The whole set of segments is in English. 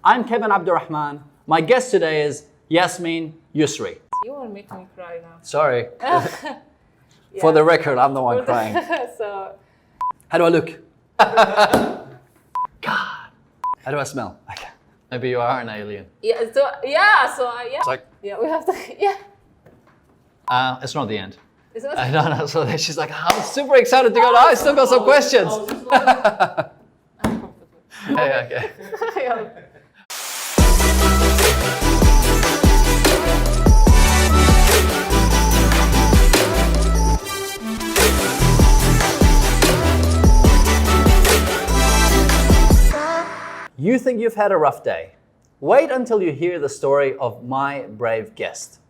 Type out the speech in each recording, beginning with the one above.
I'm Kevin Abdulrahman. My guest today is Yasmine Yousri. You are making me cry now. Sorry. Yeah. For the record, I'm the one crying. So, How do I look? God. How do I smell? Okay. Maybe you are an alien. yeah, It's like, yeah, we have to, yeah. it's not the end. It's not, I don't know. So then she's like, I'm super excited to go. I still got some questions. I'm comfortable. Yeah, okay. Yeah. You think you've had a rough day? Wait until you hear the story of my brave guest.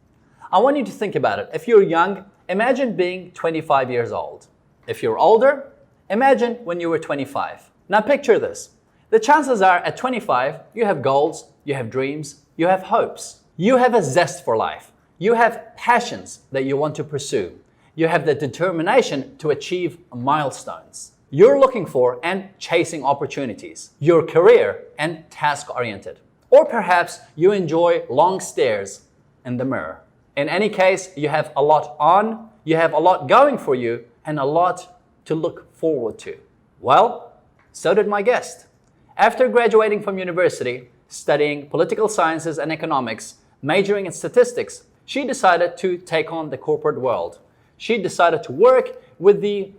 I want you to think about it. If you're young, imagine being 25 years old. If you're older, imagine when you were 25. Now picture this. The chances are at 25, you have goals, you have dreams, you have hopes. You have a zest for life. You have passions that you want to pursue. You have the determination to achieve milestones. You're looking for and chasing opportunities. You're career and task-oriented. Or perhaps you enjoy long stares in the mirror. In any case, you have a lot on, you have a lot going for you, and a lot to look forward to. Well, so did my guest. After graduating from university, studying political sciences and economics, majoring in statistics, she decided to take on the corporate world. She decided to work with the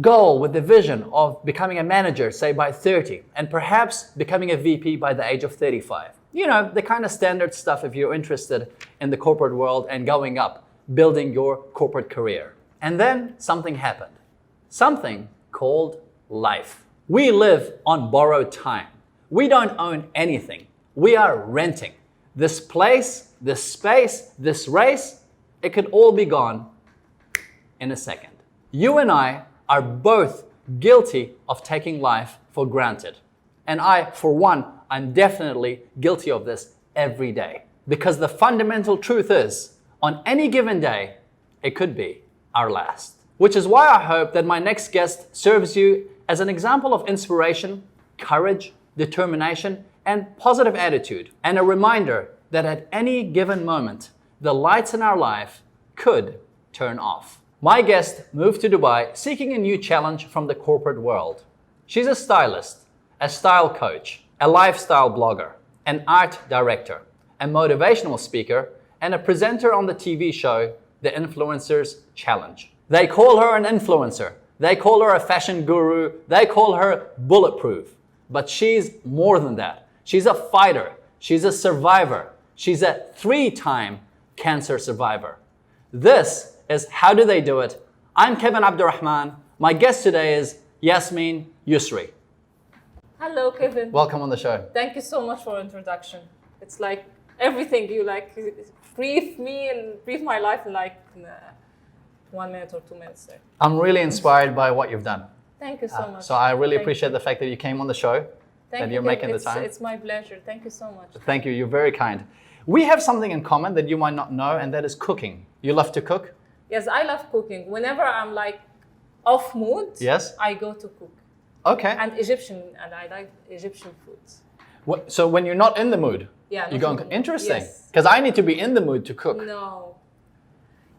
goal, with the vision of becoming a manager, say by 30, and perhaps becoming a VP by the age of 35. You know, the kind of standard stuff if you're interested in the corporate world and going up, building your corporate career. And then something happened. Something called life. We live on borrowed time. We don't own anything. We are renting. This place, this space, this race, it could all be gone in a second. You and I are both guilty of taking life for granted. And I, for one, I'm definitely guilty of this every day. Because the fundamental truth is, on any given day, it could be our last. Which is why I hope that my next guest serves you as an example of inspiration, courage, determination, and positive attitude. And a reminder that at any given moment, the lights in our life could turn off. My guest moved to Dubai seeking a new challenge from the corporate world. She's a stylist, a style coach, a lifestyle blogger, an art director, a motivational speaker, and a presenter on the TV show, The Influencers Challenge. They call her an influencer. They call her a fashion guru. They call her bulletproof. But she's more than that. She's a fighter. She's a survivor. She's a 3-time cancer survivor. This is How Do They Do It? I'm Kevin Abdulrahman. My guest today is Yasmine Yousri. Hello, Kevin. Welcome on the show. Thank you so much for introduction. It's like everything you like brief me and brief my life in like 1 minute or 2 minutes there. I'm really inspired by what you've done. Thank you so much. So I really Thank appreciate you. the fact that you came on the show, that you're making the time. It's my pleasure. Thank you so much. Thank you. You're very kind. We have something in common that you might not know, and that is cooking. You love to cook? Yes, I love cooking. Whenever I'm like off mood, Yes. I go to cook. Okay. And I like Egyptian foods. So when you're not in the mood, Yeah. you not go, in- interesting. Yes. Because I need to be in the mood to cook. No.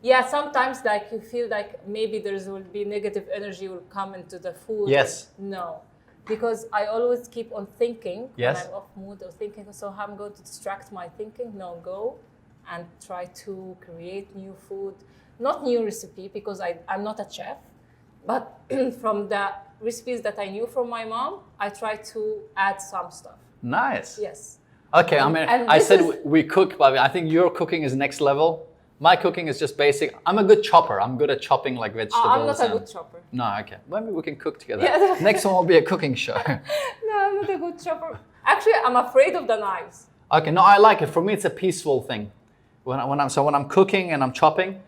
Yeah, sometimes like you feel like maybe will be negative energy will come into the food. Yes. No. Because I always keep on thinking Yes. when I'm off mood or thinking, so how I'm going to distract my thinking. No, go and try to create new food. Not new recipe because I'm not a chef, but from the recipes that I knew from my mom, I try to add some stuff. Nice. Yes. Okay, I mean, And I this said is- we cook, but I think your cooking is next level. My cooking is just basic. I'm a good chopper. I'm good at chopping like vegetables. I'm not a and- good chopper. No, okay. Maybe we can cook together. Yeah. Next one will be a cooking show. No, I'm not a good chopper. Actually, I'm afraid of the knives. Okay, no, I like it. For me, it's a peaceful thing. When I'm cooking and I'm chopping,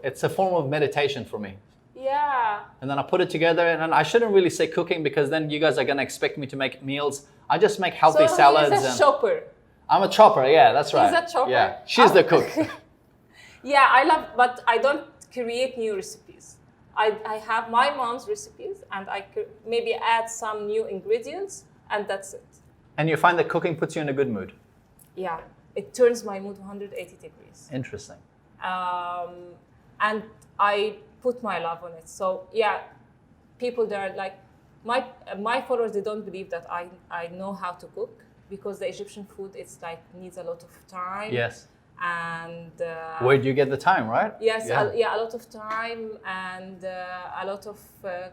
it's a form of meditation for me. Yeah. And then I put it together, and I shouldn't really say cooking because then you guys are gonna expect me to make meals. I just make healthy So salads. he's a And chopper. I'm a chopper. Yeah, that's right. He's a chopper. Yeah, she's the cook. Yeah, I love, but I don't create new recipes. I have my mom's recipes, and I could maybe add some new ingredients, and that's it. And you find that cooking puts you in a good mood? Yeah, it turns my mood 180 degrees. Interesting. And I put my love on it. So yeah, people there are like, my followers, they don't believe that I know how to cook, because the Egyptian food, it's like needs a lot of time. Yes. And where do you get the time, right? yes, yeah, a lot of time and a lot of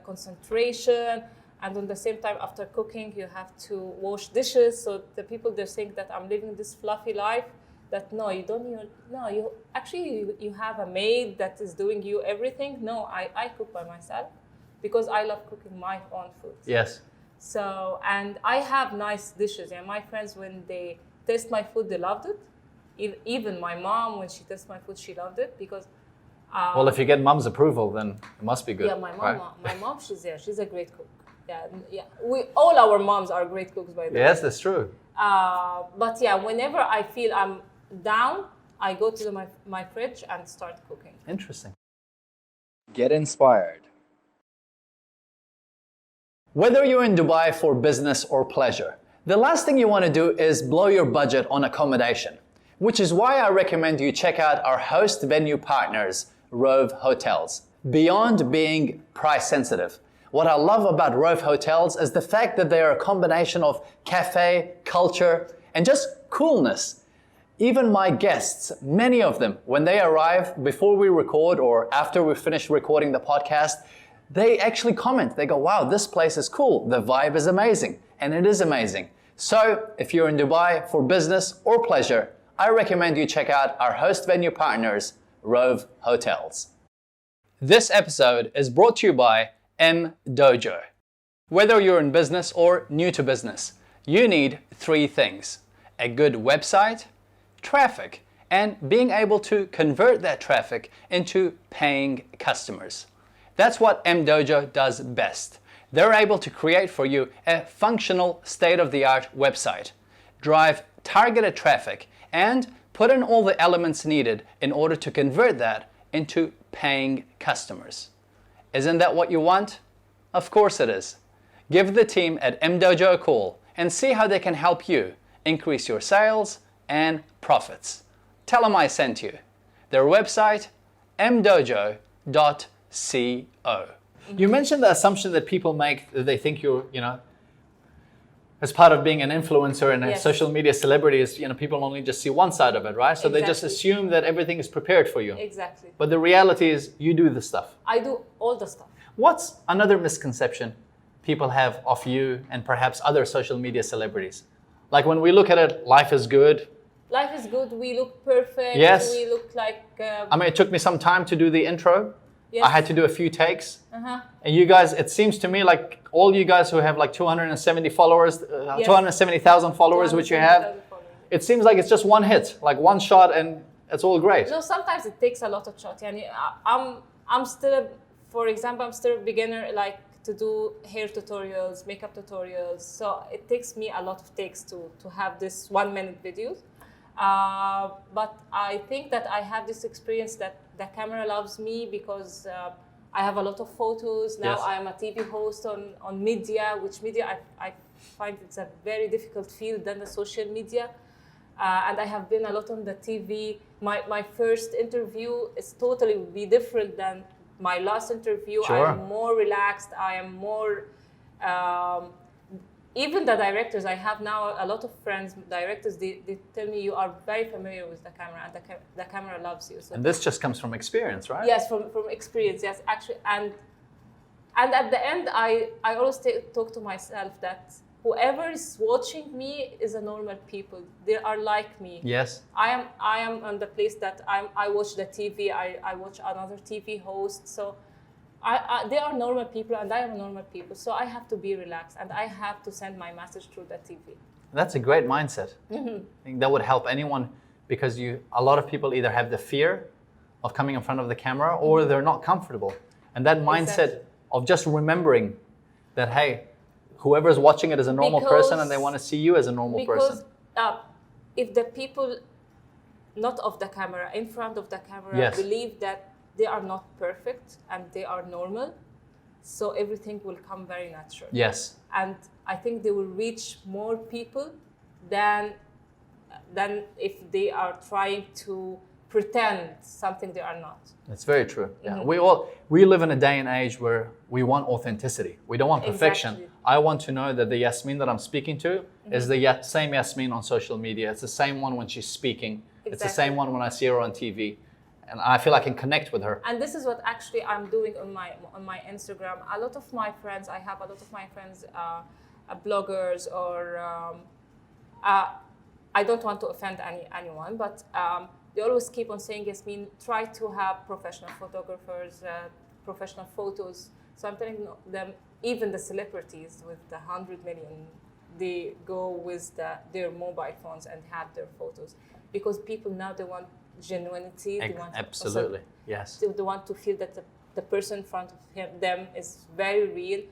concentration. And at the same time, after cooking, you have to wash dishes. So the people, they think that I'm living this fluffy life. That no, you don't. You actually you have a maid that is doing you everything. No, I cook by myself because I love cooking my own food. Yes. So, and I have nice dishes. And my friends, when they taste my food, they loved it. Even my mom, when she tastes my food, she loved it because. Well, if you get mom's approval, then it must be good. Yeah, my mom. Right? My mom, she's a great cook. Yeah. All our moms are great cooks, by the way. Yes, that's true. But yeah, whenever I feel I'm down, I go to my fridge and start cooking. Interesting. Get inspired. Whether you're in Dubai for business or pleasure, the last thing you want to do is blow your budget on accommodation, which is why I recommend you check out our host venue partners, Rove Hotels. Beyond being price sensitive, what I love about Rove Hotels is the fact that they are a combination of cafe, culture, and just coolness. Even my guests, many of them, when they arrive before we record or after we finish recording the podcast, they actually comment. They go, wow, this place is cool. The vibe is amazing. And it is amazing. So if you're in Dubai for business or pleasure, I recommend you check out our host venue partners, Rove Hotels. This episode is brought to you by Dojo. Whether you're in business or new to business, you need three things: a good website, traffic, and being able to convert that traffic into paying customers. That's what Dojo does best. They're able to create for you a functional, state-of-the-art website, drive targeted traffic, and put in all the elements needed in order to convert that into paying customers. Isn't that what you want? Of course it is. Give the team at Dojo a call and see how they can help you increase your sales and profits. Tell them I sent you. Their website, mdojo.co. You mentioned the assumption that people make that they think you're, as part of being an influencer and a Yes. social media celebrity is, people only just see one side of it, right? So they just Exactly. assume that everything is prepared for you. Exactly. But the reality is you do the stuff. I do all the stuff. What's another misconception people have of you and perhaps other social media celebrities? Like when we look at it, life is good. Life is good. We look perfect. Yes. We look like. I mean, it took me some time to do the intro. Yes. I had to do a few takes. Uh-huh. And you guys, it seems to me like all you guys who have like 270 followers, Yes. 270,000 followers, which you have, it seems like it's just one hit, like one shot and it's all great. No, sometimes it takes a lot of shots. Yani, I'm still, for example, I'm still a beginner, like to do hair tutorials, makeup tutorials. So it takes me a lot of takes to have this 1 minute videos. But I think that I have this experience that the camera loves me because I have a lot of photos. Now Yes. I am a TV host on media, which media I find it's a very difficult field than the social media. And I have been a lot on the TV. My first interview is totally be different than my last interview. Sure. I'm more relaxed. I am more... even the directors, I have now a lot of friends, directors, they tell me you are very familiar with the camera and the camera loves you. So And this just comes from experience, right? yes, from experience, yes, actually. And at the end, I always talk to myself that whoever is watching me is a normal people. They are like me. Yes. I am on the place that I watch the TV, I watch another TV host. So they are normal people and I am normal people. So I have to be relaxed and I have to send my message through the TV. That's a great mindset. Mm-hmm. I think that would help anyone because a lot of people either have the fear of coming in front of the camera or they're not comfortable. And that mindset Exactly. of just remembering that, hey, whoever's watching it is a normal person and they want to see you as a normal person. Because if the people not of the camera, in front of the camera, Yes. believe that they are not perfect and they are normal, so everything will come very natural. Yes. And I think they will reach more people than if they are trying to pretend something they are not. It's very true. Yeah. We live in a day and age where we want authenticity. We don't want perfection. Exactly. I want to know that the Yasmine that I'm speaking to is the same Yasmine on social media. It's the same one when she's speaking. It's the same one when I see her on TV. And I feel I can connect with her. And this is what actually I'm doing on my Instagram. A lot of my friends, bloggers, or I don't want to offend anyone, but they always keep on saying, Yasmine, try to have professional photographers, professional photos. So I'm telling them, even the celebrities with the 100 million, they go with their mobile phones and have their photos, because people now, they want genuinity. They want Absolutely, yes. They want to feel that the person in front of them is very real.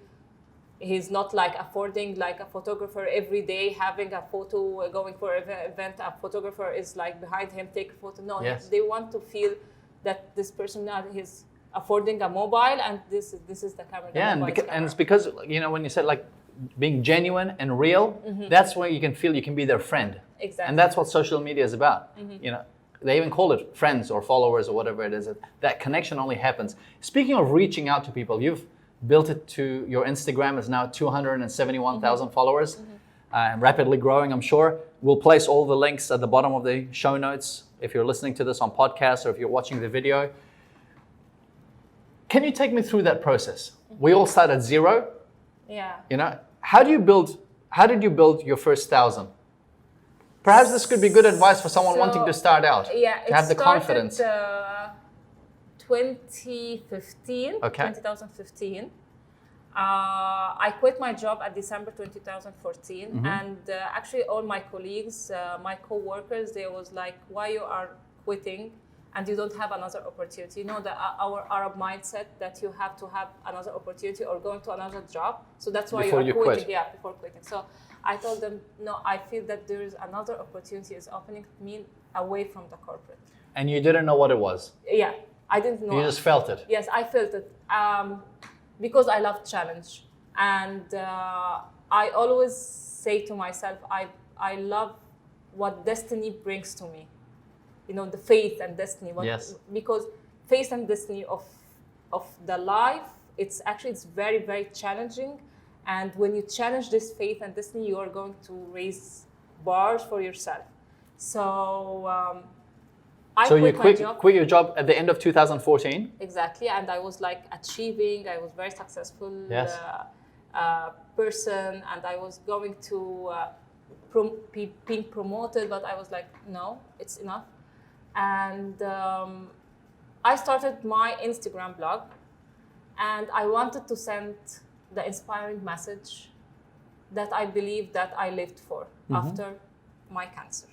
He's not like affording like a photographer every day, having a photo, going for an event, a photographer is like behind him, take a photo. No, they want to feel that this person now is affording a mobile, and this is the camera. Yeah, and it's because, you know, when you said like being genuine and real, that's where you can feel you can be their friend. Exactly. And that's what social media is about. You know, they even call it friends or followers or whatever it is. That connection only happens. Speaking of reaching out to people, you've built it to your Instagram is now 271,000 followers, and rapidly growing, I'm sure. We'll place all the links at the bottom of the show notes if you're listening to this on podcast or if you're watching the video. Can you take me through that process? We all start at zero. Yeah. You know, how did you build your first 1,000? Perhaps this could be good advice for someone wanting to start out. Yeah, to have the confidence. 2015. Okay. 2015. I quit my job at December 2014, and actually all my colleagues, my co-workers, they was like, "Why you are quitting, and you don't have another opportunity?" You know, our Arab mindset that you have to have another opportunity or going to another job. So that's why Before you are you quitting. quit. Yeah, before quitting. So I told them, no, I feel that there is another opportunity is opening me away from the corporate. And you didn't know what it was. Yeah, I didn't know. You just felt it. Yes, I felt it because I love challenge, and I always say to myself, I love what destiny brings to me. You know, the faith and destiny. Yes. Because faith and destiny of the life, it's very, very challenging. And when you challenge this faith and destiny, you are going to raise bars for yourself. So I quit your job at the end of 2014? Exactly, and I was like achieving, I was very successful person, and I was going to being promoted, but I was like, no, it's enough. And I started my Instagram blog, and I wanted to send the inspiring message that I believe that I lived for after my cancer.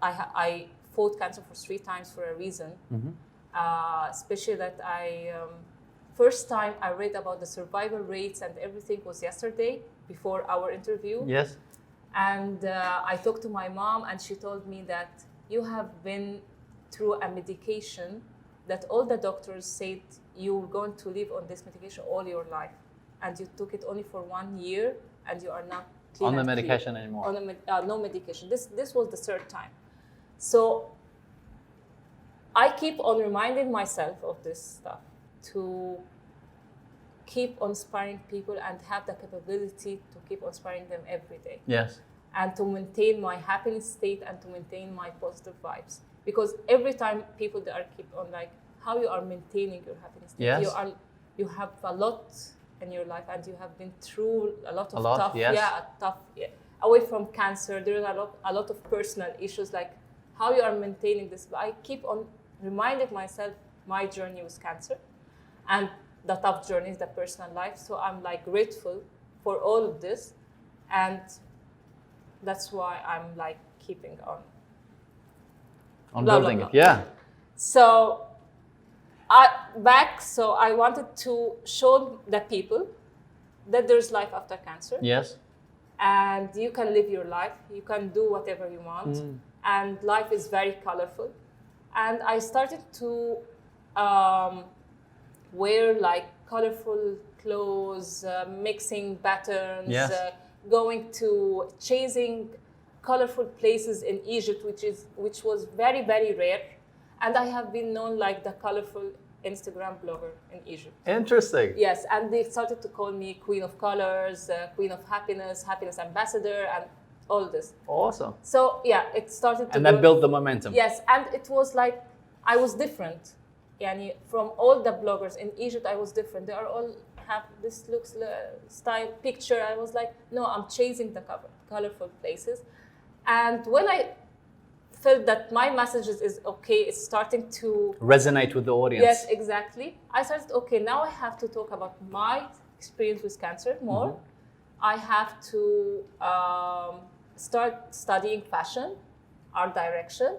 I fought cancer for 3 times for a reason. Especially that first time I read about the survival rates and everything was yesterday before our interview. Yes. And I talked to my mom, and she told me that you have been through a medication that all the doctors said you're going to live on this medication all your life, and you took it only for 1 year, and you are not clean on the and medication clear. anymore. On no medication. This was the 3rd time. So I keep on reminding myself of this stuff to keep on inspiring people and have the capability to keep inspiring them every day. Yes. And to maintain my happiness state and to maintain my positive vibes. Because every time people that are keep on like how you are maintaining your happiness state. Yes. You have a lot in your life, and you have been through a lot of tough away from cancer. There is a lot of personal issues, like how you are maintaining this. But I keep on reminding myself my journey with cancer and the tough journeys, the personal life. So I'm like grateful for all of this, and that's why I'm like keeping on Building it. Yeah. So I wanted to show the people that there's life after cancer. Yes. And you can live your life. You can do whatever you want. And life is very colorful. And I started to wear like colorful clothes, mixing patterns, Yes. going to chasing colorful places in Egypt, which was very, very rare. And I have been known like the colorful Instagram blogger in Egypt. Interesting. Yes, and they started to call me Queen of Colors, Queen of Happiness, Happiness Ambassador, and all this. Awesome. So yeah, it started to And that grow. built the momentum. Yes, and it was like I was different. Yani from all the bloggers in Egypt, I was different. They are all have this looks style picture. I was like, no, I'm chasing the colorful places. And when I felt that my messages is okay, it's starting to Resonate with the audience. Yes, exactly. I started, okay, now I have to talk about my experience with cancer more. Mm-hmm. I have to start studying fashion, art direction,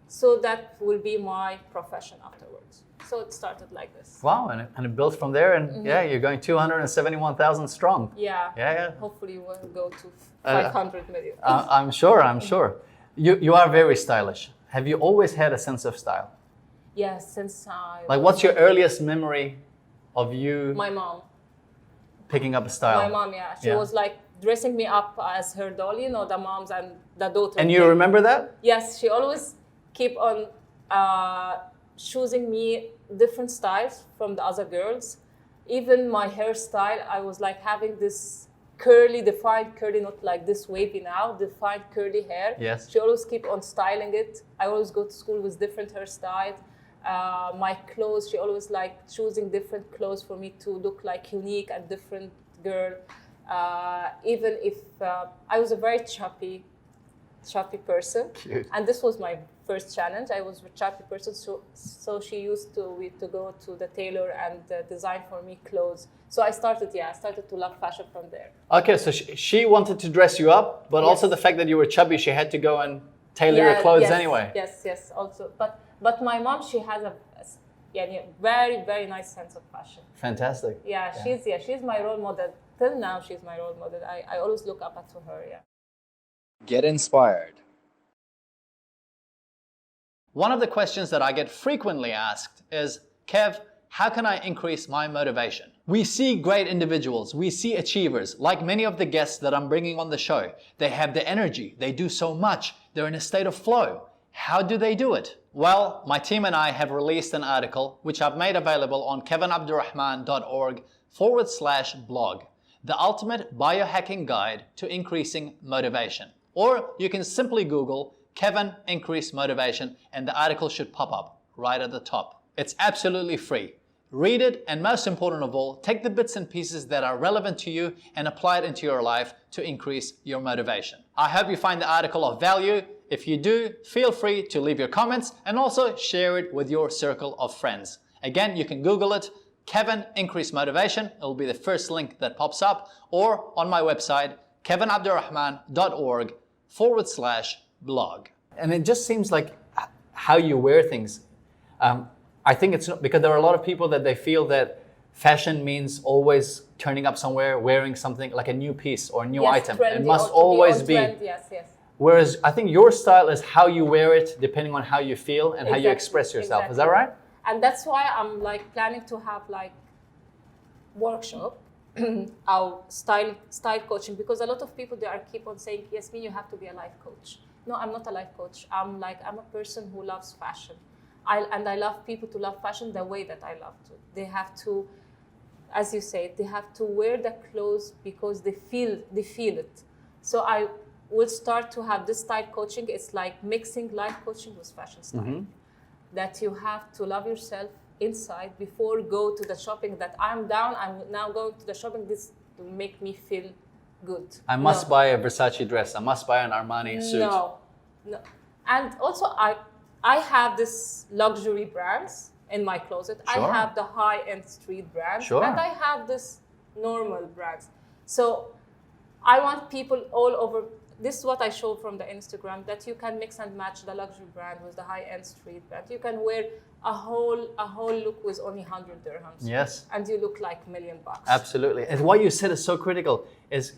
so that will be my profession afterwards. So it started like this. Wow, and it built from there, and yeah, you're going 271,000 strong. Yeah. Yeah. Hopefully we'll go to 500 million. I'm sure. You are very stylish. Have you always had a sense of style? Yes, since I Like, what's your earliest memory of you my mom. picking up a style? My mom, yeah. She Yeah. was like dressing me up as her doll, you know, the moms and the daughter. And you remember that? Yes, she always keep on choosing me different styles from the other girls. Even my hairstyle, I was like having this curly, defined curly, not like this wavy now, defined curly hair. Yes. She always keep on styling it. I always go to school with different hairstyles. My clothes, she always like choosing different clothes for me to look like unique and different girl. Even if I was a very chubby person. Cute. And this was my first challenge. I was a chubby person, so she used to go to the tailor and design for me clothes. So I started to love fashion from there. Okay, so she wanted to dress you up, but also the fact that you were chubby, she had to go and tailor your clothes anyway. Yes, also. But my mom, she has a very, very nice sense of fashion. Fantastic. Yeah, she's my role model. Till now, she's my role model. I always look up to her, yeah. Get inspired. One of the questions that I get frequently asked is, Kev, how can I increase my motivation? We see great individuals, we see achievers, like many of the guests that I'm bringing on the show. They have the energy, they do so much, they're in a state of flow. How do they do it? Well, my team and I have released an article which I've made available on kevinabdulrahman.org/blog, the ultimate biohacking guide to increasing motivation. Or you can simply Google Kevin Increase Motivation and the article should pop up right at the top. It's absolutely free. Read it, and most important of all, take the bits and pieces that are relevant to you and apply it into your life to increase your motivation. I hope you find the article of value. If you do, feel free to leave your comments and also share it with your circle of friends. Again, you can Google it, Kevin Increase Motivation. It will be the first link that pops up, or on my website, kevinabdulrahman.org/blog. And it just seems like how you wear things. I think it's not, because there are a lot of people that they feel that fashion means always turning up somewhere, wearing something like a new piece or a new item. It must always be. Yes. Whereas I think your style is how you wear it, depending on how you feel and how you express yourself. Exactly. Is that right? And that's why I'm like planning to have like workshop, our style coaching, because a lot of people, they are keep on saying, Yasmine, you have to be a life coach. No, I'm not a life coach. I'm a person who loves fashion. I love people to love fashion the way that I love to. They have to, as you say, they have to wear the clothes because they feel it. So I will start to have this style coaching. It's like mixing life coaching with fashion style. Mm-hmm. That you have to love yourself inside before go to the shopping. That I'm down, I'm now going to the shopping. This to make me feel good. I must buy a Versace dress. I must buy an Armani suit. No. And also I have this luxury brands in my closet. Sure. I have the high-end street brands. Sure. And I have this normal brands. So I want people all over. This is what I show from the Instagram, that you can mix and match the luxury brand with the high-end street brand. You can wear a whole look with only 100 dirhams. Yes. And you look like $1 million. Absolutely. And what you said is so critical, is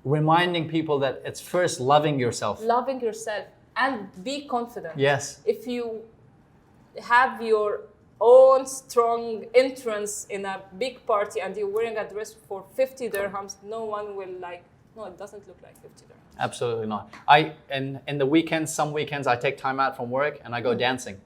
reminding people that it's first loving yourself. Loving yourself and be confident. Yes. If you have your own strong entrance in a big party and you're wearing a dress for 50 dirhams, no one will like, no, it doesn't look like 50 dirhams. Absolutely not. In the weekends, some weekends I take time out from work and I go dancing.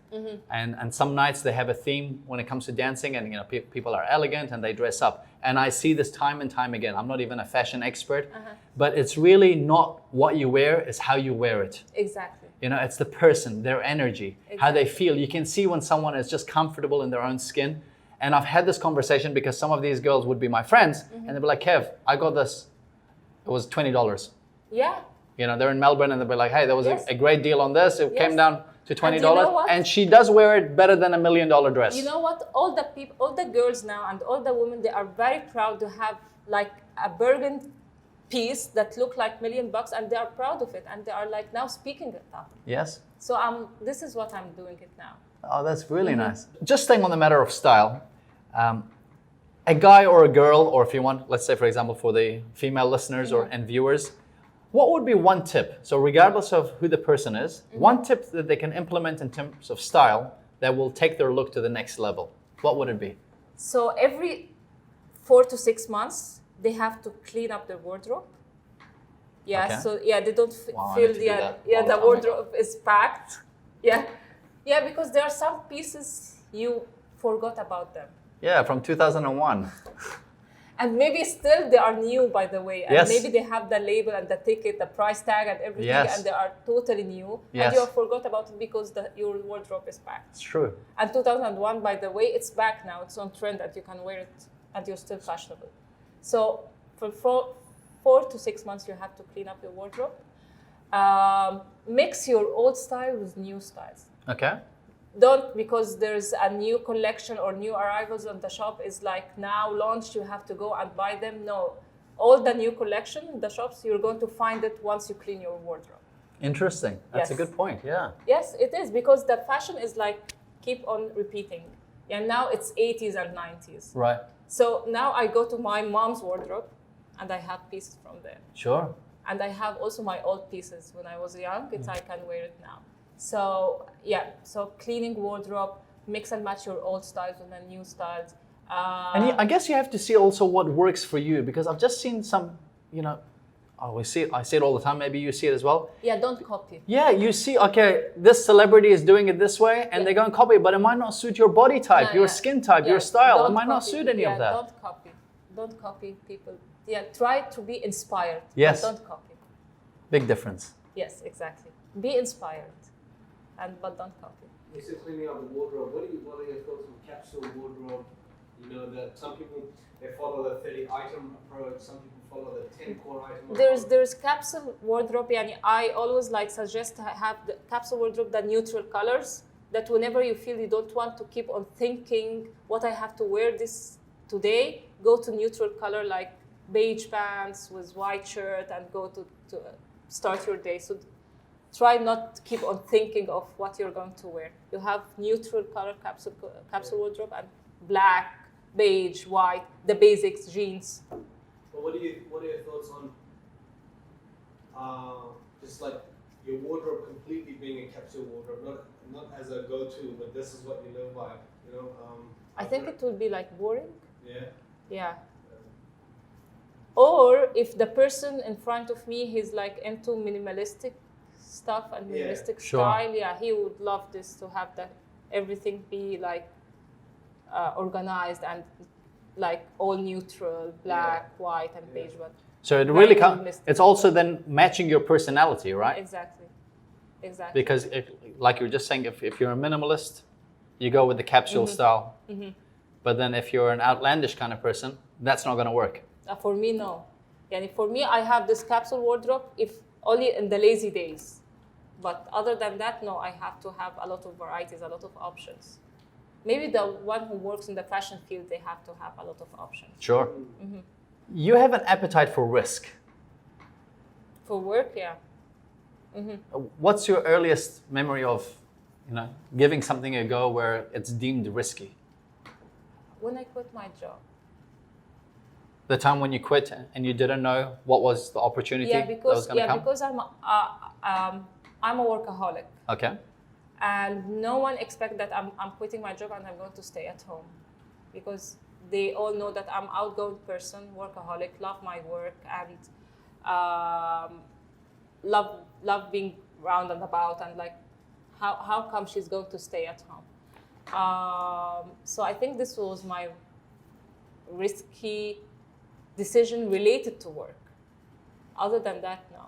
And some nights they have a theme when it comes to dancing, and people are elegant and they dress up. And I see this time and time again. I'm not even a fashion expert, but it's really not what you wear, it's how you wear it. Exactly. It's the person, their energy, how they feel. You can see when someone is just comfortable in their own skin. And I've had this conversation because some of these girls would be my friends and they'd be like, Kev, I got this. It was $20. Yeah. They're in Melbourne and they'll be like, hey, there was a great deal on this. It came down to $20. And you know what? And she does wear it better than $1 million dress. You know what? All the people, all the girls now and all the women, they are very proud to have like a burgundy piece that look like $1 million, and they are proud of it. And they are like now speaking it up. Yes. So this is what I'm doing it now. Oh, that's really nice. Just staying on the matter of style, a guy or a girl, or if you want, let's say, for example, for the female listeners and viewers, what would be one tip? So regardless of who the person is, one tip that they can implement in terms of style that will take their look to the next level. What would it be? So every 4 to 6 months, they have to clean up their wardrobe. Yeah, Okay. so they don't Wow, I feel need to do that. the wardrobe is packed. Yeah, because there are some pieces you forgot about them. Yeah, from 2001. And maybe still they are new, by the way. And Yes. maybe they have the label and the ticket, the price tag and everything, Yes. and they are totally new. Yes. And you have forgot about it because your wardrobe is packed. It's true. And 2001, by the way, it's back now. It's on trend and you can wear it and you're still fashionable. So for 4 to 6 months, you have to clean up your wardrobe. Mix your old style with new styles. Okay. Don't, because there's a new collection or new arrivals on the shop is like now launched, you have to go and buy them. No, all the new collection in the shops, you're going to find it once you clean your wardrobe. Interesting. That's a Yes. good point. Yeah. Yes, it is, because the fashion is like keep on repeating. And now it's 80s and 90s. Right. So now I go to my mom's wardrobe and I have pieces from there. Sure. And I have also my old pieces when I was young, I can wear it now. So so cleaning wardrobe, mix and match your old styles with the new styles. And I guess you have to see also what works for you, because I've just seen some, I see it all the time. Maybe you see it as well. Yeah, don't copy. Yeah, you see, okay, this celebrity is doing it this way and they go and copy it, but it might not suit your body type, your skin type, your style. It might not suit any of that. Don't copy. Don't copy people. Yeah, try to be inspired. Yes. Don't copy. Big difference. Yes, exactly. Be inspired, but don't copy. You said cleaning out the wardrobe. What are your thoughts on capsule wardrobe? That some people they follow the 30-item approach. Some people follow the 10-core item approach. There's capsule wardrobe. Yani I always suggest to have the capsule wardrobe, the neutral colors. That whenever you feel you don't want to keep on thinking what I have to wear this today, go to neutral color like beige pants with white shirt and go to start your day. So try not to keep on thinking of what you're going to wear. You have neutral color capsule wardrobe and black, beige, white, the basics, jeans. But what are your thoughts on just like your wardrobe completely being a capsule wardrobe, not as a go-to, but this is what you live by, I think it will be boring. Yeah. Yeah. Or if the person in front of me, he's into minimalistic stuff and minimalistic style, he would love this to have everything be organized and all neutral, black, white, and beige. But So it really it's also then matching your personality, right? Exactly. Because like you were just saying, if you're a minimalist, you go with the capsule style. But then if you're an outlandish kind of person, that's not going to work. For me, no. For me, I have this capsule wardrobe if only in the lazy days. But other than that, no, I have to have a lot of varieties, a lot of options. Maybe the one who works in the fashion field, they have to have a lot of options. Sure. You have an appetite for risk. For work, yeah. What's your earliest memory of, giving something a go where it's deemed risky? When I quit my job. The time when you quit and you didn't know what was the opportunity that was going to come? Because I'm a workaholic. Okay. And no one expects that I'm quitting my job and I'm going to stay at home, because they all know that I'm outgoing person, workaholic, love my work, and love being round and about, and like how come she's going to stay at home? So I think this was my risky decision related to work. Other than that, no.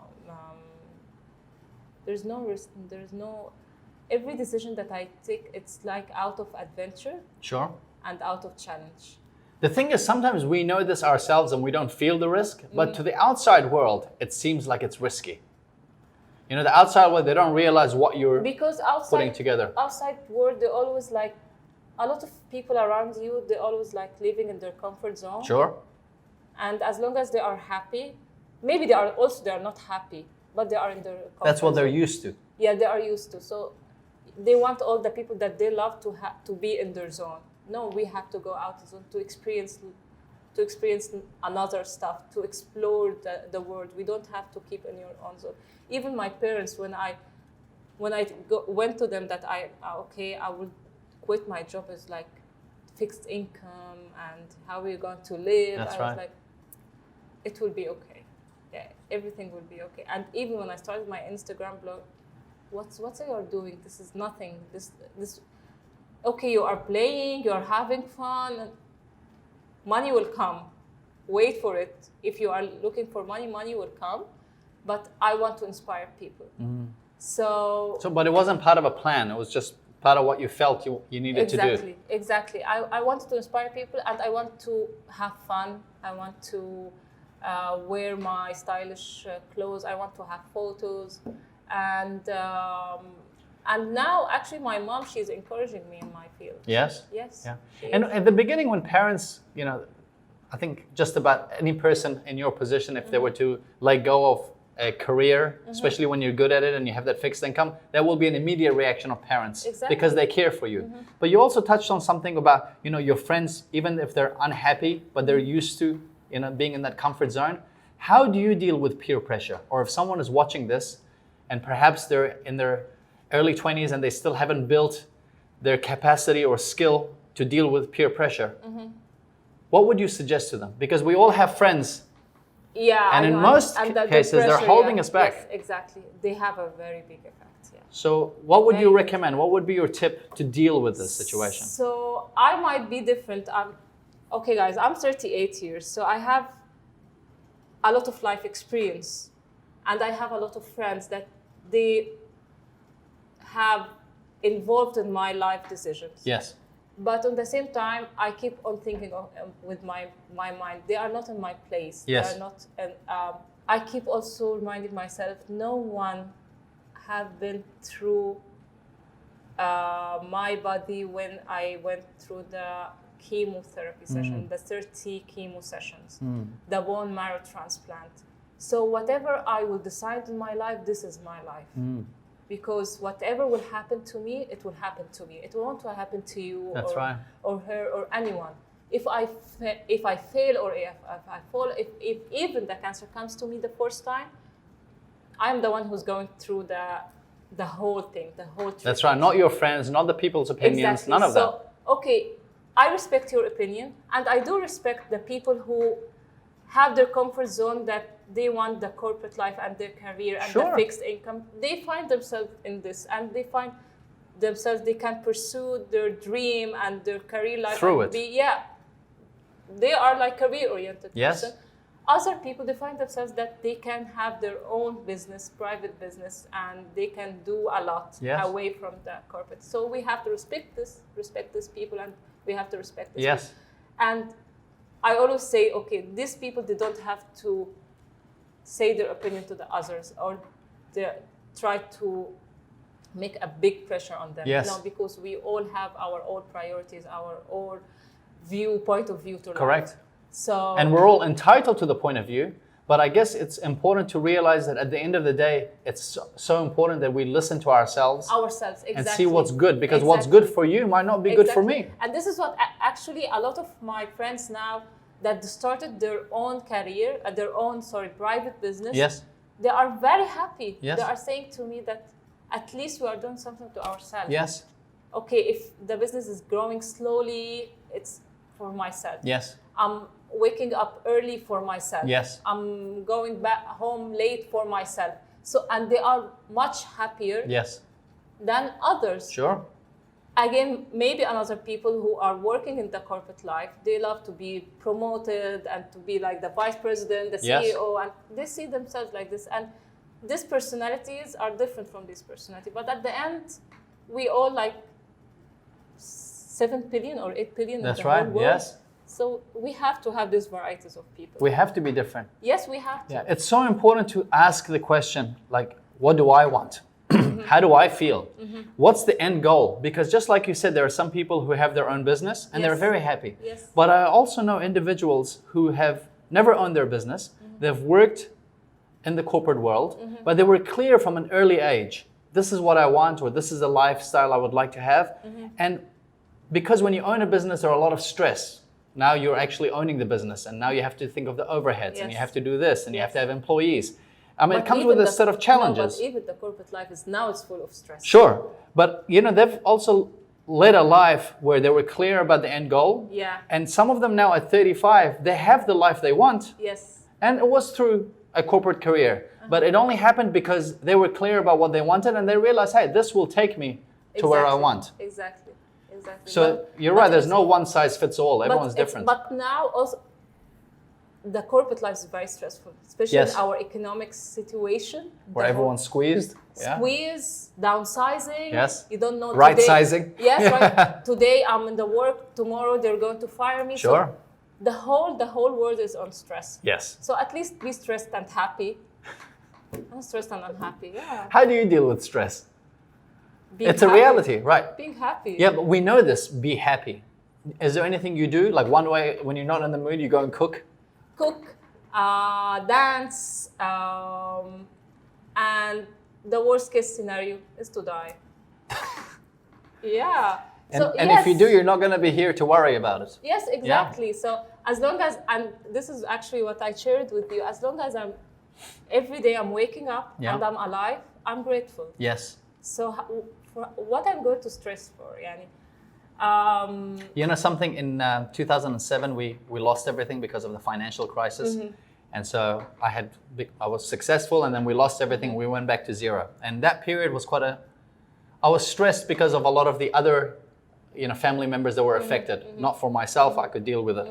There's no risk. There's no. Every decision that I take, it's like out of adventure. Sure. And out of challenge. The thing is, sometimes we know this ourselves and we don't feel the risk, but to the outside world, it seems like it's risky. You know, the outside world, they don't realize what you're putting together. Outside world, they always like, a lot of people around you, they always like living in their comfort zone. Sure. And as long as they are happy, maybe they are not happy, but they are in their comfort That's what they're zone. used to. Yeah, they are used to. So they want all the people that they love to be in their zone. No, we have to go out of the zone to experience another stuff, to explore the world. We don't have to keep in your own zone. Even my parents, when I went to them that I will quit my job, is like fixed income and how are you going to live? That's I right. was like, it will be okay. Yeah, everything will be okay. And even when I started my Instagram blog, what's you're doing? This is nothing. This okay, you are playing, you are having fun. Money will come. Wait for it. If you are looking for money, money will come. But I want to inspire people. So, but it wasn't part of a plan. It was just part of what you felt you needed to do. Exactly. I wanted to inspire people, and I want to have fun. I want to wear my stylish clothes. I want to have photos. And now, actually, my mom, she's encouraging me in my field. Yes? Yes. Yeah. And at the beginning, when parents, you know, I think just about any person in your position, if they were to let go of a career, especially when you're good at it and you have that fixed income, there will be an immediate reaction of parents because they care for you. But you also touched on something about, you know, your friends, even if they're unhappy, but they're used to, you know, being in that comfort zone. How do you deal with peer pressure? Or if someone is watching this and perhaps they're in their early 20s and they still haven't built their capacity or skill to deal with peer pressure, what would you suggest to them? Because we all have friends. Yeah, and in most cases, they're holding us back. Yes, exactly. They have a very big effect. Yeah. So what would you recommend? What would be your tip to deal with this situation? So I might be different. Okay, guys, I'm 38 years, so I have a lot of life experience, and I have a lot of friends that they have involved in my life decisions. Yes. But at the same time, I keep on thinking with my mind, they are not in my place. Yes. They are not. And I keep also reminding myself, no one have been through my body when I went through the chemotherapy session, the 30 chemo sessions, the bone marrow transplant. So whatever I will decide in my life, this is my life. Because whatever will happen to me, it will happen to me. It won't happen to you or her or anyone. If I fail or if I fall, if even the cancer comes to me the first time, I'm the one who's going through the whole thing, the whole treatment. That's right, not your friends, not the people's opinions, none of that. Okay, I respect your opinion, and I do respect the people who have their comfort zone, that they want the corporate life and their career and the fixed income. They find themselves in this, and they find themselves, they can pursue their dream and their career life. Through it. They are like career-oriented Yes. person. Other people, they find themselves that they can have their own business, private business, and they can do a lot away from the corporate. So we have to respect these people, and we have to respect this. Yes. And I always say, okay, these people, they don't have to say their opinion to the others, or they try to make a big pressure on them. Yes. You know, because we all have our own priorities, our own point of view to life. Correct. So, and we're all entitled to the point of view, but I guess it's important to realize that at the end of the day, it's so important that we listen to ourselves. Exactly. And see what's good, because what's good for you might not be good for me. And this is what actually a lot of my friends now that started their own career, their own private business. Yes. They are very happy. Yes. They are saying to me that at least we are doing something to ourselves. Yes. Okay, if the business is growing slowly, it's for myself. Yes. I'm waking up early for myself. Yes. I'm going back home late for myself. So, and they are much happier Yes. than others. Sure. Again, maybe another people who are working in the corporate life, they love to be promoted and to be like the vice president, the Yes. CEO, and they see themselves like this. And these personalities are different from this personality. But at the end, we all like 7 billion or 8 billion That's in the right. whole world. Yes. So we have to have these varieties of people. We have to be different. Yes, we have to. Yeah. It's so important to ask the question, like, what do I want? How do I feel? What's the end goal? Because just like you said, there are some people who have their own business and they're Yes. very happy. Yes. But I also know individuals who have never owned their business. They've worked in the corporate world, but they were clear from an early age. This is what I want, or this is the lifestyle I would like to have. And because when you own a business, there are a lot of stress. Now you're actually owning the business, and now you have to think of the overheads, and you Yes. have to do this, and you have Yes. to have employees. I mean, But it comes even with a the- set of challenges. No, but even the corporate life is now it's full of stress. Sure, but you know, they've also led a life where they were clear about the end goal. Yeah. And some of them now at 35, they have the life they want, Yes. and it was through a corporate career. But it only happened because they were clear about what they wanted, and they realized, hey, this will take me to where I Exactly. want. Exactly. Exactly. So you're right, there's no one size fits all. but Everyone's it's- different. But now also, the corporate life is very stressful, especially Yes. in our economic situation. Where The everyone's squeezed. whole Yeah. squeeze, downsizing. Yes. You don't know. Right today- sizing. Yes, right. Today I'm in the work. Tomorrow they're going to fire me. Sure. So the whole world is on stress. Yes. So at least be stressed and happy. I'm stressed and unhappy. Yeah. How do you deal with stress? Being It's a happy. reality, right? Being happy. Yeah, but we know this. Be happy. Is there anything you do? Like one way, when you're not in the mood, you go and cook? Cook, dance, and the worst case scenario is to die. Yeah. And if you do, you're not going to be here to worry about it. Yes, exactly. So as long as, and this is actually what I shared with you, as long as every day I'm waking up Yeah. and I'm alive, I'm grateful. Yes. So for what I'm going to stress for, yani. You know something, in 2007, we lost everything because of the financial crisis. And so I was successful, and then we lost everything. We went back to zero. And that period was I was stressed because of a lot of the other, family members that were affected. Not for myself, I could deal with it.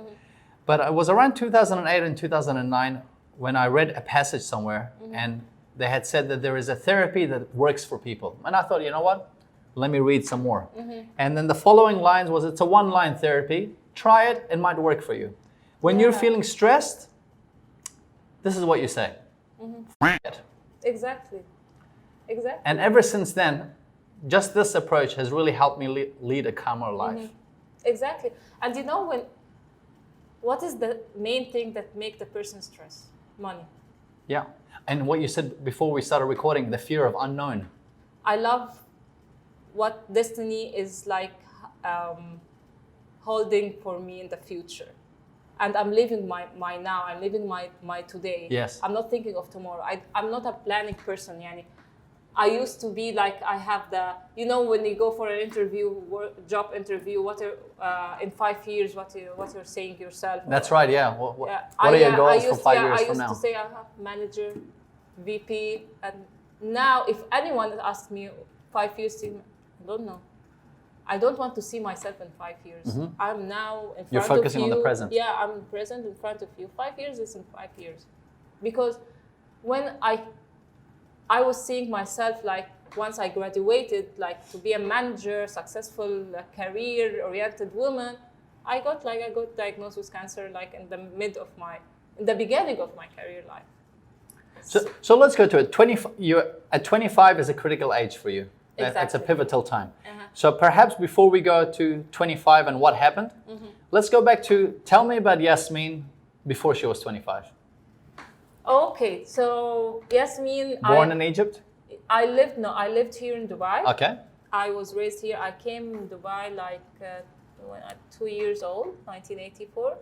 But it was around 2008 and 2009 when I read a passage somewhere, and they had said that there is a therapy that works for people. And I thought, you know what? Let me read some more. And then the following lines was, it's a one-line therapy. Try it, it might work for you. When you're feeling stressed, this is what you say. It. Exactly. Exactly. And ever since then, just this approach has really helped me lead a calmer life. Exactly. And what is the main thing that make the person stress? Money. Yeah. And what you said before we started recording, the fear of unknown. I love what destiny is like holding for me in the future. And I'm living my now, I'm living my today. Yes. I'm not thinking of tomorrow. I'm not a planning person, yani. I used to be like, I have when you go for an interview, job interview, in 5 years, what you're saying yourself. That's right, yeah. What Yeah. are your goals for 5 years I from used now? to say I have manager, VP, and now if anyone asks me 5 years, I don't know. I don't want to see myself in 5 years. I'm now in front of you. You're focusing on the present. Yeah, I'm present in front of you. 5 years is in 5 years. Because when I was seeing myself like once I graduated, like to be a manager, successful, career-oriented woman, I got diagnosed with cancer like in the beginning of my career life. So let's go to it. 25 is a critical age for you. It's a Exactly. pivotal time. So perhaps before we go to 25 and what happened, let's go back to, tell me about Yasmine before she was 25. Okay, so Yasmine, Born in Egypt? I lived here in Dubai. Okay. I was raised here. I came in Dubai when I'm 2 years old, 1984,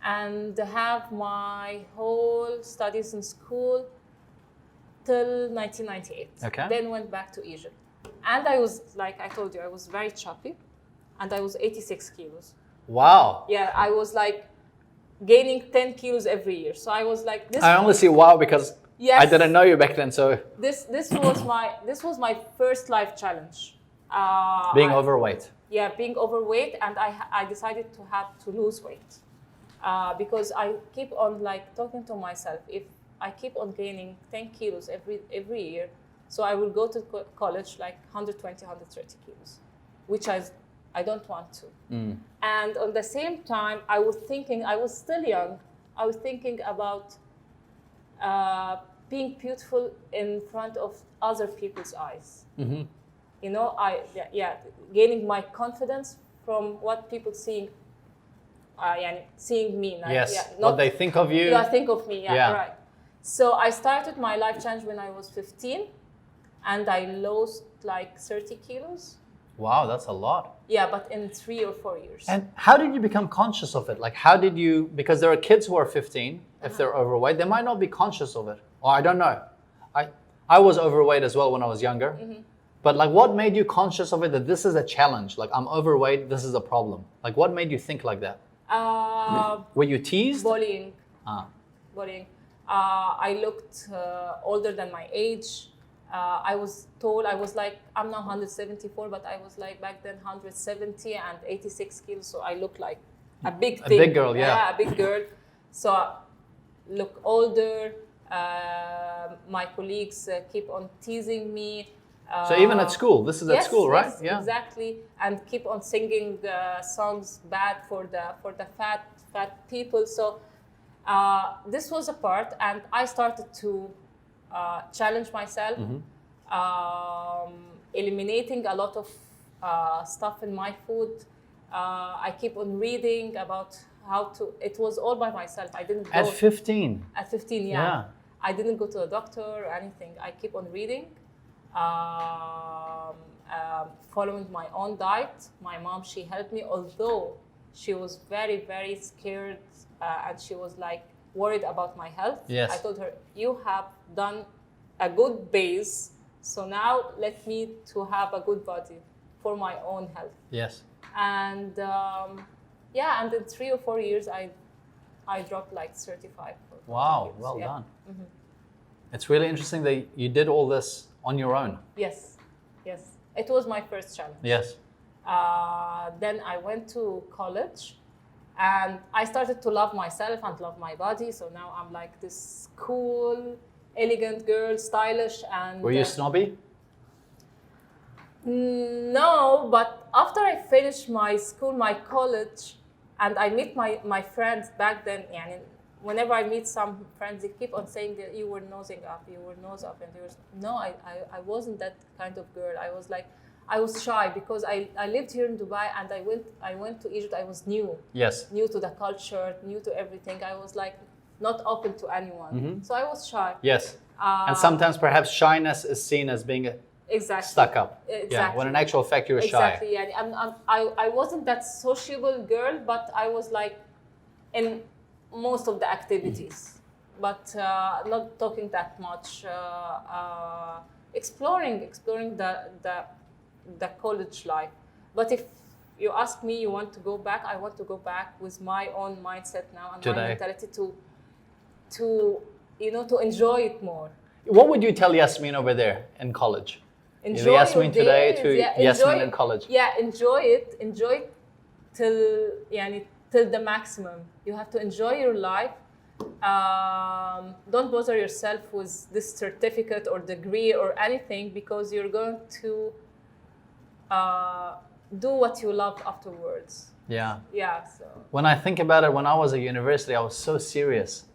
and have my whole studies in school till 1998. Okay. Then went back to Egypt. And I was, like I told you, I was very chubby. And I was 86 kilos. Wow. Yeah, I was like gaining 10 kilos every year. So I was like, this. I only see wow because Yes. I didn't know you back then. So This was my first life challenge. being I- overweight. Yeah, being overweight, and I decided to have to lose weight because I keep on like talking to myself. If I keep on gaining 10 kilos every year, so I will go to college like 120, 130 kilos, which I don't want to. And on the same time, I was still young. I was thinking about being beautiful in front of other people's eyes. You know, gaining my confidence from what people seeing me. Like, Yes. Yeah, What they think of you. Yeah, think of me. Yeah. Right. So I started my life change when I was 15, and I lost like 30 kilos. Wow, that's a lot. Yeah, but in 3 or 4 years. And how did you become conscious of it? Like, how did you, because there are kids who are 15, if they're overweight, they might not be conscious of it. Or I don't know. I was overweight as well when I was younger. But like, what made you conscious of it, that this is a challenge? Like, I'm overweight, this is a problem. Like, what made you think like that? Were you teased? Bullying. Ah. Bullying. I looked older than my age. I was told, I was like, I'm now 174, but I was like back then 170 and 86 kilos. So I looked like a big thing. big girl, yeah. Yeah, a big girl. So I look older. My colleagues keep on teasing me. So even at school, this is at Yes, school, right? yes, Yeah. exactly. And keep on singing songs bad for the fat people. So this was a part, and I started to challenge myself, eliminating a lot of stuff in my food. I keep on reading about how to. It was all by myself. I didn't go At 15. at 15. Yeah. I didn't go to a doctor or anything. I keep on reading. Following my own diet. My mom, she helped me, although she was very, very scared and she was like worried about my health. Yes. I told her, you have done a good base, so now let me to have a good body for my own health. Yes. And and in 3 or 4 years, I dropped like 35. or 40 Wow, kilos. well Yeah. done. It's really interesting that you did all this on your own. Yes, yes. It was my first challenge. Yes. Then I went to college and I started to love myself and love my body. So now I'm like this cool, elegant girl, stylish. And Were you snobby? No, but after I finished my school, my college, and I meet my friends back then, and whenever I meet some friends, they keep on saying that you were nosing up, you were nose up, and no, I wasn't that kind of girl. I was shy because I lived here in Dubai, and I went to Egypt. I was new to the culture, new to everything. I was like not open to anyone, so I was shy. Yes. And sometimes perhaps shyness is seen as being Exactly. stuck up. Exactly. Yeah, when in actual fact you're Exactly. shy. Yeah. I wasn't that sociable girl, but I was like in most of the activities, but not talking that much. Exploring the college life. But if you ask me, you want to go back? I want to go back with my own mindset now and Today. my mentality to enjoy it more. What would you tell Yasmine over there in college? Enjoy Yasmine your today days, to Yasmine in college. Yeah, enjoy it till the maximum. You have to enjoy your life. Don't bother yourself with this certificate or degree or anything, because you're going to do what you love afterwards. Yeah. Yeah. So. When I think about it, when I was at university, I was so serious.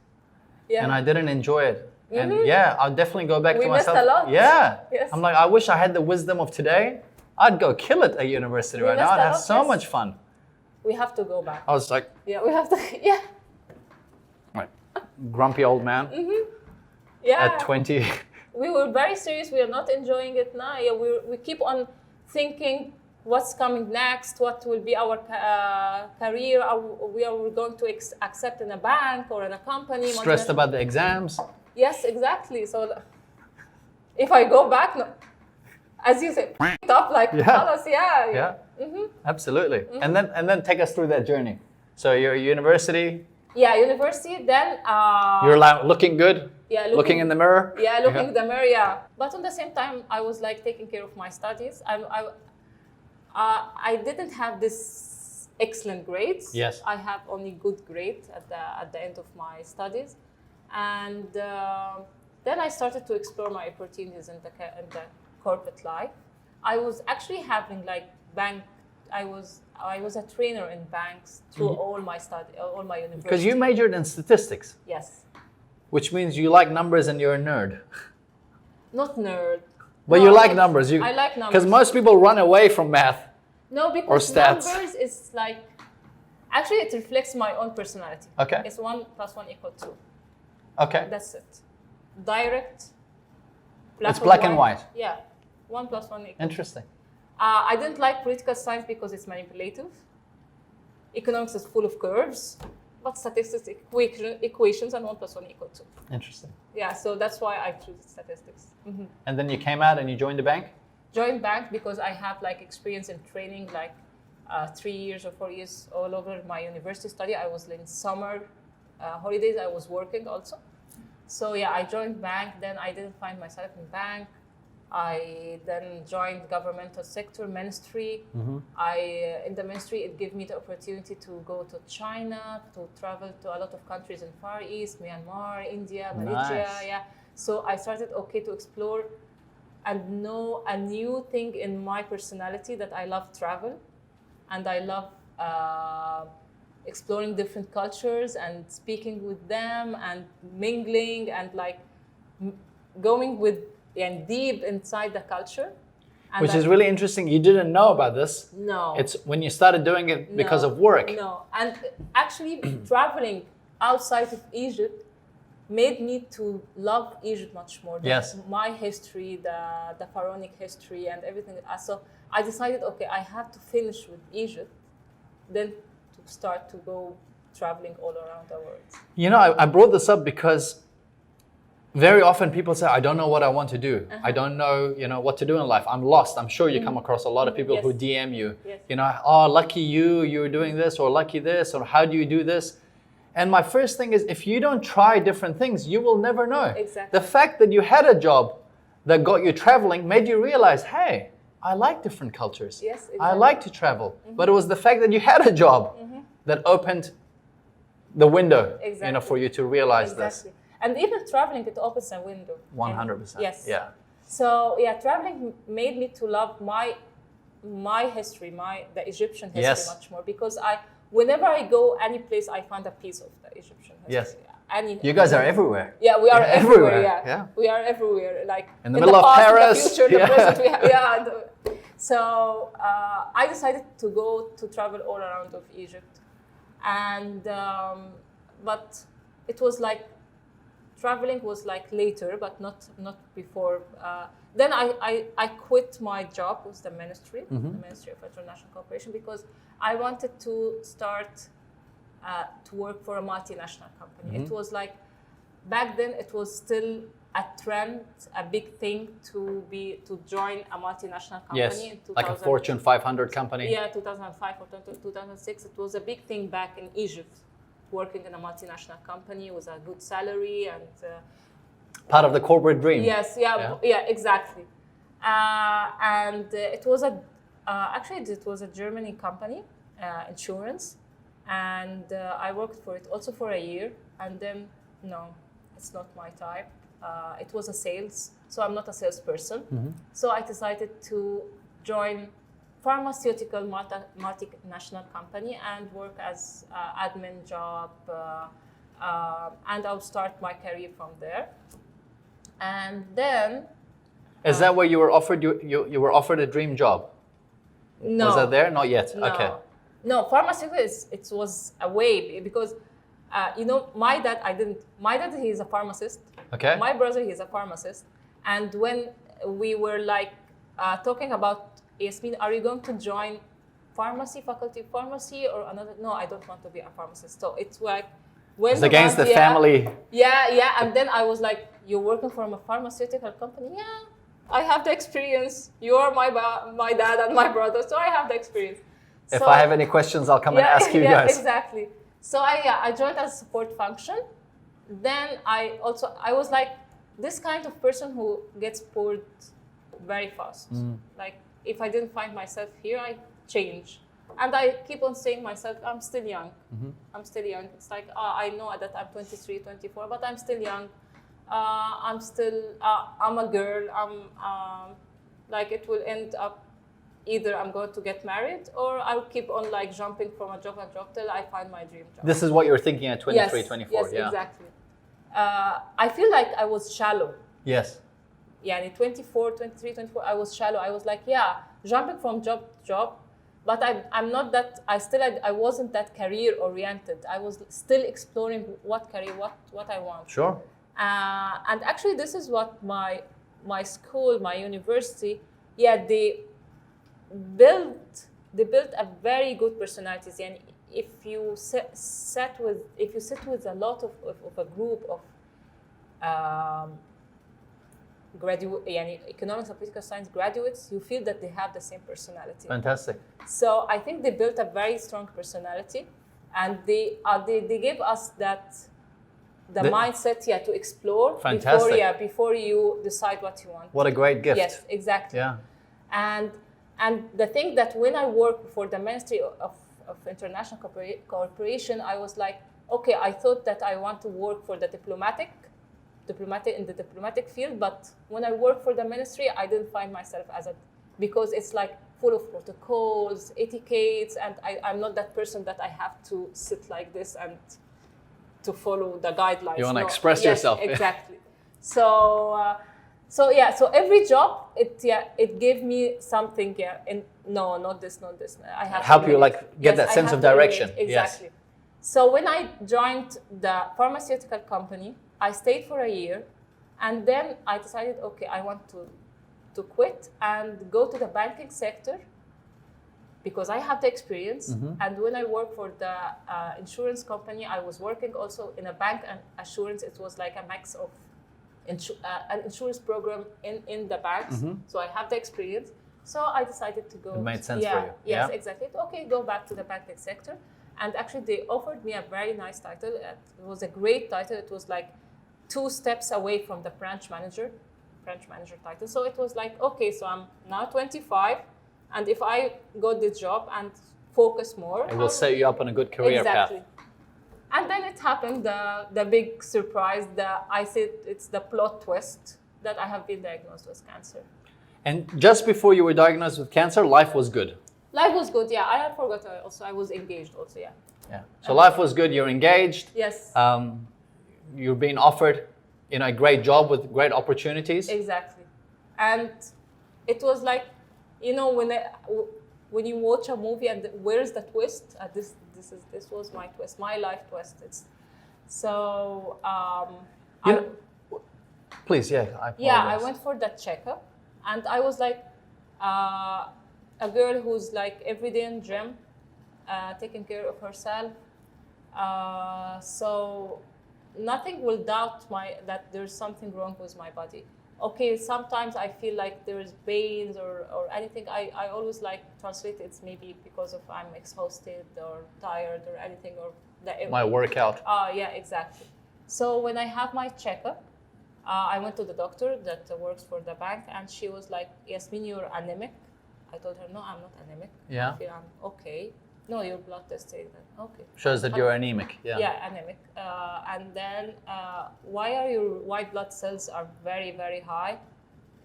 Yeah. And I didn't enjoy it. And yeah, I'll definitely go back We to missed myself. a lot. Yeah. Yes. I'm like, I wish I had the wisdom of today. I'd go kill it at university right now. missed I'd a have lot, so yes. much fun. We have to go back. I was like, Yeah, we have to. Yeah. grumpy old man Yeah. at 20. We were very serious. We are not enjoying it now. Yeah, we keep on thinking what's coming next, what will be our career, we are going to accept in a bank or in a company. Stressed about the exams. Yes, exactly. So If I go back, no, as you said, up like Yeah. colors, yeah. Yeah, absolutely. And then take us through that journey. So you're at university, Yeah, university. Then you're looking good, yeah, looking in the mirror. Yeah, looking in the mirror. Yeah, but on the same time, I was like taking care of my studies. I didn't have this excellent grades. Yes. I have only good grades at the end of my studies, and then I started to explore my opportunities in the corporate life. I was actually having like bank. I was a trainer in banks through all my university. Because you majored in statistics, Yes, which means you like numbers and you're a nerd. not nerd. But No, you I like numbers. I like numbers. Because most people run away from math. No, because stats. numbers is like, actually it reflects my own personality. Okay. It's 1 + 1 = 2. Okay. That's it. Direct. It's black and white. Yeah. 1 + 1 = 2. Interesting. I didn't like political science because it's manipulative. Economics is full of curves, but statistics, equations, and 1 + 1 = 2. Interesting. Yeah, so that's why I chose statistics. And then you came out and you joined the bank? Joined bank because I have like experience in training, like 3 years or 4 years all over my university study. I was in summer holidays. I was working also. So yeah, I joined bank. Then I didn't find myself in bank. I then joined governmental sector, ministry. In the ministry, it gave me the opportunity to go to China, to travel to a lot of countries in Far East, Myanmar, India, Malaysia. Nice. Yeah. So I started to explore and know a new thing in my personality, that I love travel, and I love exploring different cultures and speaking with them and mingling and like going with and deep inside the culture. And Which is really interesting. You didn't know about this. no. It's when you started doing it because No, of work. No, and actually traveling outside of Egypt made me to love Egypt much more. Yes. My history, the pharaonic history and everything. So I decided, okay, I have to finish with Egypt, then to start to go traveling all around the world. You know, I brought this up because very often people say, I don't know what I want to do. I don't know, what to do in life. I'm lost. I'm sure you come across a lot of people Yes. who DM you, Yes. Oh, lucky you're doing this, or lucky this, or how do you do this? And my first thing is, if you don't try different things, you will never know. Exactly. The fact that you had a job that got you traveling made you realize, hey, I like different cultures. Yes, I exactly. like to travel. But it was the fact that you had a job that opened the window, Exactly. for you to realize Exactly. And even traveling, it opens a window. this. 100%. Yes. Yeah. So yeah, traveling made me to love my history, the Egyptian history Yes. much more, because whenever I go any place, I find a piece of the Egyptian history. Yes. You guys are everywhere. Yeah, we are Yeah, everywhere. everywhere, Yeah. yeah. We are everywhere. Like In the middle of past, Paris, in the future, yeah. the present. So I decided to go to travel all around of Egypt, and but it was like traveling was like later, but not before. Then I quit my job with the ministry, the Ministry of International Cooperation, because I wanted to start to work for a multinational company. It was like, back then it was still a trend, a big thing to join a multinational company Yes, in 2000. like a Fortune 500 company. Yeah, 2005 or 2006. It was a big thing back in Egypt, working in a multinational company with a good salary and. Part of the corporate dream. Yes, yeah, exactly. And it was actually it was a German company, insurance, and I worked for it also for a year, and then no, it's not my type. It was a sales, so I'm not a salesperson. So I decided to join pharmaceutical multinational company and work as admin job, and I'll start my career from there. And then Is that where you were offered you were offered a dream job? no, Was that there? Not yet. no, Okay. no, pharmaceutical it was a way, because my dad he is a pharmacist. Okay. My brother, he's a pharmacist. And when we were like talking about, Yasmine, are you going to join faculty of pharmacy or another? No, I don't want to be a pharmacist. So it's like, when It's against the family. Yeah. And then I was like, you're working for a pharmaceutical company? Yeah, I have the experience. You're my dad and my brother, so I have the experience. If I have any questions, I'll come and ask you guys. Exactly. So I joined as a support function. Then I was like this kind of person who gets bored very fast. Like if I didn't find myself here, I change. And I keep on saying myself, I'm still young. I'm still young. It's like, I know that I'm 23, 24, but I'm still young. I'm a girl. Like it will end up either I'm going to get married or I'll keep on like jumping from a job to job till I find my dream job. This is what you were thinking at 23, yes, 24. Yes, yeah. Exactly. I feel like I was shallow. Yes. Yeah, in 24, 23, 24, I was shallow. I was like, jumping from job to job, but I'm not that, I wasn't that career oriented. I was still exploring what career, what I want. Sure. And actually this is what my school, my university, they built a very good personalities. And if you sit with a lot of a group of economics and political science graduates, you feel that they have the same personality. Fantastic. So I think they built a very strong personality, and they gave us that the mindset to explore. Fantastic. Before you decide what you want. What a great gift. Yes, exactly. Yeah. And the thing that when I worked for the Ministry of International Cooperation, I was like, okay, I thought that I want to work for the diplomatic in the diplomatic field, but when I worked for the ministry, I didn't find myself because it's like full of protocols, etiquettes, and I'm not that person that I have to sit like this and to follow the guidelines. You want to express yourself. Exactly. So every job, it gave me something. Yeah, and no, not this. I have help to you get that sense of direction. Exactly. Yes. So when I joined the pharmaceutical company, I stayed for a year, and then I decided, okay, I want to quit and go to the banking sector because I have the experience. And when I worked for the insurance company, I was working also in a bank and assurance. It was like a mix of an insurance program in the banks. So I have the experience. So I decided to go. It made sense for you. Yes, exactly. Okay, go back to the banking sector. And actually, they offered me a very nice title. It was a great title. It was like 2 steps away from the branch manager title. So it was like, okay, so I'm now 25, and if I got this job and focus more, it will set you up on a good career path. And then it happened, the big surprise, I said it's the plot twist that I have been diagnosed with cancer. And just before you were diagnosed with cancer, life was good. Life was good, yeah. I had forgot also. I was engaged also, yeah. Yeah. So life was good. You're engaged. Yes. You're being offered, a great job with great opportunities. Exactly. And it was like, when you watch a movie and where's the twist? This was my twist, my life twist. Please, I apologize. I went for that checkup, and I was like a girl who's like every day in gym, taking care of herself. So nothing will doubt that there's something wrong with my body. Okay, sometimes I feel like there's pains or anything. I always like translate it's maybe because of I'm exhausted or tired or anything or my workout. Yeah, exactly. So when I have my checkup, I went to the doctor that works for the bank, and she was like, Yasmine, you're anemic. I told her, no, I'm not anemic. Yeah. I feel I'm okay. No, your blood test says that. Okay. Shows that you're anemic. Yeah. Yeah, anemic. And then why are your white blood cells are very, very high?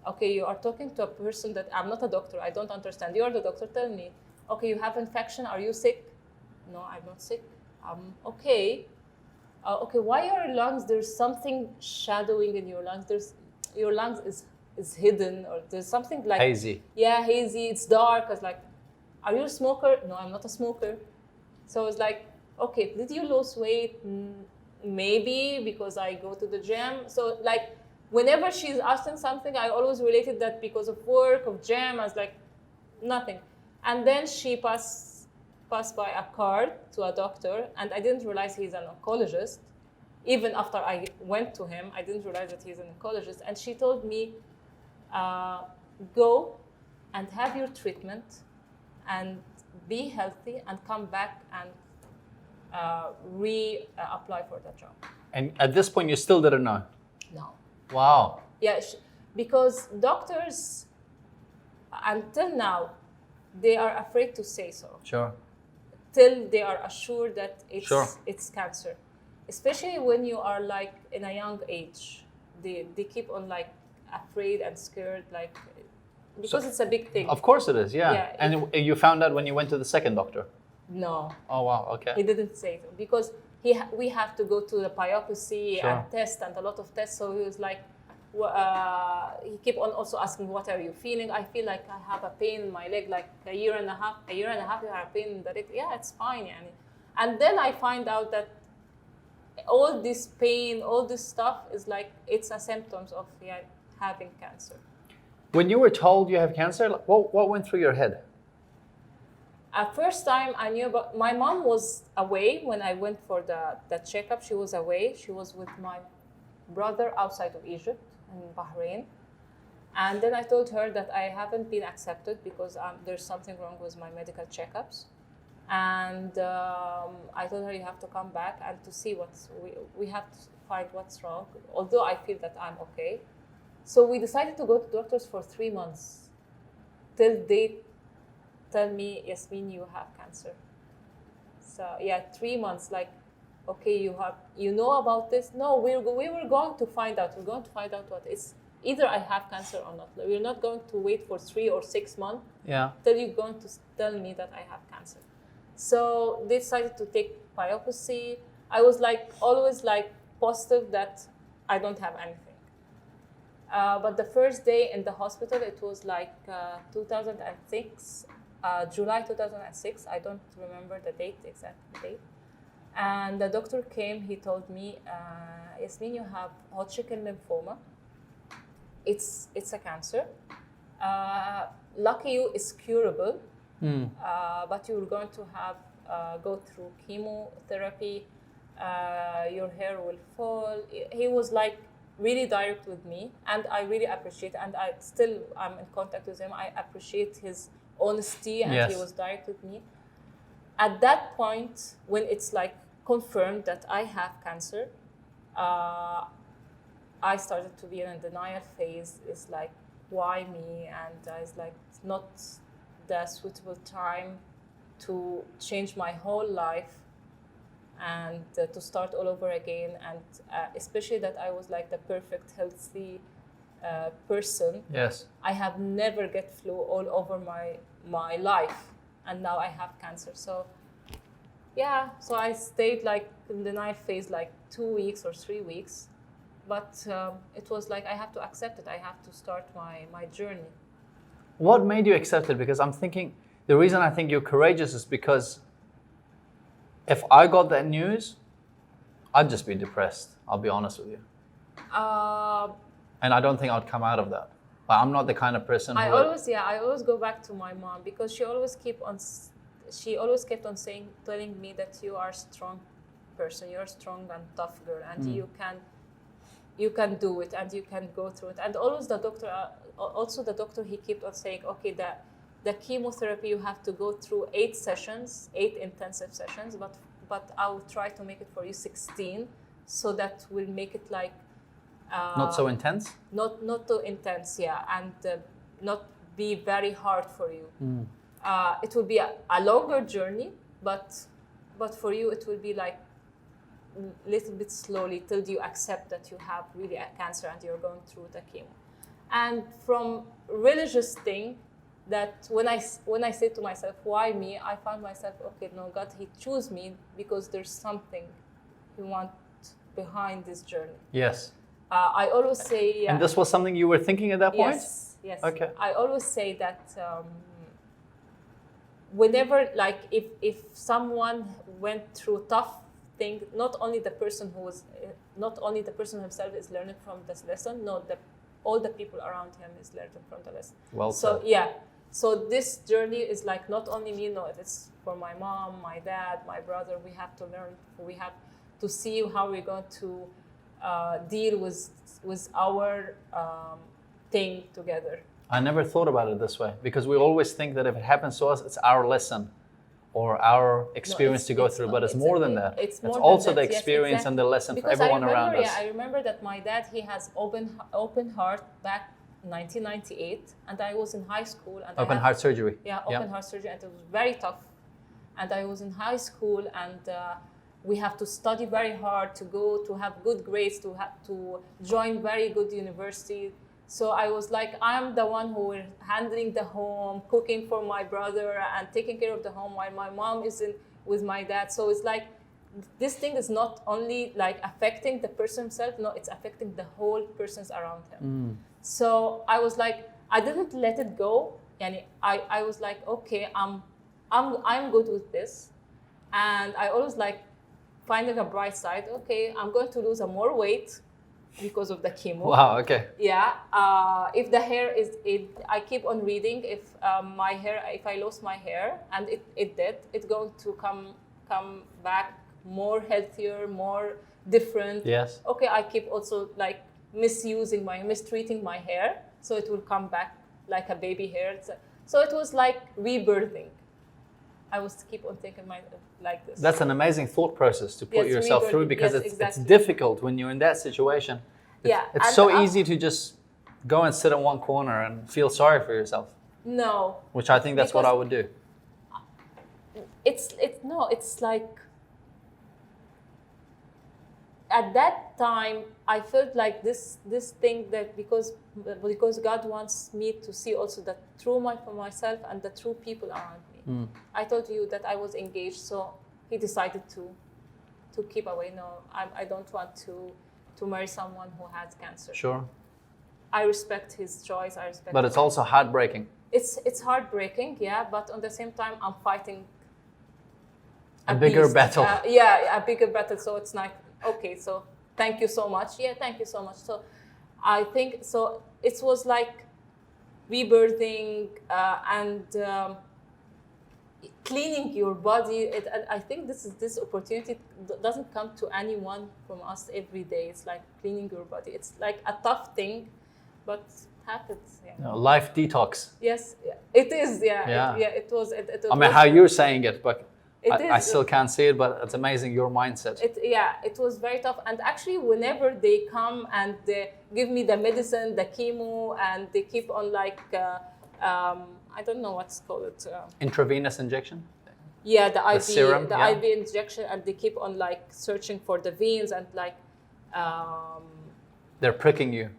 Okay, you are talking to a person that I'm not a doctor. I don't understand. You're the doctor. Tell me. Okay, you have infection. Are you sick? No, I'm not sick. I'm okay. Okay, why are your lungs? There's something shadowing in your lungs. Your lungs is hidden, or there's something like hazy. Yeah, hazy. It's dark. I was like, are you a smoker? No, I'm not a smoker. So it's like, okay, did you lose weight? Maybe because I go to the gym. So like, whenever she's asking something, I always related that because of work, of gym. I was like, nothing. And then she passed by a card to a doctor, and I didn't realize he's an oncologist. even after I went to him, I didn't realize that he's an oncologist. And she told me, go and have your treatment and be healthy and come back and apply for the job. And at this point, you still didn't know? No. Wow. Yeah, because doctors, until now, they are afraid to say so. Sure. Till they are assured that it's cancer. Especially when you are like in a young age. They keep on like afraid and scared, like, because it's a big thing. Of course it is, yeah. Yeah, And you found out when you went to the second doctor? No. Oh, wow, okay. He didn't say so because we have to go to the biopsy and test and a lot of tests. So he was like, he kept on also asking, what are you feeling? I feel like I have a pain in my leg, like a year and a half you have pain in the leg. Yeah, it's fine. Yani. And then I find out that all this pain, all this stuff is like, it's a symptoms of having cancer. When you were told you have cancer, what went through your head? First time I knew about, my mom was away when I went for the checkup. She was away. She was with my brother outside of Egypt in Bahrain. And then I told her that I haven't been accepted because there's something wrong with my medical checkups. And I told her, you have to come back and to see we have to find what's wrong, although I feel that I'm okay. So we decided to go to doctors for 3 months till they tell me, Yasmine, you have cancer. So 3 months, like, okay, you know about this? No, we were going to find out. We're going to find out what it's. Either I have cancer or not. We're not going to wait for 3 or 6 months till you're going to tell me that I have cancer. So they decided to take biopsy. I was like always like positive that I don't have anything. But the first day in the hospital, it was like 2006, July 2006. I don't remember the exact date. And the doctor came, he told me, Yasmine, you have Hodgkin lymphoma. It's a cancer. Lucky you, it's curable, but you're going to have go through chemotherapy. Your hair will fall. He was like really direct with me, and I really appreciate it. And I'm in contact with him. I appreciate his honesty, and he was direct with me. At that point, when it's like confirmed that I have cancer, I started to be in a denial phase. It's like, why me? And it's like, it's not the suitable time to change my whole life and to start all over again. And especially that I was like the perfect, healthy person. Yes. I have never get flu all over my life. And now I have cancer. So I stayed like in denial phase like 2 weeks or 3 weeks. But it was like, I have to accept it. I have to start my journey. What made you accept it? Because I'm thinking, the reason I think you're courageous is because if I got that news, I'd just be depressed. I'll be honest with you. And I don't think I'd come out of that. But I'm not the kind of person I always go back to my mom because she always kept on telling me that you are a strong person, you're a strong and tough girl, and you can do it and you can go through it. And always the doctor, he kept on saying, okay, the chemotherapy, you have to go through 8 intensive sessions, but I will try to make it for you 16, so that will make it like not so intense? Not too intense, and not be very hard for you. It will be a longer journey, but for you it will be like little bit slowly till you accept that you have really a cancer and you're going through the chemo. And from religious thing, that when I say to myself, why me? I found myself, okay, no, God, He chose me because there's something He wants behind this journey. Yes. I always say... And this was something you were thinking at that point? Yes. Okay. I always say that whenever, like, if someone went through tough thing, not only the person himself is learning from this lesson, no, all the people around him is learning from the lesson. Well so said. So this journey is like not only me, no, it's for my mom, my dad, my brother. We have to learn. We have to see how we're going to deal with our thing together. I never thought about it this way, because we always think that if it happens to us, it's our lesson or our experience to go through, but it's more than that. It's more also than the that. Yes, experience exactly. and the lesson because for everyone around us. I remember that my dad, he has open heart back 1998, and I was in high school. And Open heart surgery. Yeah, open heart surgery, and it was very tough. And I was in high school, and we have to study very hard to go to have good grades, to join very good university. So I was like, I'm the one who is handling the home, cooking for my brother, and taking care of the home while my mom is with my dad. So it's like, this thing is not only like affecting the person himself, no, it's affecting the whole persons around him. So I was like, I didn't let it go. Yani I was like, okay, I'm good with this. And I always like finding a bright side. Okay, I'm going to lose more weight because of the chemo. Wow, okay. Yeah. If the hair I keep on reading. If my hair, if I lost my hair, and it did, it's going to come back more healthier, more different. Yes. Okay, I keep also like mistreating my hair, so it will come back like a baby hair. So it was like rebirthing. I was keep on thinking like this. That's an amazing thought process to put yourself through, because it's difficult when you're in that situation. It's so easy to just go and sit in one corner and feel sorry for yourself. No. Which I think that's what I would do. It's like at that time I felt like this thing that because God wants me to see also the true for myself and the true people around me. I told you that I was engaged, so he decided to keep away. No, I don't want to marry someone who has cancer. Sure. I respect his choice. But it's also heartbreaking. It's heartbreaking, yeah. But at the same time, I'm fighting a bigger battle. A bigger battle. So it's like, okay, so thank you so much. Yeah, thank you so much. So I think so. It was like rebirthing and cleaning your body. I think this opportunity doesn't come to anyone from us every day. It's like cleaning your body. It's like a tough thing, but it happens. Yeah. Life detox. Yes, it is. Yeah. It was. I mean, how you're saying it, but I is. still can't see it. But it's amazing your mindset. It was very tough. And actually, whenever they come and they give me the medicine, the chemo, and they keep on like. I don't know what's called. Intravenous injection? Yeah, the IV, serum, IV injection, and they keep on like searching for the veins and like. They're pricking you.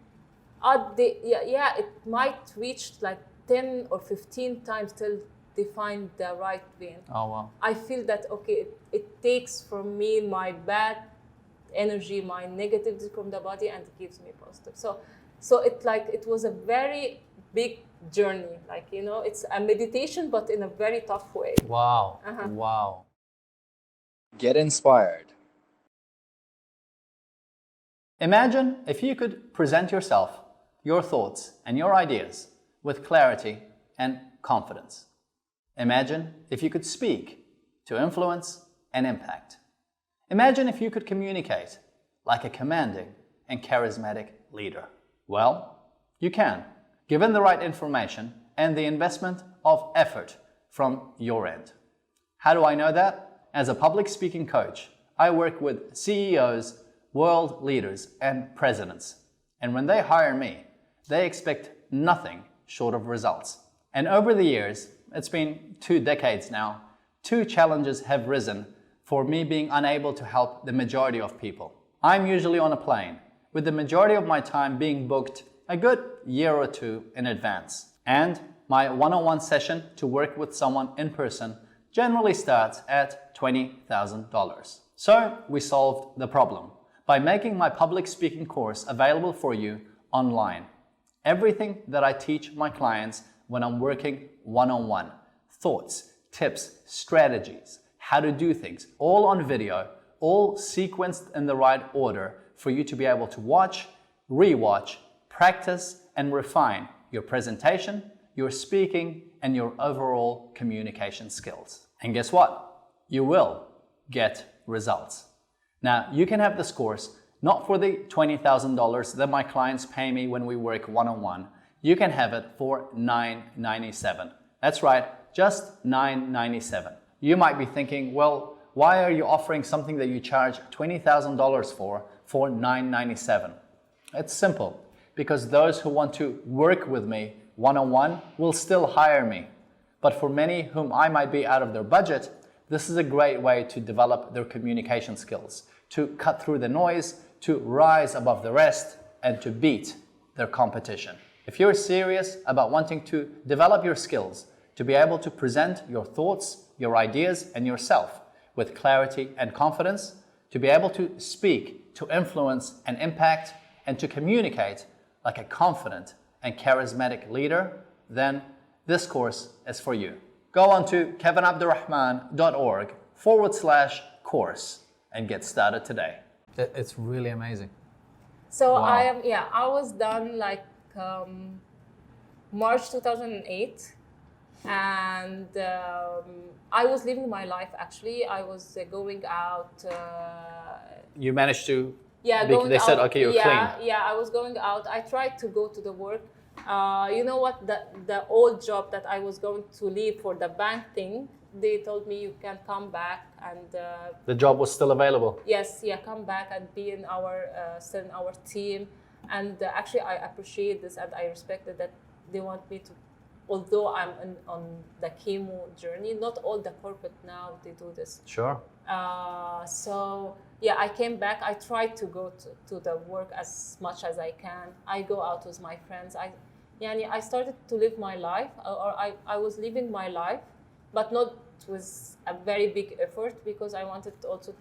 It might reach like 10 or 15 times till they find the right vein. Oh wow! I feel that it takes from me my bad energy, my negativity from the body, and it gives me positive. So it was a very big journey, like it's a meditation but in a very tough way. Wow. Wow. Get inspired. Imagine if you could present yourself, your thoughts and your ideas with clarity and confidence. Imagine if you could speak to influence and impact. Imagine if you could communicate like a commanding and charismatic leader. Well, you can, given the right information and the investment of effort from your end. How do I know that? As a public speaking coach, I work with CEOs, world leaders, and presidents. And when they hire me, they expect nothing short of results. And over the years, it's been 2 decades now, 2 challenges have risen for me being unable to help the majority of people. I'm usually on a plane, with the majority of my time being booked a good year or 2 in advance. And my one-on-one session to work with someone in person generally starts at $20,000. So we solved the problem by making my public speaking course available for you online. Everything that I teach my clients when I'm working one-on-one, thoughts, tips, strategies, how to do things, all on video, all sequenced in the right order for you to be able to watch, rewatch, practice, and refine your presentation, your speaking, and your overall communication skills. And guess what? You will get results. Now, you can have this course not for the $20,000 that my clients pay me when we work one-on-one. You can have it for $997. That's right, just $997. You might be thinking, well, why are you offering something that you charge $20,000 for $997? It's simple, because those who want to work with me one-on-one will still hire me. But for many whom I might be out of their budget, this is a great way to develop their communication skills, to cut through the noise, to rise above the rest, and to beat their competition. If you're serious about wanting to develop your skills, to be able to present your thoughts, your ideas, and yourself with clarity and confidence, to be able to speak, to influence and impact, and to communicate like a confident and charismatic leader, then this course is for you. Go on to kevinabdulrahman.org/course and get started today. It's really amazing. So Wow. I was done like March 2008, and I was living my life actually. I was going out. You managed to, Going they said, out. okay, you're clean. Yeah, I was going out. I tried to go to the work. You know what? The old job that I was going to leave for the bank thing, they told me you can come back and. The job was still available. Yes, come back and be in still in our team. And actually, I appreciate this and I respect it that they want me to. Although I'm on the chemo journey, not all the corporate now they do this. Sure. So I came back. I tried to go to the work as much as I can. I go out with my friends. I started to live my life, or I was living my life, but not with a very big effort, because I wanted also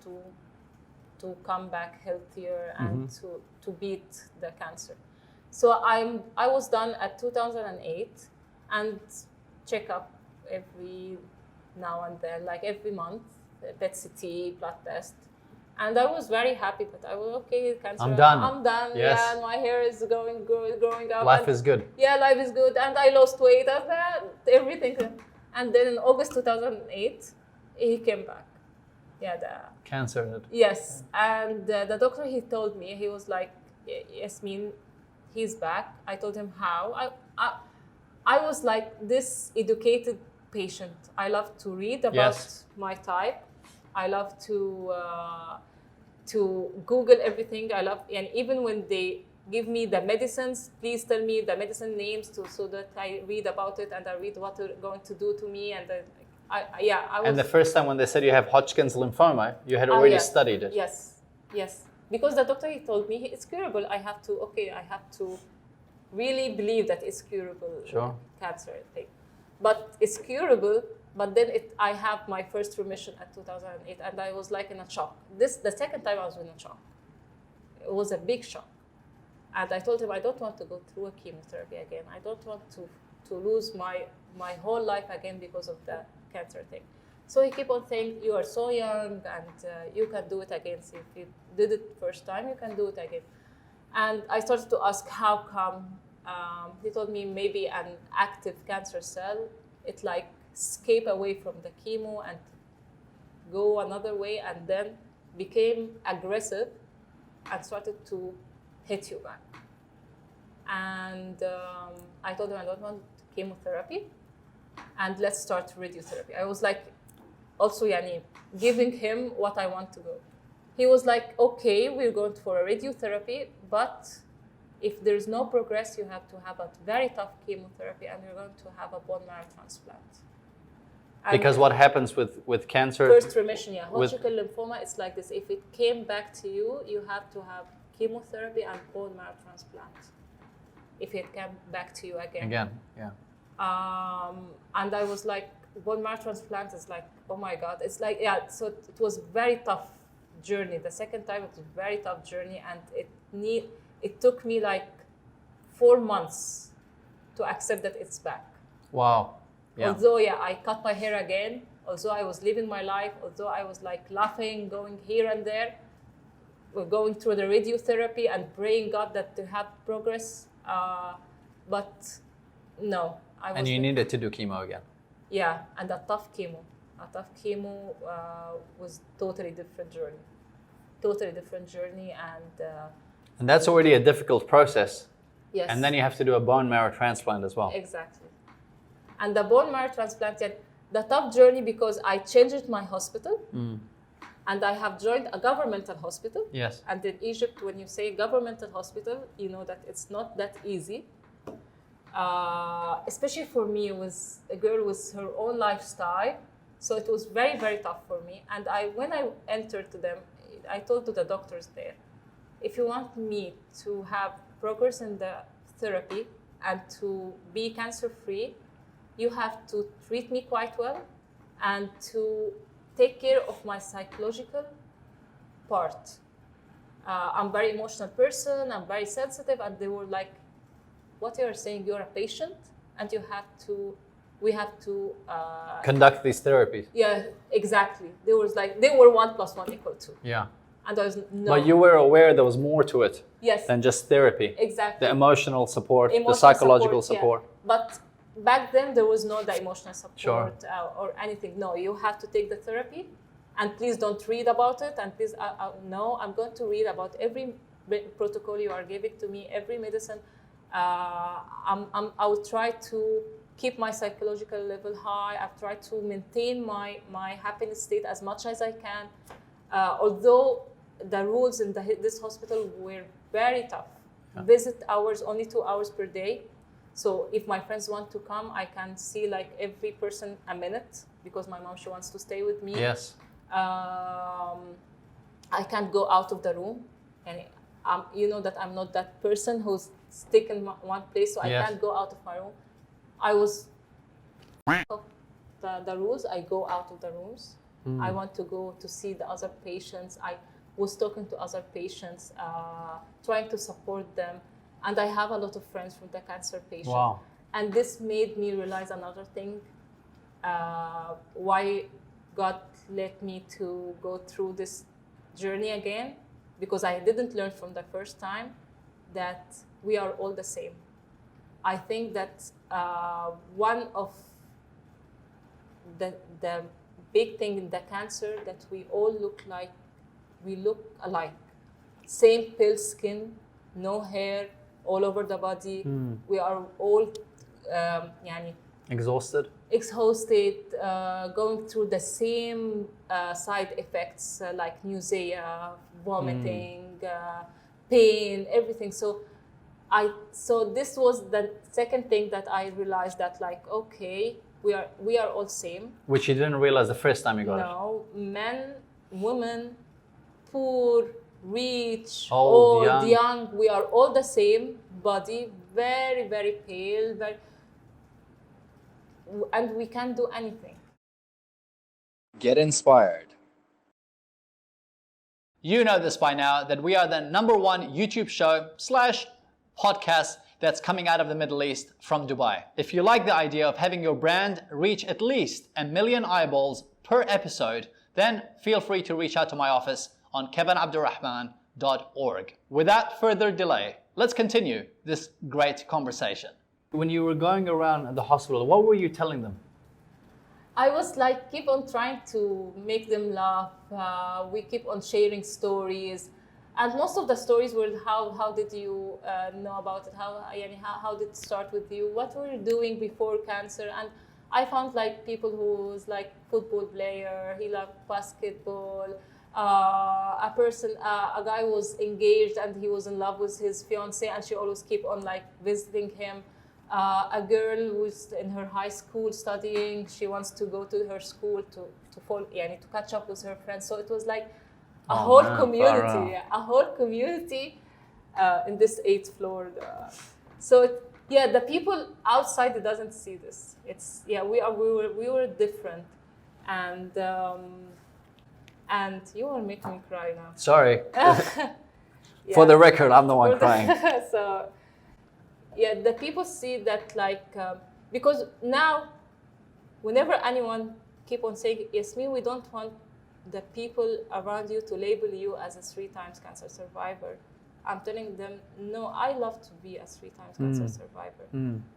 to come back healthier and to beat the cancer. So I was done at 2008, and check up every now and then, like every month, PET CT, blood test. And I was very happy that I was okay, cancer. I'm done. I'm done. Yes. Yeah, and my hair is growing up. Life is good. Yeah, life is good. And I lost weight and everything. And then in August 2008, he came back. Cancer. Yes. And the doctor, he told me, he was like, Yasmine, he's back. I told him how. I was like this educated patient. I love to read about my type. I love to Google everything. I love, and even when they give me the medicines, please tell me the medicine names so that I read about it and I read what they're going to do to me. And I was. And the first time when they said you have Hodgkin's lymphoma, you had already studied it. Yes. Because the doctor, he told me it's curable. I have to really believe that it's curable. Sure. Cancer thing. But it's curable, but then I have my first remission at 2008, and I was like in a shock. The second time I was in a shock. It was a big shock. And I told him I don't want to go through a chemotherapy again. I don't want to lose my whole life again because of the cancer thing. So he kept on saying, you are so young and you can do it again. So if you did it first time, you can do it again. And I started to ask how come. He told me maybe an active cancer cell, it like escape away from the chemo and go another way, and then became aggressive and started to hit you back. And I told him I don't want chemotherapy, and let's start radiotherapy. I was like, also giving him what I want to go. He was like, okay, we're going for a radiotherapy, but if there's no progress, you have to have a very tough chemotherapy, and you're going to have a bone marrow transplant. And because what happens with cancer? First remission, Hodgkin lymphoma, it's like this. If it came back to you, you have to have chemotherapy and bone marrow transplant. If it came back to you again. And I was like, bone marrow transplant is like, oh my God. It's like, so it was very tough journey. The second time, it was a very tough journey, and it took me like 4 months to accept that it's back. Wow. Yeah. Although, I cut my hair again, although I was living my life, although I was like laughing, going here and there, we're going through the radiotherapy and praying God that to have progress. But no, I was. And you needed to do chemo again. Yeah, and a tough chemo. A tough chemo was totally different journey. totally different journey. And that's already a difficult process. Yes. And then you have to do a bone marrow transplant as well. Exactly. And the bone marrow transplant, yeah, the tough journey, because I changed my hospital and I have joined a governmental hospital. Yes. And in Egypt, when you say governmental hospital, you know that it's not that easy. Especially for me, was a girl with her own lifestyle. So it was very, very tough for me. And when I entered to them, I told to the doctors there, if you want me to have progress in the therapy and to be cancer-free, you have to treat me quite well and to take care of my psychological part. I'm a very emotional person, I'm very sensitive, and they were like, what you are saying, you're a patient and we have to conduct these therapies. Yeah, exactly. They were 1 + 1 = 2. Yeah. And I was no. But you were aware there was more to it Yes. than just therapy. Exactly. The emotional support, the Emotional psychological yeah. support. But back then there was no the emotional support Sure. Or anything. No, you have to take the therapy, and please don't read about it. And please, no, I'm going to read about every protocol you are giving to me, every medicine. I will try to keep my psychological level high. I've tried to maintain my happiness state as much as I can. Although the rules in this hospital were very tough. Yeah. Visit hours, only 2 hours per day. So if my friends want to come, I can see like every person a minute, because my mom, she wants to stay with me. Yes. I can't go out of the room. And you know that I'm not that person who's stuck in one place, so I can't go out of my room. I was the rules. I go out of the rooms. I want to go to see the other patients. I was talking to other patients, trying to support them. And I have a lot of friends from the cancer patients. Wow. And this made me realize another thing, why God led me to go through this journey again, because I didn't learn from the first time that we are all the same. I think that one of the big thing in the cancer, that we all look alike. Same pale skin, no hair, all over the body. We are all exhausted, going through the same side effects like nausea, vomiting, pain, everything. So this was the second thing that I realized, that like, okay, we are all same. Which you didn't realize the first time you got it. No, men, women, poor, rich, old, young, we are all the same body, very, very pale, and we can't do anything. Get inspired. You know this by now, that we are the #1 YouTube show / podcast that's coming out of the Middle East from Dubai. If you like the idea of having your brand reach at least 1 million eyeballs per episode, then feel free to reach out to my office on kevinabdulrahman.org. Without further delay, let's continue this great conversation. When you were going around the hospital, what were you telling them? I was like, keep on trying to make them laugh. We keep on sharing stories. And most of the stories were, how did you know about it? How did it start with you? What were you doing before cancer? And I found like people who was like football player, he loved basketball. A guy was engaged and he was in love with his fiance, and she always keep on like visiting him. A girl who's in her high school studying, she wants to go to her school to catch up with her friends. So it was like a whole community in this 8th floor. The people outside, it doesn't see this. It's we were different, and you are making me cry now. Sorry. For the record, I'm the one crying. So the people see that because now, whenever anyone keep on saying, Yasmine, we don't want the people around you to label you as a 3 times cancer survivor. I'm telling them, no, I love to be a 3 times cancer survivor,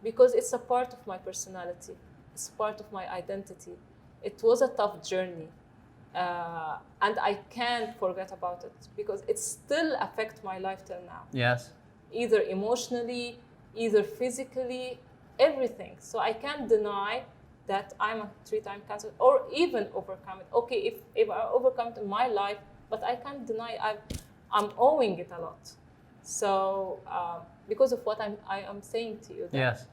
because it's a part of my personality. It's part of my identity. It was a tough journey. And I can't forget about it because it still affects my life till now. Yes. Either emotionally, either physically, everything. So I can't deny that I'm a 3-time cancer or even overcome it. Okay, if I overcome it in my life, but I can't deny I'm owing it a lot. So because of what I am saying to you, that Yes.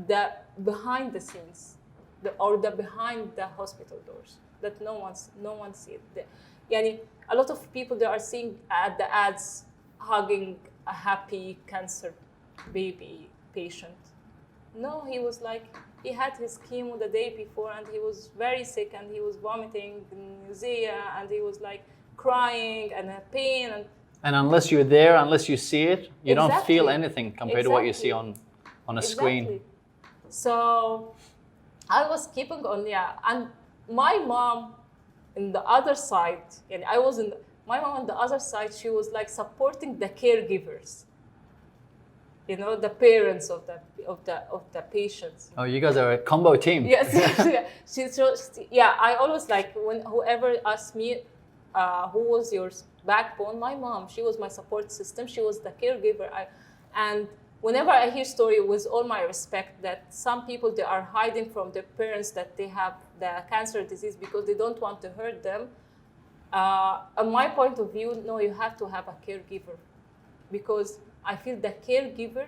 the behind the scenes, the behind the hospital doors, that no one sees it. Yani, a lot of people they are seeing at the ads hugging a happy cancer baby patient. No, he was like, he had his chemo the day before and he was very sick and he was vomiting, nausea, and he was like crying and pain. And unless you're there, unless you see it, you don't feel Exactly. anything compared to what you see on a screen. So I was keeping on, and my mom in the other side, and my mom on the other side, she was like supporting the caregivers, the parents of the patients. Oh, you guys are a combo team. Yes, I always like when whoever asked me, who was your backbone? My mom. She was my support system. She was the caregiver. And whenever I hear story, with all my respect, that some people they are hiding from their parents that they have the cancer disease because they don't want to hurt them. On my point of view, no, you have to have a caregiver, because I feel the caregiver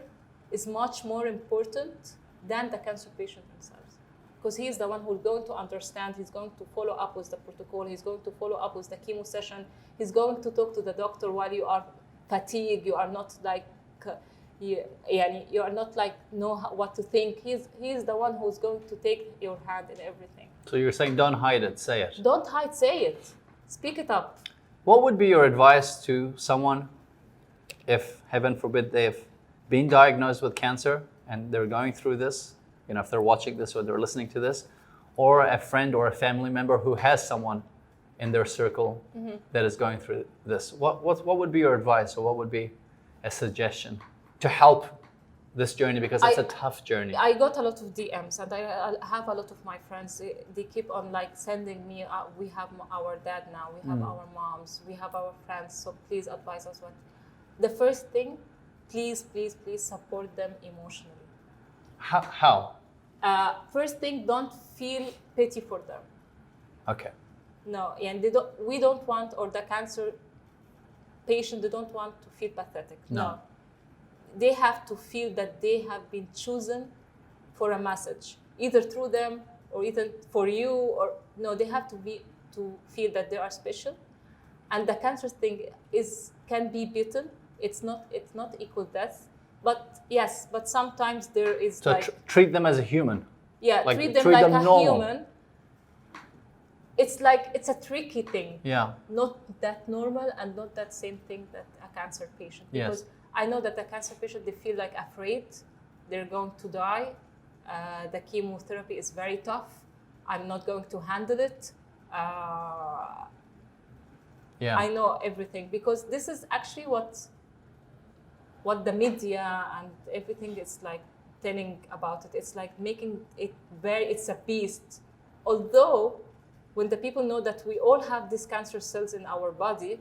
is much more important than the cancer patient themselves, because he is the one who's going to understand, he's going to follow up with the protocol, he's going to follow up with the chemo session, he's going to talk to the doctor while you are fatigued, you are not like, you are not like know what to think. He's the one who's going to take your hand in everything. So you're saying don't hide it, say it. Don't hide, say it. Speak it up. What would be your advice to someone if, heaven forbid, they've been diagnosed with cancer and they're going through this, if they're watching this or they're listening to this, or a friend or a family member who has someone in their circle that is going through this? What would be your advice, or what would be a suggestion to help this journey, because it's a tough journey? I got a lot of DMs, and I have a lot of my friends. They keep on like sending me. We have our dad now. We have our moms. We have our friends. So please advise us. What the first thing? Please support them emotionally. How? First thing, don't feel pity for them. Okay. No, and we don't want, or the cancer patient, they don't want to feel pathetic. No. They have to feel that they have been chosen for a message, either through them or either for you, or no, they have to feel that they are special. And the cancer thing can be beaten. It's not equal death, but yes, but sometimes there is so treat them as a human. Yeah, like, treat them like a normal. human. It's like, it's a tricky thing. Yeah. Not that normal and not that same thing that a cancer patient. Because I know that the cancer patient, they feel like afraid. They're going to die. The chemotherapy is very tough. I'm not going to handle it. I know everything, because this is actually what the media and everything is like telling about it. It's like making it it's a beast. Although, when the people know that we all have these cancer cells in our body,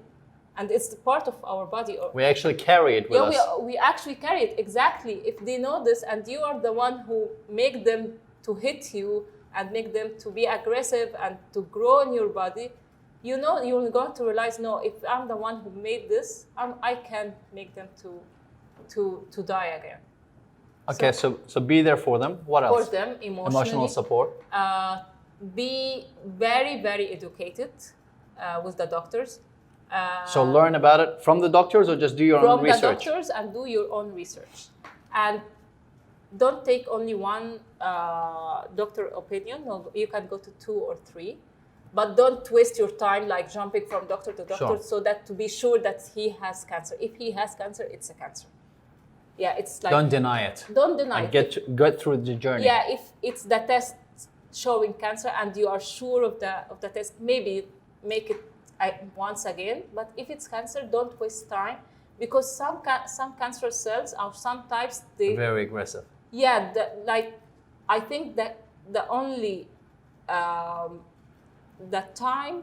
and it's the part of our body. We actually carry it with us. We actually carry it, exactly. If they know this, and you are the one who make them to hit you and make them to be aggressive and to grow in your body, you're going to realize, no, if I'm the one who made this, I can make them to die again. Okay, so be there for them. What else? For them, emotional support. Be very, very educated with the doctors. So learn about it from the doctors, or just do your own research? From the doctors, and do your own research. And don't take only one doctor opinion. No, you can go to 2 or 3. But don't waste your time like jumping from doctor to doctor, so that to be sure that he has cancer. If he has cancer, it's a cancer. Yeah, it's like... Don't deny it. Don't deny it. Get through the journey. Yeah, if it's the test showing cancer and you are sure of the test, maybe make it once again. But if it's cancer, don't waste time, because some cancer cells or some types, they... Very aggressive. Yeah, I think that the only... the time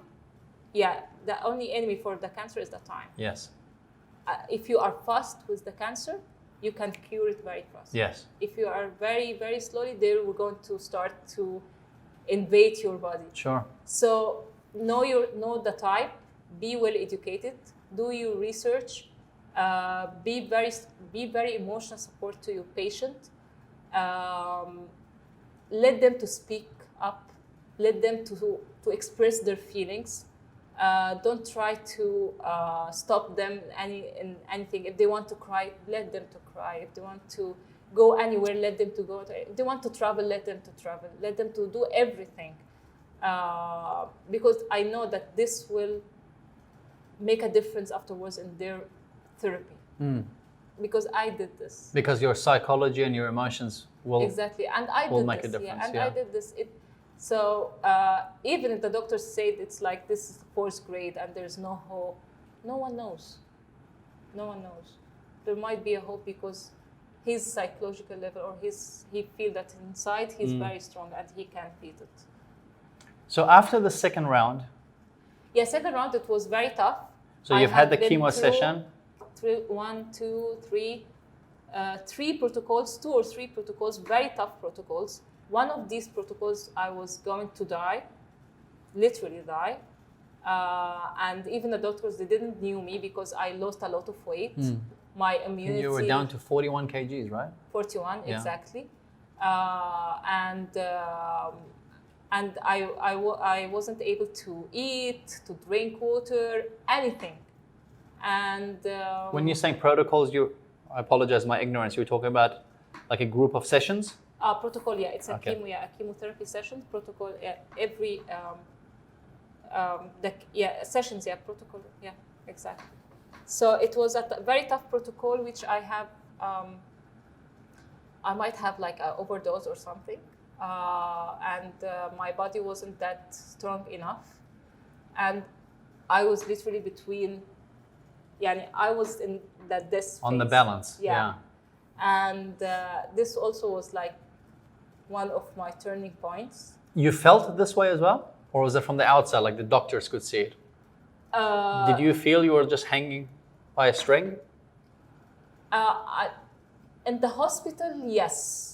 Yeah, the only enemy for the cancer is the time. Yes. If you are fast with the cancer, you can cure it very fast. Yes. If you are very, very slowly, they were going to start to invade your body. Sure. So know the type, be well educated, do your research, be very emotional support to your patient. Let them to speak up, let them to express their feelings. Don't try to stop them in anything. If they want to cry, let them to cry. If they want to go anywhere, let them to go. If they want to travel, let them to travel. Let them to do everything. Because I know that this will make a difference afterwards in their therapy. Because I did this. Because your psychology and your emotions will Exactly, and I will did make this. a difference. Yeah, and Yeah. I did this. So even if the doctors said it's like this is the fourth grade and there's no hope, no one knows. No one knows. There might be a hope because his psychological level or he feel that inside he's very strong and he can beat it. So after the second round, Yeah, second round it was very tough. so I you've had the been chemo through session. three protocols, 2 or 3 protocols, very tough protocols. One of these protocols, I was going to die, literally die. And even the doctors, they didn't knew me because I lost a lot of weight. My immunity... You were down to 41 kgs, right? 41, Yeah. exactly. And I wasn't able to eat, to drink water, anything. And When you're saying protocols, I apologize, my ignorance. You're talking about like a group of sessions? protocol, yeah, it's a Okay. a chemotherapy session. Protocol, every sessions, yeah, protocol, yeah, exactly. So it was a very tough protocol, which I have. I might have like an overdose or something, and my body wasn't that strong enough, and I was literally between. Yeah, I was in that this On the phase. balance, Yeah. yeah. And this also was like one of my turning points. You felt this way as well? Or was it from the outside, like the doctors could see it? Did you feel you were just hanging by a string? In the hospital, yes.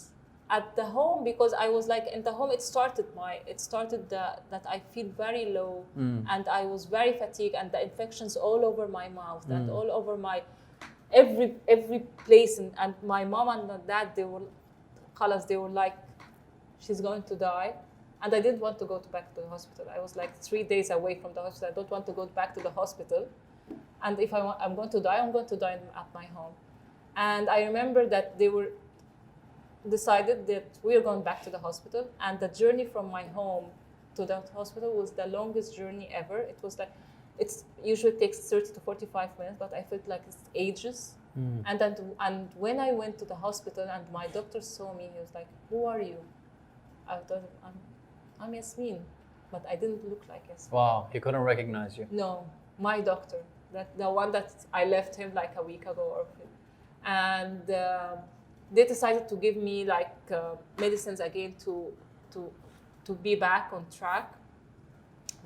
At the home, because I was like in the home, it started that I feel very low and I was very fatigued and the infections all over my mouth and all over my every place and my mom and my dad, they were like, she's going to die. And I didn't want to go back to the hospital. I was like 3 days away from the hospital. I don't want to go back to the hospital. And if I'm going to die, I'm going to die at my home. And I remember that they were decided that we are going back to the hospital, and the journey from my home to that hospital was the longest journey ever. It was like, it usually takes 30 to 45 minutes, but I felt like it's ages. And when I went to the hospital and my doctor saw me, he was like, "Who are you?" I thought, I'm Yasmine, but I didn't look like Yasmine. Wow, he couldn't recognize you. No, my doctor, the one that I left him like a week ago, and they decided to give me like medicines again to be back on track.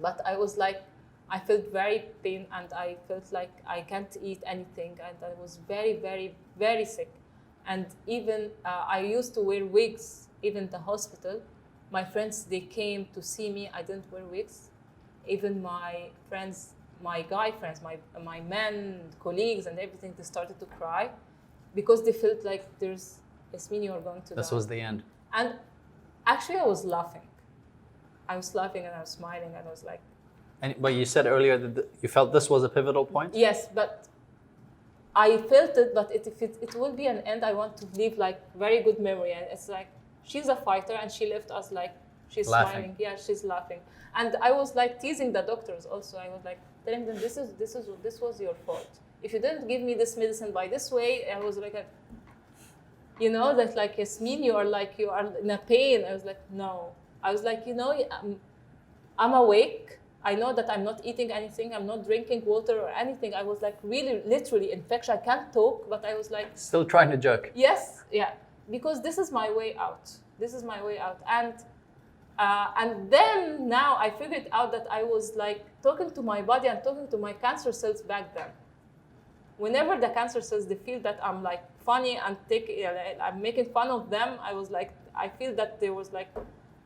But I was like, I felt very pain and I felt like I can't eat anything and I was very, very, very sick. And even I used to wear wigs, even the hospital. My friends, they came to see me, I didn't wear wigs. Even my friends, my guy friends, my men, colleagues and everything, they started to cry because they felt like there's Yasmine, you're going to die. This was the end. And actually I was laughing. I was laughing and I was smiling and I was like... But you said earlier that you felt this was a pivotal point? Yes, but I felt it, but if it will be an end, I want to leave like very good memory. And it's like, she's a fighter and she left us like, she's laughing. smiling. Yeah, she's laughing. And I was like teasing the doctors also. I was like telling them, this was your fault. If you didn't give me this medicine by this way, I was like, that like, Yasmine, you are in a pain. I was like, no. I was like, I'm awake. I know that I'm not eating anything. I'm not drinking water or anything. I was like really, literally infection. I can't talk, but I was like... Still trying to joke. Yes, yeah. Because this is my way out. This is my way out. And And then now I figured out that I was like talking to my body and talking to my cancer cells back then. Whenever the cancer cells, they feel that I'm like funny and I'm making fun of them, I was like, I feel that they was like,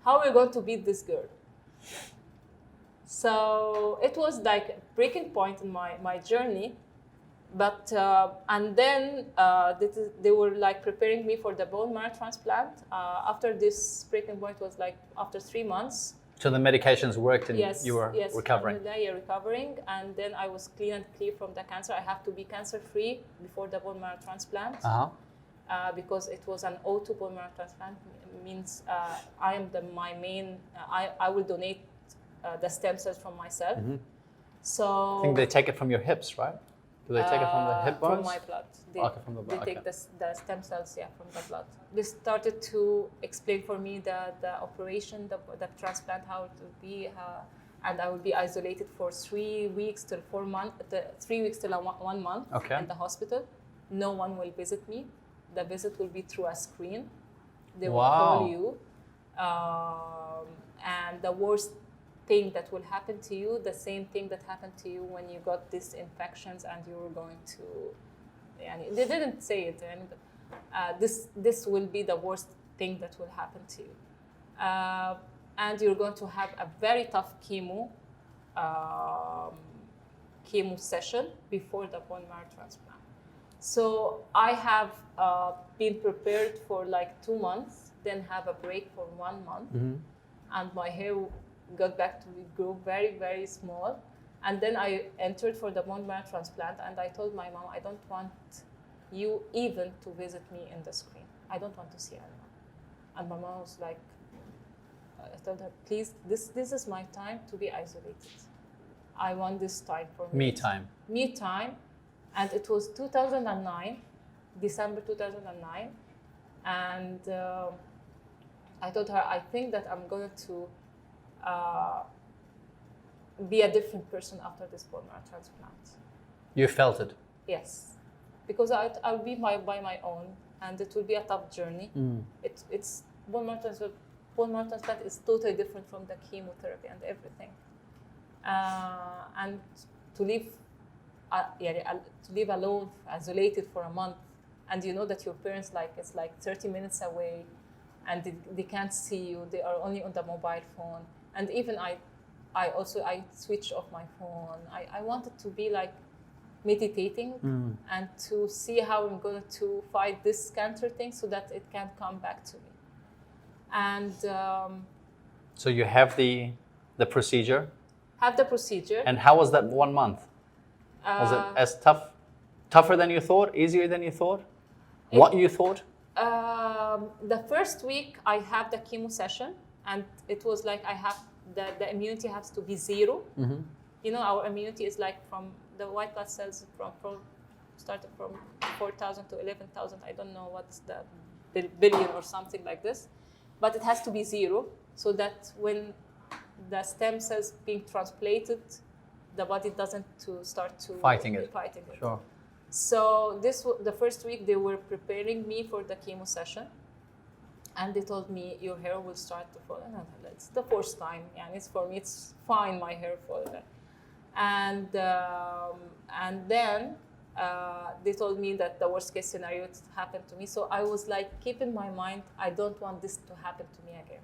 how are we going to beat this girl? So it was like a breaking point in my journey. But and then they were like preparing me for the bone marrow transplant. After this breaking point was like after 3 months. So the medications worked and Yes, you were yes, recovering. Yeah, recovering, and then I was clean and clear from the cancer. I have to be cancer-free before the bone marrow transplant because it was an O2 bone marrow transplant. Means I am my main. I will donate the stem cells from myself. Mm-hmm. So I think they take it from your hips, right? Do they take it from the hip bones? From my blood. Okay, from the blood. They take the stem cells, from the blood. They started to explain for me the operation, the transplant, how it would be, and I would be isolated for 3 weeks till 4 months, 3 weeks till 1 month in the hospital. No one will visit me. The visit will be through a screen. They will call you, and the worst thing that will happen to you, the same thing that happened to you when you got these infections and you were going to, they didn't say it, but this will be the worst thing that will happen to you. And you're going to have a very tough chemo session before the bone marrow transplant. So I have been prepared for like 2 months, then have a break for 1 month, and my hair got back to grow very, very small. And then I entered for the bone marrow transplant, and I told my mom, I don't want you even to visit me in the screen. I don't want to see anyone. And my mom was like, I told her, please, this is my time to be isolated. I want this time for me. Me time. And it was 2009, December 2009. And I told her, I think that I'm going to be a different person after this bone marrow transplant. You felt it? Yes, because I'll be by my own, and it will be a tough journey. It's bone marrow transplant. Bone marrow transplant is totally different from the chemotherapy and everything. And to live alone, isolated for a month, and you know that your parents it's like 30 minutes away, and they can't see you. They are only on the mobile phone. And even I switched off my phone. I wanted to be like meditating and to see how I'm going to fight this cancer thing so that it can't come back to me. And so you have the procedure? Have the procedure. And how was that 1 month? Was it as tougher than you thought, easier than you thought? What you thought? The first week I have the chemo session, and it was like I have the immunity has to be 0. You know, our immunity is like from the white blood cells started from 4,000 to 11,000. I don't know what's the billion or something like this, but it has to be 0 so that when the stem cells being transplanted, the body doesn't start to fighting it. Sure. So the first week they were preparing me for the chemo session, and they told me your hair will start to fall. And it's the first time, and it's for me it's fine, my hair fall. And then they told me that the worst case scenario happened to me. So I was like, keep in my mind, I don't want this to happen to me again.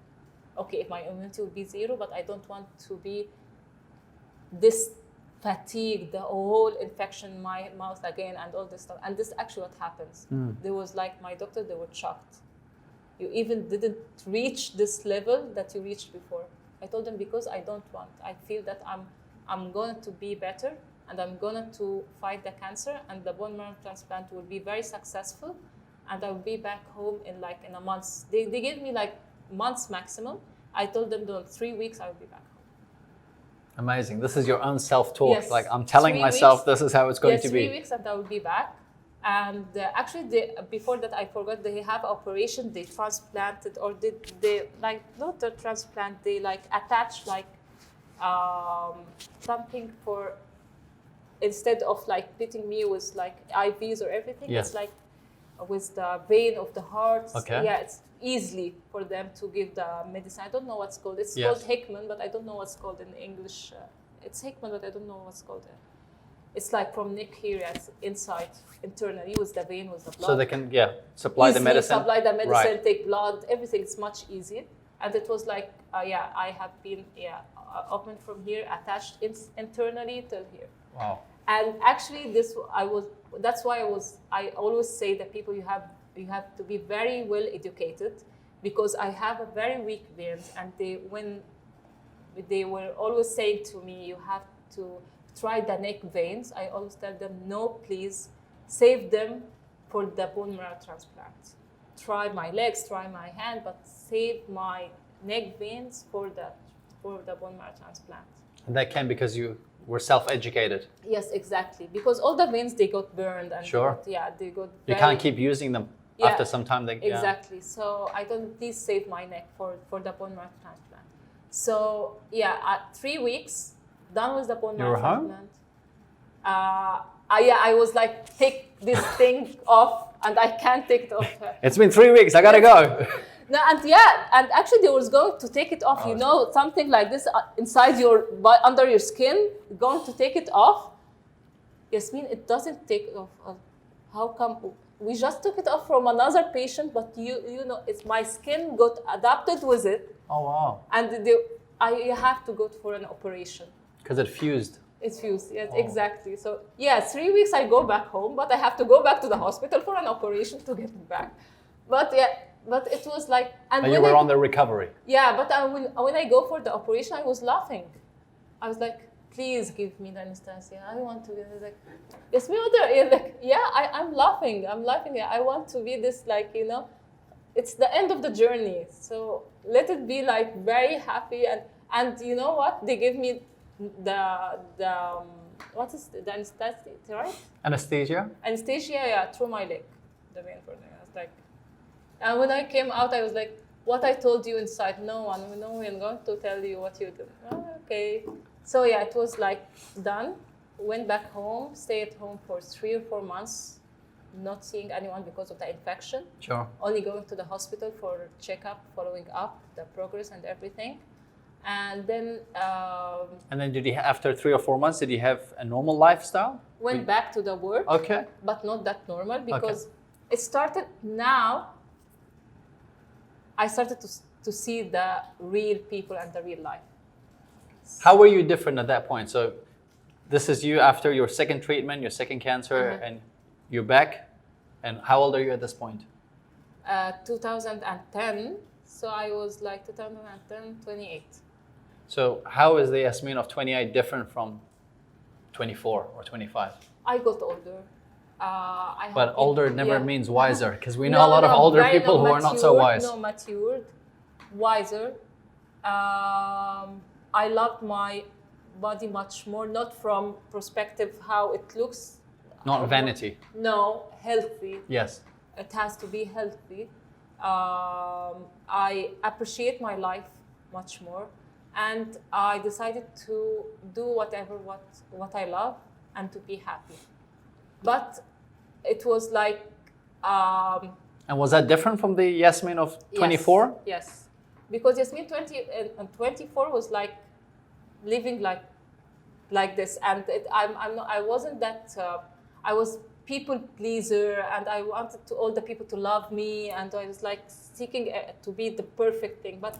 Okay, if my immunity will be 0, but I don't want to be this fatigue, the whole infection in my mouth again, and all this stuff. And this is actually what happens. There was like my doctor, they were shocked. You even didn't reach this level that you reached before. I told them because I don't want. I feel that I'm going to be better, and I'm going to fight the cancer, and the bone marrow transplant will be very successful, and I'll be back home in a month. They gave me like months maximum. I told them, in 3 weeks I will be back home. Amazing. This is your own self-talk. Yes. Like, I'm telling myself this is how it's going to be. 3 weeks and I will be back. And actually, before that, I forgot they have operation. They transplanted, or they like not the transplant. They like attach like something for, instead of like pitting me with like IVs or everything. Yeah. It's like with the vein of the heart. Okay. Yeah, it's easily for them to give the medicine. I don't know what's called. It's Yes. called Hickman, but I don't know what's called in English. It's Hickman, but I don't know what's called. It's like from neck here, it's inside, internally, with the vein, with the blood. So they can, supply the Easily medicine. supply the medicine, Right. take blood, everything is much easier. And it was like, I have been, opened from here, attached internally till here. Wow. And actually, that's why I always say that people, you have to be very well educated, because I have a very weak veins, and when they were always saying to me, you have to try the neck veins, I always tell them, no, please, save them for the bone marrow transplant. Try my legs, try my hand, but save my neck veins for the bone marrow transplant. And that came because you were self-educated. Yes, exactly. Because all the veins, they got burned. And Sure. they got You can't keep using them after some time. Exactly. So I don't, please save my neck for the bone marrow transplant. So at 3 weeks, done with the bone marrow transplant. I was like, take this thing off, and I can't take it off. It's been 3 weeks, I gotta go. No, and actually they was going to take it off, something like this inside under your skin, going to take it off. Yasmine, it doesn't take it off. How come? We just took it off from another patient, but it's my skin got adapted with it. Oh, wow. And I have to go for an operation. Because it fused. It's fused, yes, exactly. So 3 weeks I go back home, but I have to go back to the hospital for an operation to get it back. But it was like... And you were on the recovery. Yeah, but when I go for the operation, I was laughing. I was like, please give me the anesthesia. I want to be like, Yasmine, I'm laughing. Yeah, I want to be this, it's the end of the journey. So let it be like very happy. And you know what? They gave me what is the anesthesia, right? Anesthesia? Anesthesia, through my leg. The vein for them. I was like, and when I came out, I was like, what I told you inside, no one going to tell you what you did. Oh, okay. So it was like done. Went back home, stayed at home for 3 or 4 months, not seeing anyone because of the infection. Sure. Only going to the hospital for checkup, following up the progress and everything. And then... and then after 3 or 4 months, did you have a normal lifestyle? Went back to the work. Okay. But not that normal, because it started now. I started to see the real people and the real life. How were you different at that point? So this is you after your second treatment, your second cancer, and you're back. And how old are you at this point? 2010. So I was like 2010, 28. So how is the Yasmine of 28 different from 24 or 25? I got older. But older never means wiser, because we know a lot of older people who are not so wise. No, matured, wiser. I loved my body much more, not from perspective how it looks. Not vanity. No, healthy. Yes. It has to be healthy. I appreciate my life much more, and I decided to do whatever what I love and to be happy. But it was like... and was that different from the Yasmine of 24? Yes. Because Yasmine 20 and 24 was like living like this, and I wasn't that. I was people pleaser, and I wanted all the people to love me, and I was like seeking to be the perfect thing. But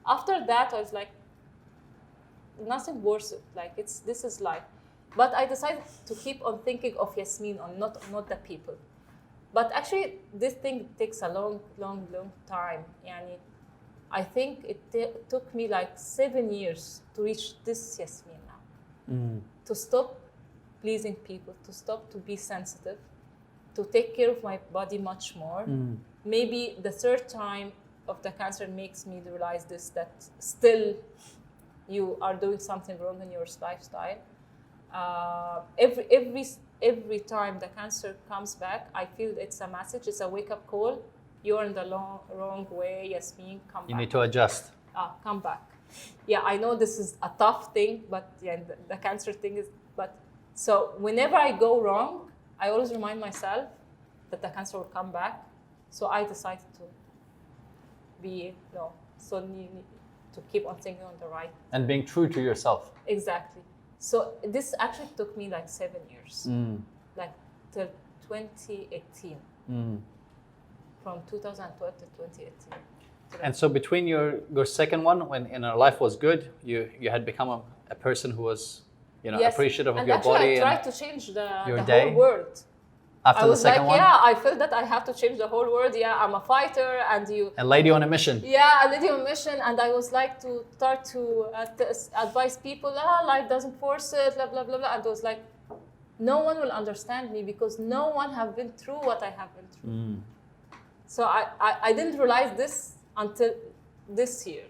after that, I was like, nothing worse. Like this is life. But I decided to keep on thinking of Yasmine, not the people. But actually, this thing takes a long time. Yani, I think it took me like 7 years to reach this Yasmine now. To stop pleasing people, to stop to be sensitive, to take care of my body much more. Maybe the third time of the cancer makes me realize this, that still you are doing something wrong in your lifestyle. Every time the cancer comes back, I feel it's a message, it's a wake-up call. You're in the wrong way, Yasmine, come back. You need to adjust. Come back. Yeah, I know this is a tough thing, but the cancer thing is, so whenever I go wrong, I always remind myself, that the cancer will come back. So I decided to to keep on thinking on the right. And being true to yourself. Exactly. So this actually took me like 7 years, like till 2018, from 2012 to 2018. And so between your second one, when your life was good, you had become a person who was, Yes. appreciative of and your actually, body. I And tried to change your the day? whole world. after I the was second like, one, yeah, I felt that I have to change the whole world. Yeah, I'm a fighter, and a lady on a mission. yeah, a lady on mission, and I was like to start to advise people, life doesn't force it, blah, blah, blah, blah. And I was like, no one will understand me because no one have been through what I have been through. So I didn't realize this until this year.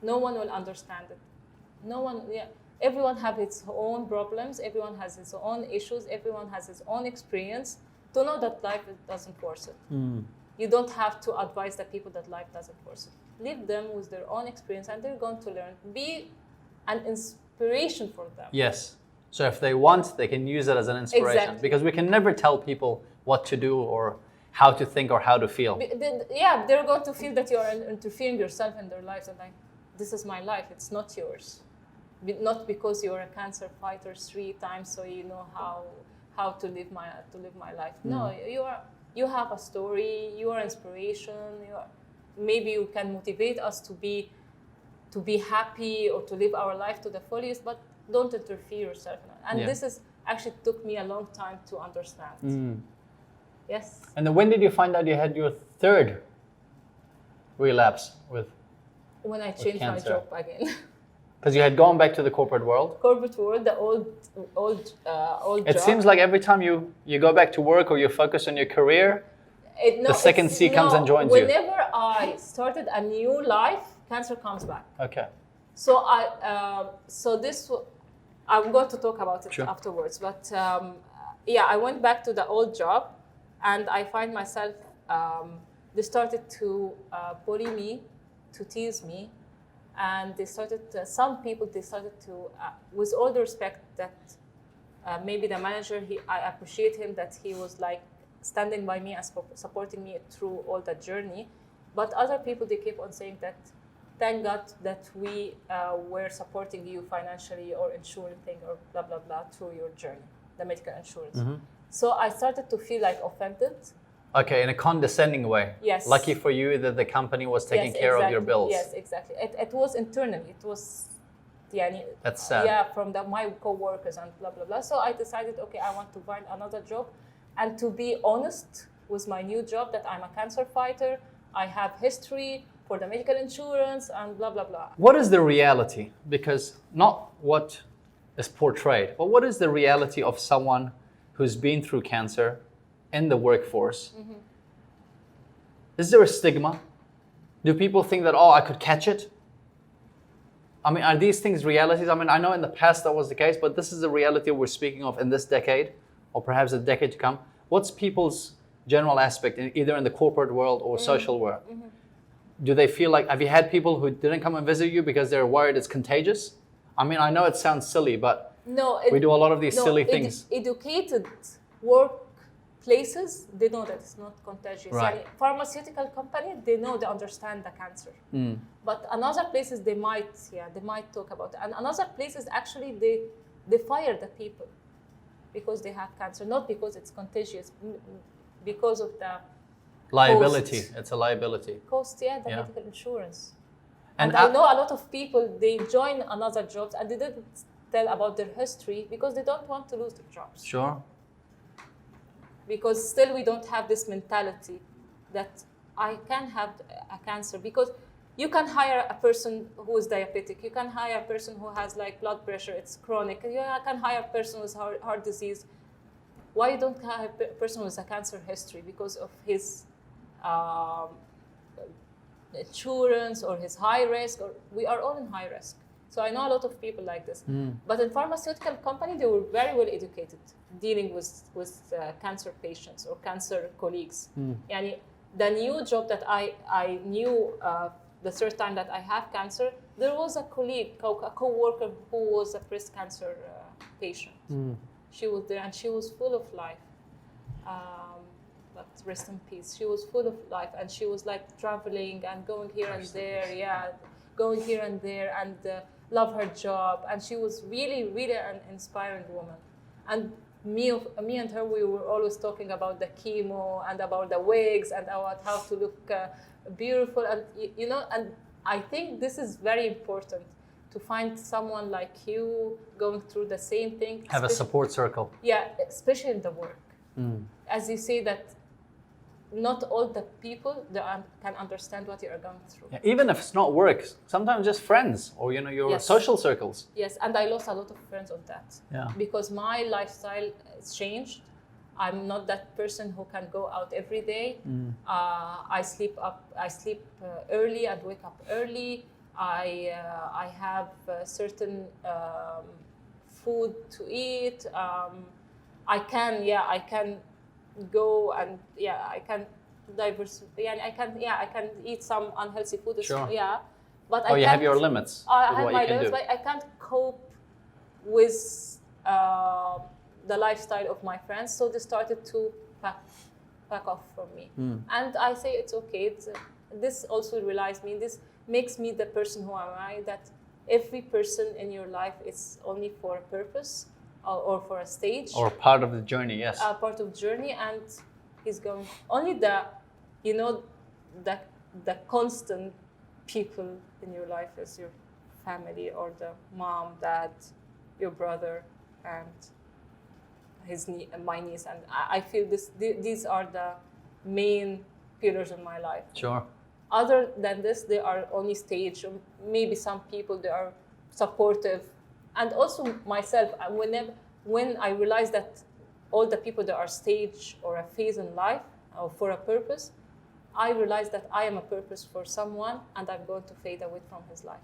No one will understand it. No one, yeah. Everyone have its own problems. Everyone has its own issues. Everyone has its own experience. To know that life doesn't force it. You don't have to advise the people that life doesn't force it. Leave them with their own experience, and they're going to learn. Be an inspiration for them. Yes. So if they want, they can use it as an inspiration. Exactly. Because we can never tell people what to do or how to think or how to feel. Yeah, they're going to feel that you're interfering yourself in their lives, and like, this is my life. It's not yours. Not because you're a cancer fighter 3 times, so you know how to live my life. No, you have a story. You are inspiration. Maybe you can motivate us to be happy or to live our life to the fullest, but don't interfere yourself. And this is actually took me a long time to understand. Yes. And then when did you find out you had your third relapse with? When I changed my cancer. job again. Because you had gone back to the corporate world. Corporate world, the old It job. seems like every time you go back to work or you focus on your career, the second C comes and joins you. Whenever I started a new life, cancer comes back. Okay. So I'm going to talk about it Sure. afterwards. But I went back to the old job, and I find myself. They started to bully me, to tease me, and they started. Some people they started to, with all the respect that maybe the manager, I appreciate him that he was like standing by me and supporting me through all that journey. But other people they keep on saying that. Thank God that we were supporting you financially or insuring thing or blah, blah, blah through your journey, the medical insurance. So I started to feel like offended. Okay, in a condescending way. Yes. Lucky for you that the company was taking care of your bills. Yes, exactly. It was internally. It was, That's sad. Yeah, from my co-workers and blah, blah, blah. So I decided, okay, I want to find another job. And to be honest with my new job, that I'm a cancer fighter, I have history for the medical insurance and blah, blah, blah. What is the reality? Because not what is portrayed, but what is the reality of someone who's been through cancer in the workforce? Is there a stigma? Do people think that, I could catch it? I mean, are these things realities? I mean, I know in the past that was the case, but this is the reality we're speaking of in this decade, or perhaps a decade to come. What's people's general aspect, either in the corporate world or social world? Do they feel like, have you had people who didn't come and visit you because they're worried it's contagious? I mean, I know it sounds silly, but we do a lot of these silly things. Educated workplaces, they know that it's not contagious. Right. Pharmaceutical company, they understand the cancer. But another places they might talk about it. And another places actually they fire the people because they have cancer, not because it's contagious, because of the Liability. cost. It's a liability. Cost, medical insurance. And And I know a lot of people, they join another jobs and they didn't tell about their history because they don't want to lose their jobs. Sure. Because still we don't have this mentality that I can have a cancer, because you can hire a person who is diabetic, you can hire a person who has like blood pressure, it's chronic, you can hire a person with heart disease. Why you don't hire a person with a cancer history? Because of his insurance or his high risk, or we are all in high risk. So I know a lot of people like this. But in pharmaceutical company, they were very well educated dealing with cancer patients or cancer colleagues. Yani, the new job that I knew the third time that I have cancer, there was a colleague, a co-worker who was a breast cancer patient. She was there and she was full of life. But rest in peace. She was full of life, and she was like traveling and going here and there. Yeah, going here and there, and love her job. And she was really, really an inspiring woman. And me and her, we were always talking about the chemo and about the wigs and about how to look beautiful. And you know, and I think this is very important, to find someone like you going through the same thing. Have a support circle. Yeah, especially in the work. As you say, that not all the people can understand what you are going through. Yeah, even if it's not work, sometimes just friends or your Yes. social circles. Yes, and I lost a lot of friends on that. Yeah. Because my lifestyle has changed. I'm not that person who can go out every day. I sleep early and wake up early. I have certain food to eat. I can go and I can I can eat some unhealthy food. Sure. Yeah, but Oh, you have your limits. I with have what my you can limits, do. but I can't cope with the lifestyle of my friends. So they started to back off from me, and I say it's okay. This also realized me. This makes me the person who am I. That every person in your life is only for a purpose. Or for a stage, Or part of the journey, yes. Part of the journey, and he's going only the constant people in your life is your family, or the mom, dad, your brother, and my niece, and I feel these are the main pillars in my life. Sure. Other than this, they are only stage, or maybe some people they are supportive. And also myself, when I realized that all the people that are stage or a phase in life or for a purpose, I realized that I am a purpose for someone, and I'm going to fade away from his life.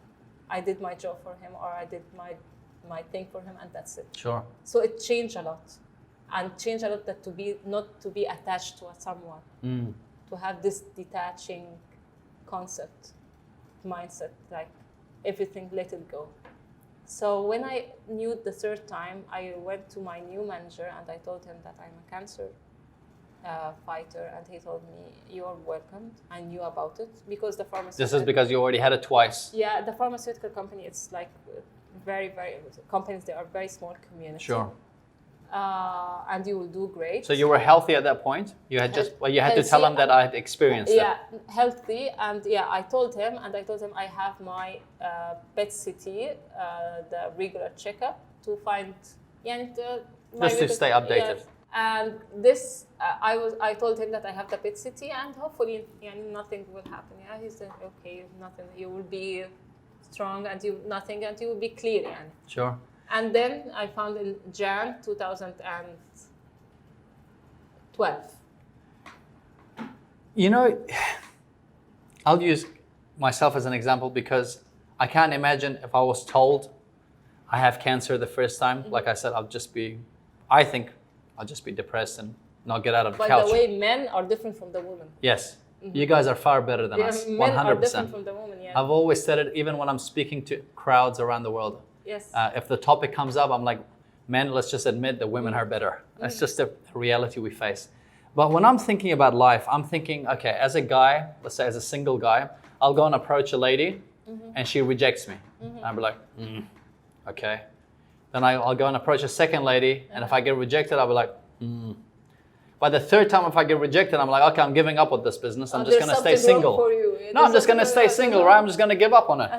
I did my job for him, or I did my thing for him, and that's it. Sure. So it changed a lot, and changed a lot that not to be attached to someone, to have this detaching concept, mindset, like everything, let it go. So when I knew the third time, I went to my new manager and I told him that I'm a cancer fighter, and he told me, "You are welcome. I knew about it because the pharmaceutical." This is because you already had it twice. Yeah, the pharmaceutical company. It's like very, very companies. They are very small community. Sure. And you will do great. So you were healthy at that point? You had you had to tell him that I had experienced yeah, healthy, and I told him I have my PET CT, the regular checkup, to find Just to stay updated. Yes. And this I told him that I have the PET CT, and hopefully nothing will happen. Yeah, he said okay, nothing. You will be strong, and you will be clear. Sure. And then I found in Jan 2012. I'll use myself as an example because I can't imagine if I was told I have cancer the first time. Like I said, I think I'll just be depressed and not get out of the couch. By the way, men are different from the women. Yes. You guys are far better than us. 100%. Men are different from the women, yeah. I've always said it, even when I'm speaking to crowds around the world. Yes. If the topic comes up, I'm like, men, let's just admit that women are better. That's just the reality we face. But when I'm thinking about life, I'm thinking, okay, as a guy, let's say as a single guy, I'll go and approach a lady and she rejects me. I'll be like, okay. Then I'll go and approach a second lady, and if I get rejected, I'll be like, By the third time, if I get rejected, I'm like, okay, I'm giving up on this business. I'm just going to stay single. For you. No, I'm just going to stay single, right? I'm just going to give up on it.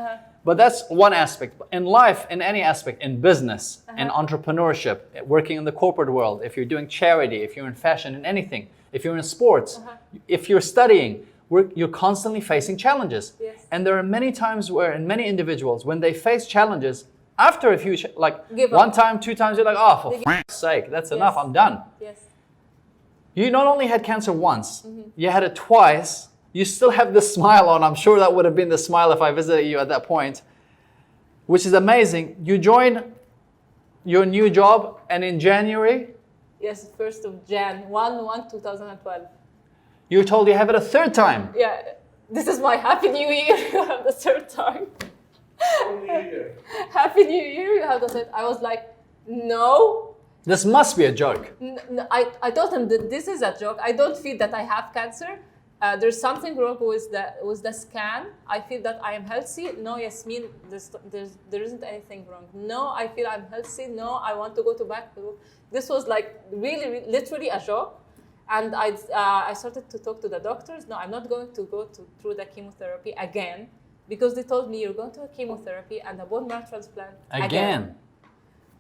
But that's one aspect. In life, in any aspect, in business, in entrepreneurship, working in the corporate world, if you're doing charity, if you're in fashion, in anything, if you're in sports, if you're studying, you're constantly facing challenges. Yes. And there are many times where, in many individuals, when they face challenges, after a few, Give one up. time, 2 times, you're like, oh, for f***'s sake, that's enough, I'm done. Yes. You not only had cancer once, you had it twice. You still have this smile on. I'm sure that would have been the smile if I visited you at that point, which is amazing. You join your new job, and in January, Yes, 1st of Jan, 1/1/2012. you're told you have it a third time. Yeah, this is my Happy New Year. You have the third time. Happy New Year, you have the third. I was like, no, This must be a joke. I told him that this is a joke. I don't feel that I have cancer. There's something wrong with the scan. I feel that I am healthy. No, Yasmine, there isn't anything wrong. No, I feel I'm healthy. No, I want to go to back. This was like really, literally a joke. And I started to talk to the doctors. No, I'm not going to go through the chemotherapy again, because they told me you're going to a chemotherapy and a bone marrow transplant again.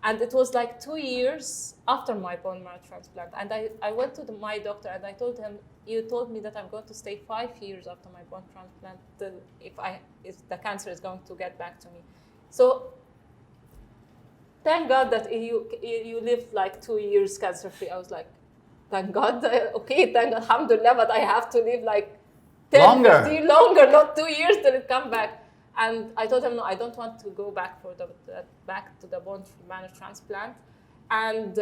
And it was like 2 years after my bone marrow transplant. And I went to my doctor and I told him, you told me that I'm going to stay 5 years after my bone transplant if the cancer is going to get back to me. So thank God that you lived like 2 years cancer free. I was like, thank God, okay, thank God, alhamdulillah, but I have to live like 10, 15 longer, not 2 years till it come back. And I told him, no, I don't want to go back back to the bone marrow transplant. And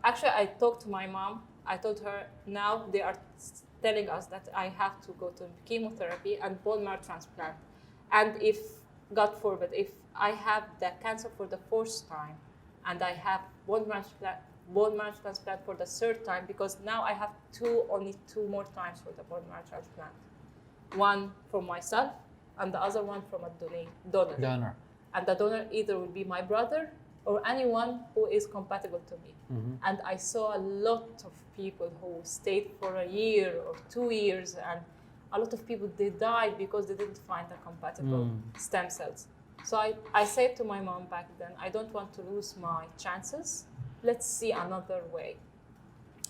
actually, I talked to my mom. I told her, now they are telling us that I have to go to chemotherapy and bone marrow transplant. And if, God forbid, if I have the cancer for the fourth time and I have bone marrow transplant for the third time, because now I have only two more times for the bone marrow transplant. One for myself, and the other one from a donor. And the donor either will be my brother or anyone who is compatible to me. Mm-hmm. And I saw a lot of people who stayed for a year or 2 years, and a lot of people, they died because they didn't find the compatible stem cells. So I said to my mom back then, I don't want to lose my chances. Let's see another way.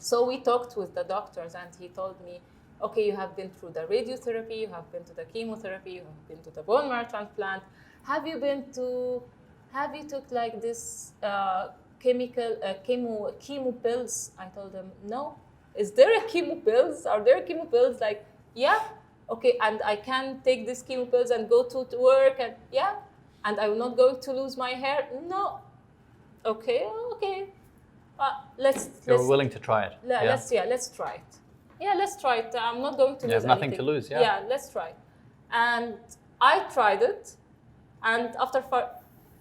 So we talked with the doctors, and he told me, okay, you have been through the radiotherapy, you have been to the chemotherapy, you have been to the bone marrow transplant. Have you took like this chemo pills? I told them, no. Is there a chemo pills? Are there chemo pills? Like, yeah. Okay, and I can take these chemo pills and go to work, and yeah. And I'm not going to lose my hair? No. Okay. Let's willing to try it. Let's try it. Yeah, let's try it. I'm not going to lose anything. You have nothing to lose, yeah. Yeah, let's try it. And I tried it, and after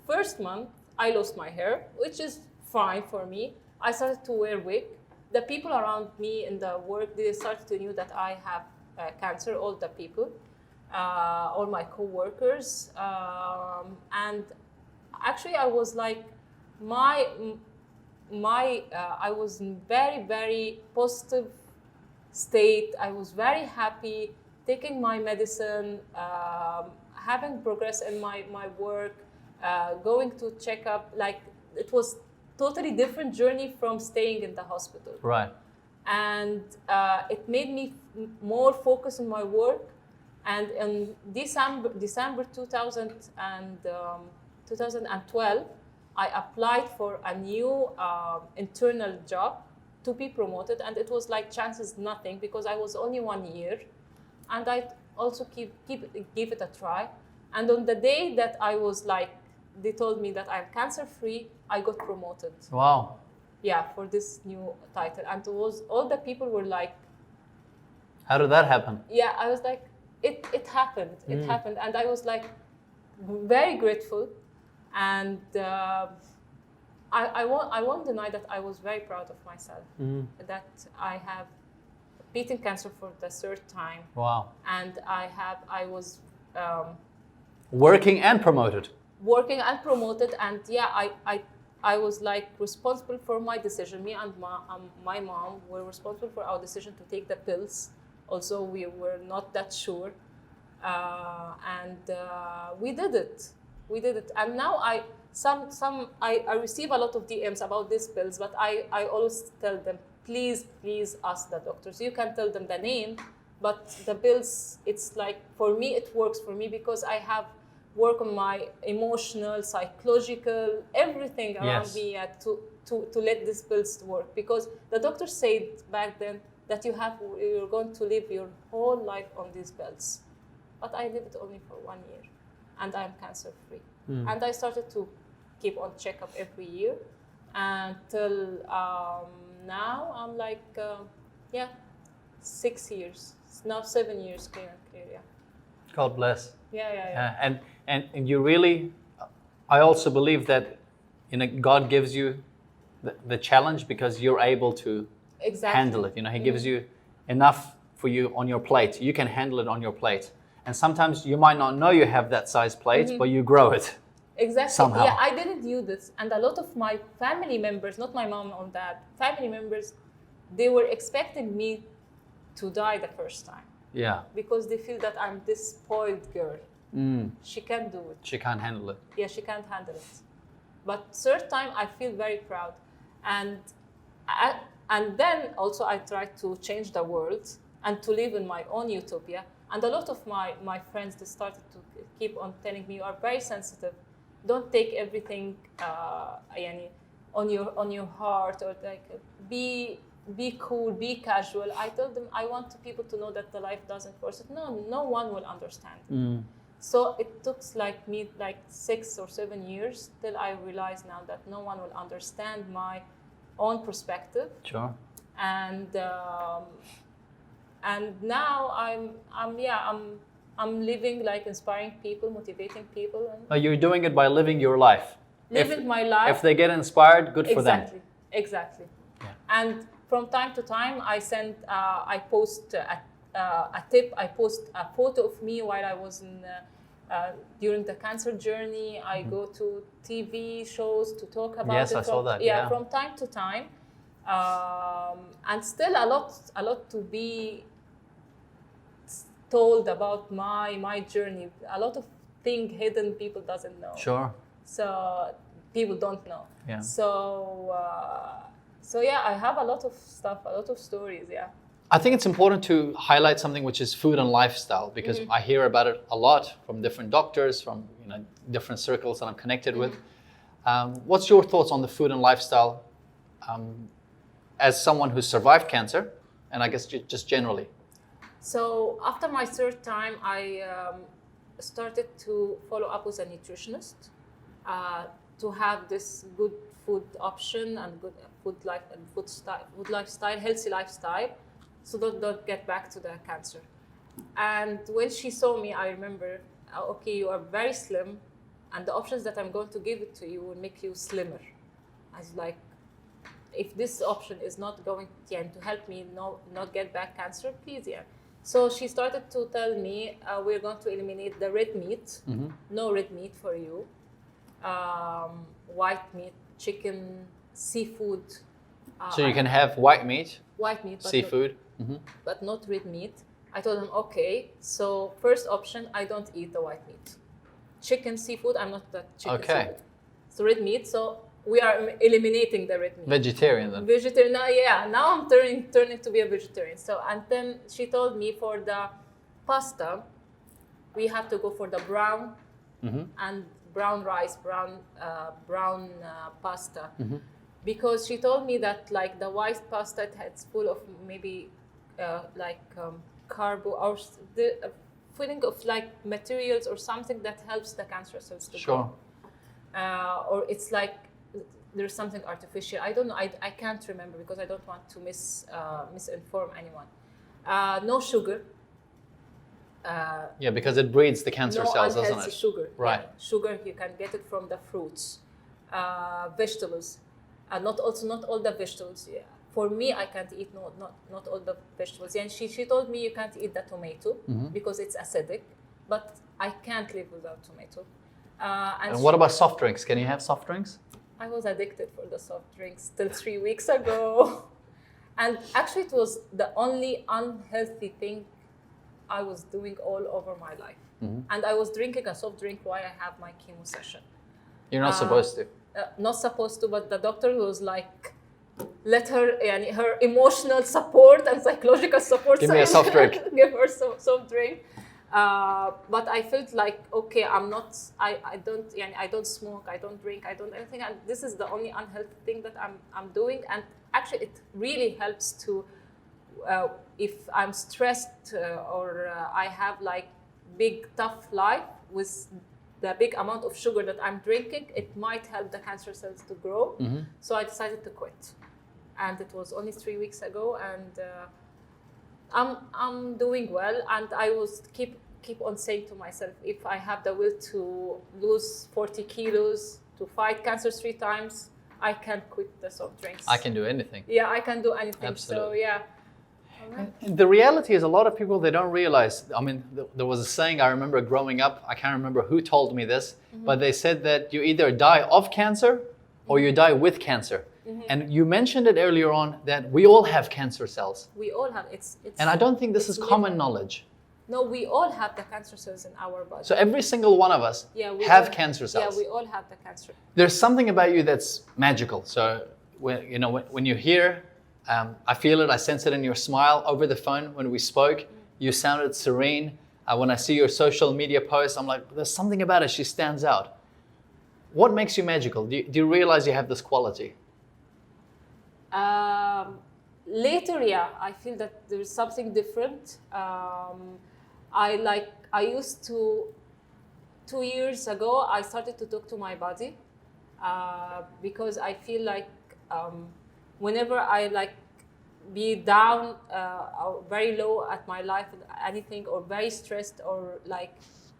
first month, I lost my hair, which is fine for me. I started to wear wig. The people around me in the work, they started to know that I have cancer, all the people, all my co-workers. And actually, I was like, I was in very, very positive state. I was very happy taking my medicine, having progress in my work, going to check up. Like, it was totally different journey from staying in the hospital. Right. And it made me more focused on my work. And in December 2012, I applied for a new internal job to be promoted, and it was like chances nothing, because I was only 1 year, and I also give it a try. And on the day that I was like, they told me that I'm cancer free, I got promoted. Wow. Yeah, for this new title. And it was, all the people were like, how did that happen? Yeah, I was like, it happened. It happened. And I was like very grateful. And I won't deny that I was very proud of myself, that I have beaten cancer for the third time. Wow. And I was working and promoted. And yeah, I was like responsible for my decision. Me and my mom were responsible for our decision to take the pills. Also, we were not that sure. And we did it. And now I receive a lot of DMs about these pills, but I always tell them, please ask the doctors. You can tell them the name, but the pills, it's like, for me, it works for me because I have work on my emotional, psychological, everything around me to let these pills work. Because the doctor said back then that you're going to live your whole life on these pills. But I lived only for 1 year, and I'm cancer free. And I started to keep on checkup every year until now I'm like 6 years. Now 7 years clean and clear. Yeah. God bless. Yeah. And you really, I also believe that God gives you the challenge because you're able to Exactly. handle it. You know, he gives you enough for you on your plate. You can handle it on your plate. And sometimes you might not know you have that size plate, but you grow it. Exactly. Somehow. Yeah, I didn't do this. And a lot of my family members, not my mom or dad, family members, they were expecting me to die the first time Yeah. because they feel that I'm this spoiled girl. She can't do it. She can't handle it. Yeah, she can't handle it. But third time, I feel very proud. And then also I tried to change the world and to live in my own utopia. And a lot of my friends, they started to keep on telling me, you are very sensitive. Don't take everything on your heart, or like be cool, be casual. I told them I want people to know that the life doesn't force it. No one will understand. So it took me 6 or 7 years till I realized now that no one will understand my own perspective. Sure. And now I'm living like inspiring people, motivating people, and You're doing it by living your life. living my life. If they get inspired, good for them. Exactly. Yeah. And from time to time, I post a tip. I post a photo of me while I was during the cancer journey. I go to TV shows to talk about it. Yes, I saw that. Yeah. From time to time, and still a lot to be told about my journey. A lot of things hidden, people doesn't know. Sure. So people don't know. Yeah. So yeah, I have a lot of stuff, a lot of stories. Yeah. I think it's important to highlight something which is food and lifestyle, because I hear about it a lot from different doctors, from different circles that I'm connected with. What's your thoughts on the food and lifestyle as someone who's survived cancer, and I guess just generally? So after my third time, I started to follow up with a nutritionist to have this good food option and good food lifestyle, healthy lifestyle, so that don't get back to the cancer. And when she saw me, I remember, okay, you are very slim, and the options that I'm going to give it to you will make you slimmer. I was like, if this option is not going to help me not get back cancer, please, yeah. So she started to tell me, we're going to eliminate the red meat, no red meat for you, white meat, chicken, seafood. So you can have white meat, but seafood, but not red meat. I told them, okay, so first option, I don't eat the white meat. Chicken, seafood, I'm not that chicken, seafood. So red meat, so we are eliminating the red meat. Vegetarian then? Vegetarian, now I'm turning to be a vegetarian. So, and then she told me for the pasta, we have to go for the brown and brown rice, brown pasta. Because she told me that like the white pasta, it's full of maybe carbo or the feeling of like materials or something that helps the cancer cells to grow. Or it's like there's something artificial. I don't know. I can't remember because I don't want to misinform anyone. No sugar. Yeah, because it breeds the cancer cells, doesn't it? Sugar. Right. Yeah. Sugar, you can get it from the fruits, vegetables. Not all the vegetables. Yeah. For me, I can't eat not all the vegetables. And she told me you can't eat the tomato because it's acidic, but I can't live without tomato. And what about soft drinks? Can you have soft drinks? I was addicted for the soft drinks till 3 weeks ago. And actually it was the only unhealthy thing I was doing all over my life. And I was drinking a soft drink while I have my chemo session. You're not supposed to. Not supposed to, but the doctor was like, let her, her emotional support and psychological support. Give me a soft drink. Give her soft drink. But I felt like, okay, I don't smoke, I don't drink, I don't anything. And this is the only unhealthy thing that I'm doing. And actually it really helps to, if I'm stressed or I have like big tough life with the big amount of sugar that I'm drinking, it might help the cancer cells to grow. So I decided to quit. And it was only 3 weeks ago, and I'm doing well. And I was keep on saying to myself, if I have the will to lose 40 kilos, to fight cancer 3 times, I can't quit the soft drinks. I can do anything. Yeah, I can do anything. Absolutely. So yeah. All right. And the reality is, a lot of people, they don't realize. I mean, there was a saying I remember growing up. I can't remember who told me this, but they said that you either die of cancer or you die with cancer. And you mentioned it earlier on that we all have cancer cells. We all have it's. And I don't think this is it's common knowledge. No, we all have the cancer cells in our body. So every single one of us we have all, cancer cells. Yeah, we all have the cancer. There's something about you that's magical. So when you're here, I feel it. I sense it in your smile over the phone when we spoke. You sounded serene. When I see your social media posts, I'm like, there's something about it. She stands out. What makes you magical? Do you realize you have this quality? Later, yeah, I feel that there's something different. I used to, 2 years ago, I started to talk to my body because I feel like whenever I be down or very low at my life, anything, or very stressed or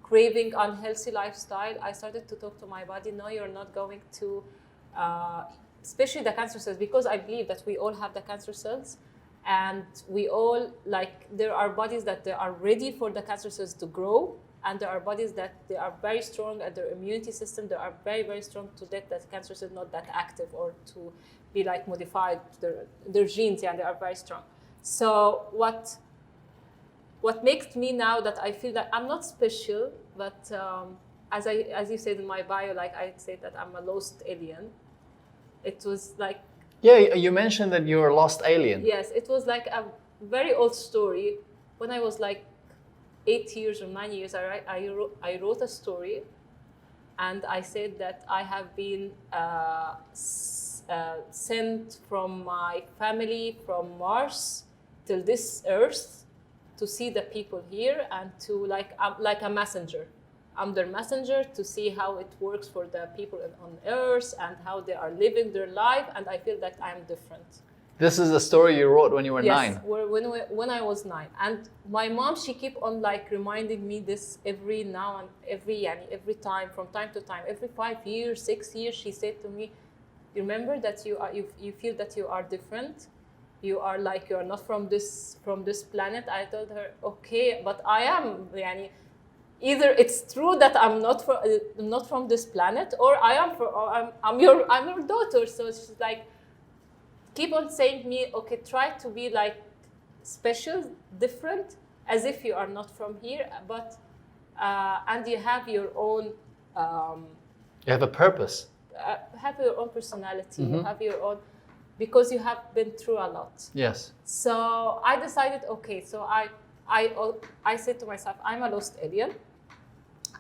craving unhealthy lifestyle, I started to talk to my body. No, you're not going to, especially the cancer cells, because I believe that we all have the cancer cells. And we all, there are bodies that they are ready for the cancer cells to grow, and there are bodies that they are very strong at their immunity system. They are very, very strong to let that cancer cells not that active or to be modified, their genes, and they are very strong. So what makes me now that I feel that I'm not special, but as you said in my bio, I said that I'm a lost alien. It was Yeah, you mentioned that you're a lost alien. Yes, it was a very old story. When I was 8 years or 9 years, I wrote a story, and I said that I have been sent from my family from Mars till this Earth to see the people here and to I'm like a messenger. I'm their messenger to see how it works for the people on Earth and how they are living their life, and I feel that I'm different. This is a story you wrote when you were 9. Yes, when I was 9. And my mom, she keep on reminding me this every now and every time, from time to time, every 5 years, 6 years, she said to me, remember that you feel that you are different. You are you are not from this planet. I told her, okay, but I am, either it's true that I'm not from this planet, or I'm your daughter. So she's keep on saying me, okay, try to be special, different, as if you are not from here, but and you have your own. You have a purpose. Have your own personality. You have your own, because you have been through a lot. Yes. So I decided, okay, so I said to myself, I'm a lost alien.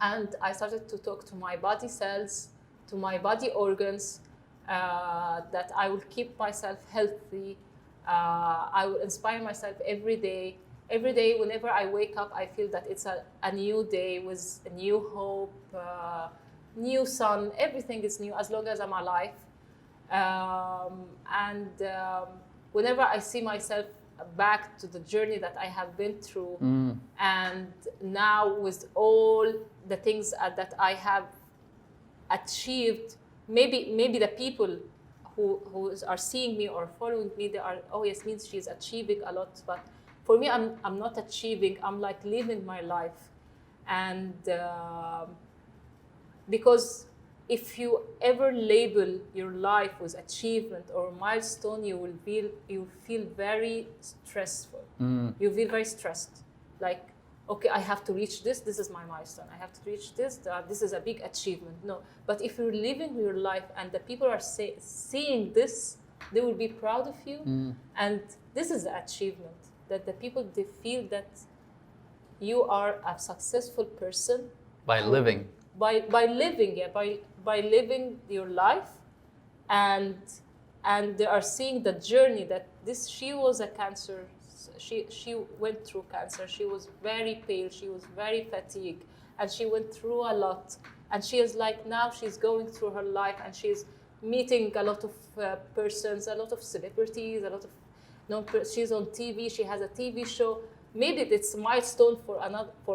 And I started to talk to my body cells, to my body organs, that I will keep myself healthy. I will inspire myself every day. Every day, whenever I wake up, I feel that it's a new day with a new hope, new sun. Everything is new as long as I'm alive. Whenever I see myself back to the journey that I have been through, and now with all the things that I have achieved, maybe the people who are seeing me or following me, they are, oh, Yasmine, she's achieving a lot. But for me, I'm not achieving. I'm living my life, and because if you ever label your life with achievement or milestone, you feel very stressful. You feel very stressed. Okay, I have to reach this. This is my milestone. I have to reach this. This is a big achievement. No, but if you're living your life and the people are seeing this, they will be proud of you. And this is the achievement, that the people, they feel that you are a successful person By living. By living, yeah, by living your life, and they are seeing the journey that she was a cancer. She went through cancer. She was very pale. She was very fatigued, and she went through a lot. And she is now she's going through her life, and she's meeting a lot of persons, a lot of celebrities, a lot of she's on TV. She has a TV show. Maybe it's a milestone for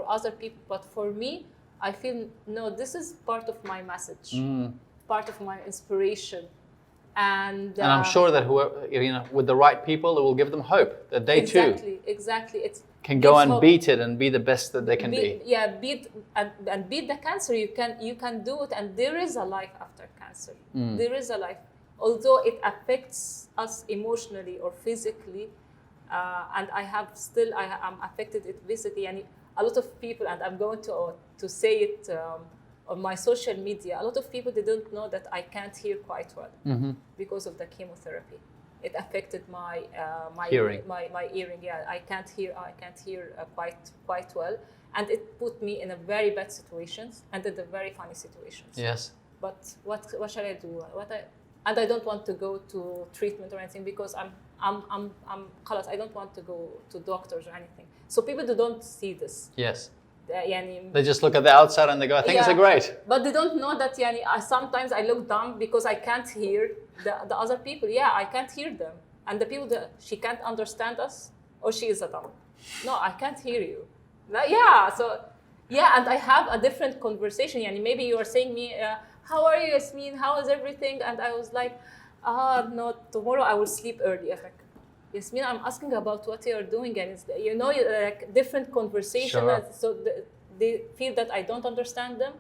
other people, but for me, I feel, no, this is part of my message, part of my inspiration. And I'm sure that whoever, with the right people, it will give them hope that they too exactly. It's can go gives and hope. beat it and be the best that they can be. Yeah, beat the cancer. You can do it, and there is a life after cancer. There is a life, although it affects us emotionally or physically, and I am affected it physically. And a lot of people, and I'm going to say it on my social media. A lot of people, they don't know that I can't hear quite well because of the chemotherapy. It affected my Hearing. my hearing. Yeah, I can't hear quite well, and it put me in a very bad situations and in the very funny situations. Yes. But what shall I do? And I don't want to go to treatment or anything because I'm خلاص, I don't want to go to doctors or anything. So people who don't see this. Yes. يعني, They just look at the outside and they go, things are great. But they don't know that يعني, sometimes I look dumb because I can't hear the other people. Yeah, I can't hear them. And the people that she can't understand us, or she is a dumb. No, I can't hear you. And I have a different conversation. يعني, maybe you are saying me, how are you, Yasmine? How is everything? And I was like, no, tomorrow I will sleep early. I was like, Yasmine, I'm asking about what you are doing, and it's, like different conversation. Sure. So they feel that I don't understand them,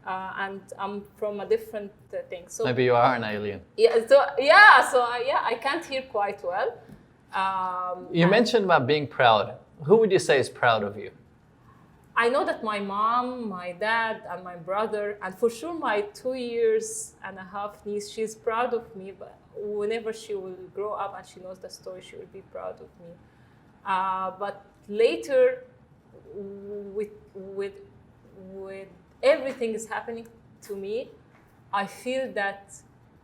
and I'm from a different thing. So Maybe you are an alien. I can't hear quite well. You mentioned about being proud. Who would you say is proud of you? I know that my mom, my dad, and my brother, and for sure my 2.5 years niece, she's proud of me. But whenever she will grow up and she knows the story, she will be proud of me. But later, with everything is happening to me, I feel that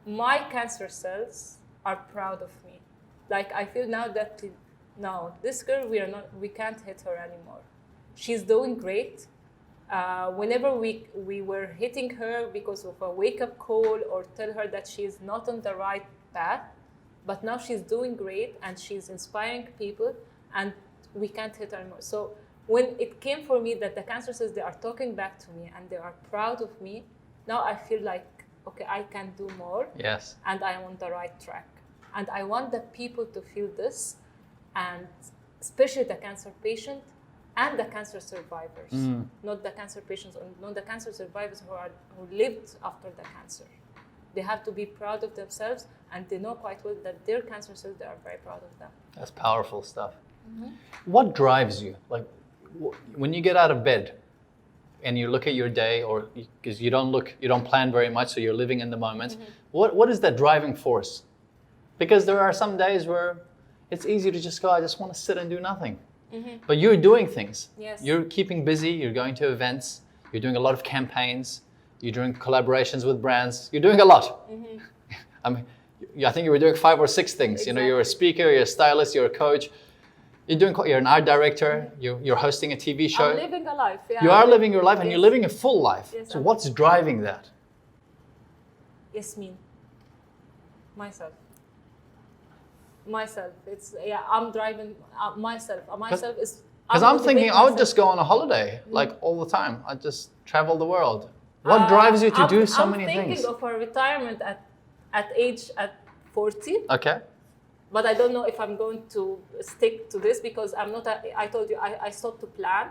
my cancer cells are proud of me. Like I feel now that this girl, we can't hit her anymore. She's doing great. Whenever we were hitting her because of a wake-up call or tell her that she's not on the right path, but now she's doing great and she's inspiring people, and we can't hit her anymore. So when it came for me that the cancer cells, they are talking back to me and they are proud of me, now I feel like, okay, I can do more. Yes. And I am on the right track. And I want the people to feel this, and especially the cancer patient and the cancer survivors, not the cancer patients, or not the cancer survivors who lived after the cancer. They have to be proud of themselves, and they know quite well that their cancer cells, they are very proud of them. That's powerful stuff. What drives you? Like when you get out of bed and you look at your day, or because you don't plan very much, so you're living in the moment. What is that driving force? Because there are some days where it's easy to just go, I just want to sit and do nothing. But you're doing things. Yes. You're keeping busy, you're going to events, you're doing a lot of campaigns, you're doing collaborations with brands, you're doing a lot. I mean, I think you were doing 5 or 6 things. Exactly. You're a speaker, you're a stylist, you're a coach, you're an art director, you're hosting a TV show. I'm living a life. Yeah, You are living your life, and Yes. you're living a full life. Yes, So I'm- what's driving that? Yasmine. Myself. It's I'm driving myself. Myself is. Because I'm thinking I would just go on a holiday, like all the time. I'd just travel the world. What drives you to do so many things? I'm thinking of a retirement at 40, Okay. but I don't know if I'm going to stick to this because I'm not. I told you I stopped to plan.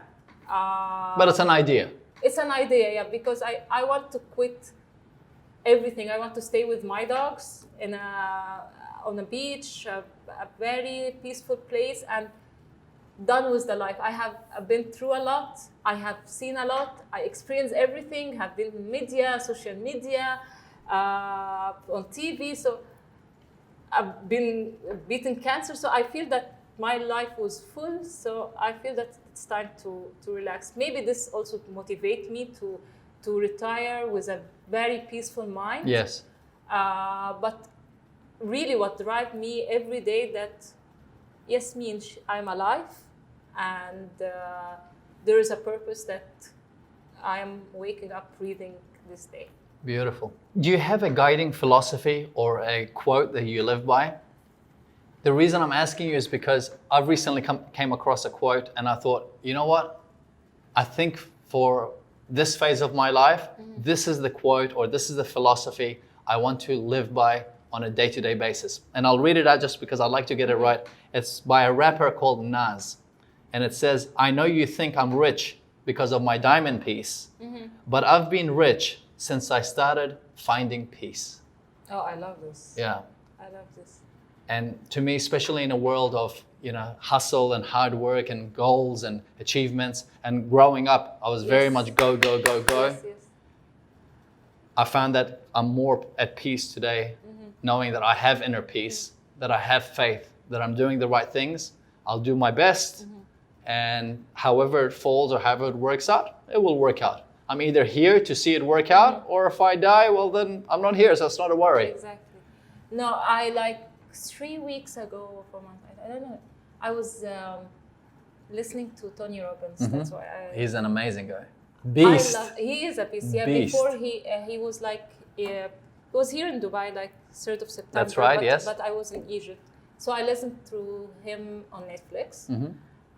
But it's an idea. It's an idea, yeah, because I want to quit everything. I want to stay with my dogs on a beach, a very peaceful place, and done with the life. I've been through a lot. I have seen a lot. I experienced everything. Have been in media, social media, on TV. So I've been beaten cancer. So I feel that my life was full. So I feel that it's time to relax. Maybe this also motivates me to retire with a very peaceful mind. Yes. But really what drives me every day that Yasmine, I'm alive, and there is a purpose that I'm waking up breathing this day. Beautiful. Do you have a guiding philosophy or a quote that you live by? The reason I'm asking you is because I've recently came across a quote and I thought, you know what? I think for this phase of my life, this is the quote or this is the philosophy I want to live by on a day-to-day basis. And I'll read it out just because I'd like to get it right. It's by a rapper called Nas. And it says, I know you think I'm rich because of my diamond piece, but I've been rich since I started finding peace. Oh, I love this. Yeah. I love this. And to me, especially in a world of, hustle and hard work and goals and achievements, and growing up, I was very much go, go, go, go. Yes, yes. I found that I'm more at peace today, knowing that I have inner peace, that I have faith, that I'm doing the right things. I'll do my best, and however it falls or however it works out, it will work out. I'm either here to see it work out, or if I die, well then I'm not here, so it's not a worry. Exactly. No, I 3 weeks ago or 4 months, I don't know. I was listening to Tony Robbins. That's why He's an amazing guy. Beast. He is a beast. Yeah. Beast. Before he was he was here in Dubai 3rd of September. That's right. But, yes. But I was in Egypt, so I listened to him on Netflix,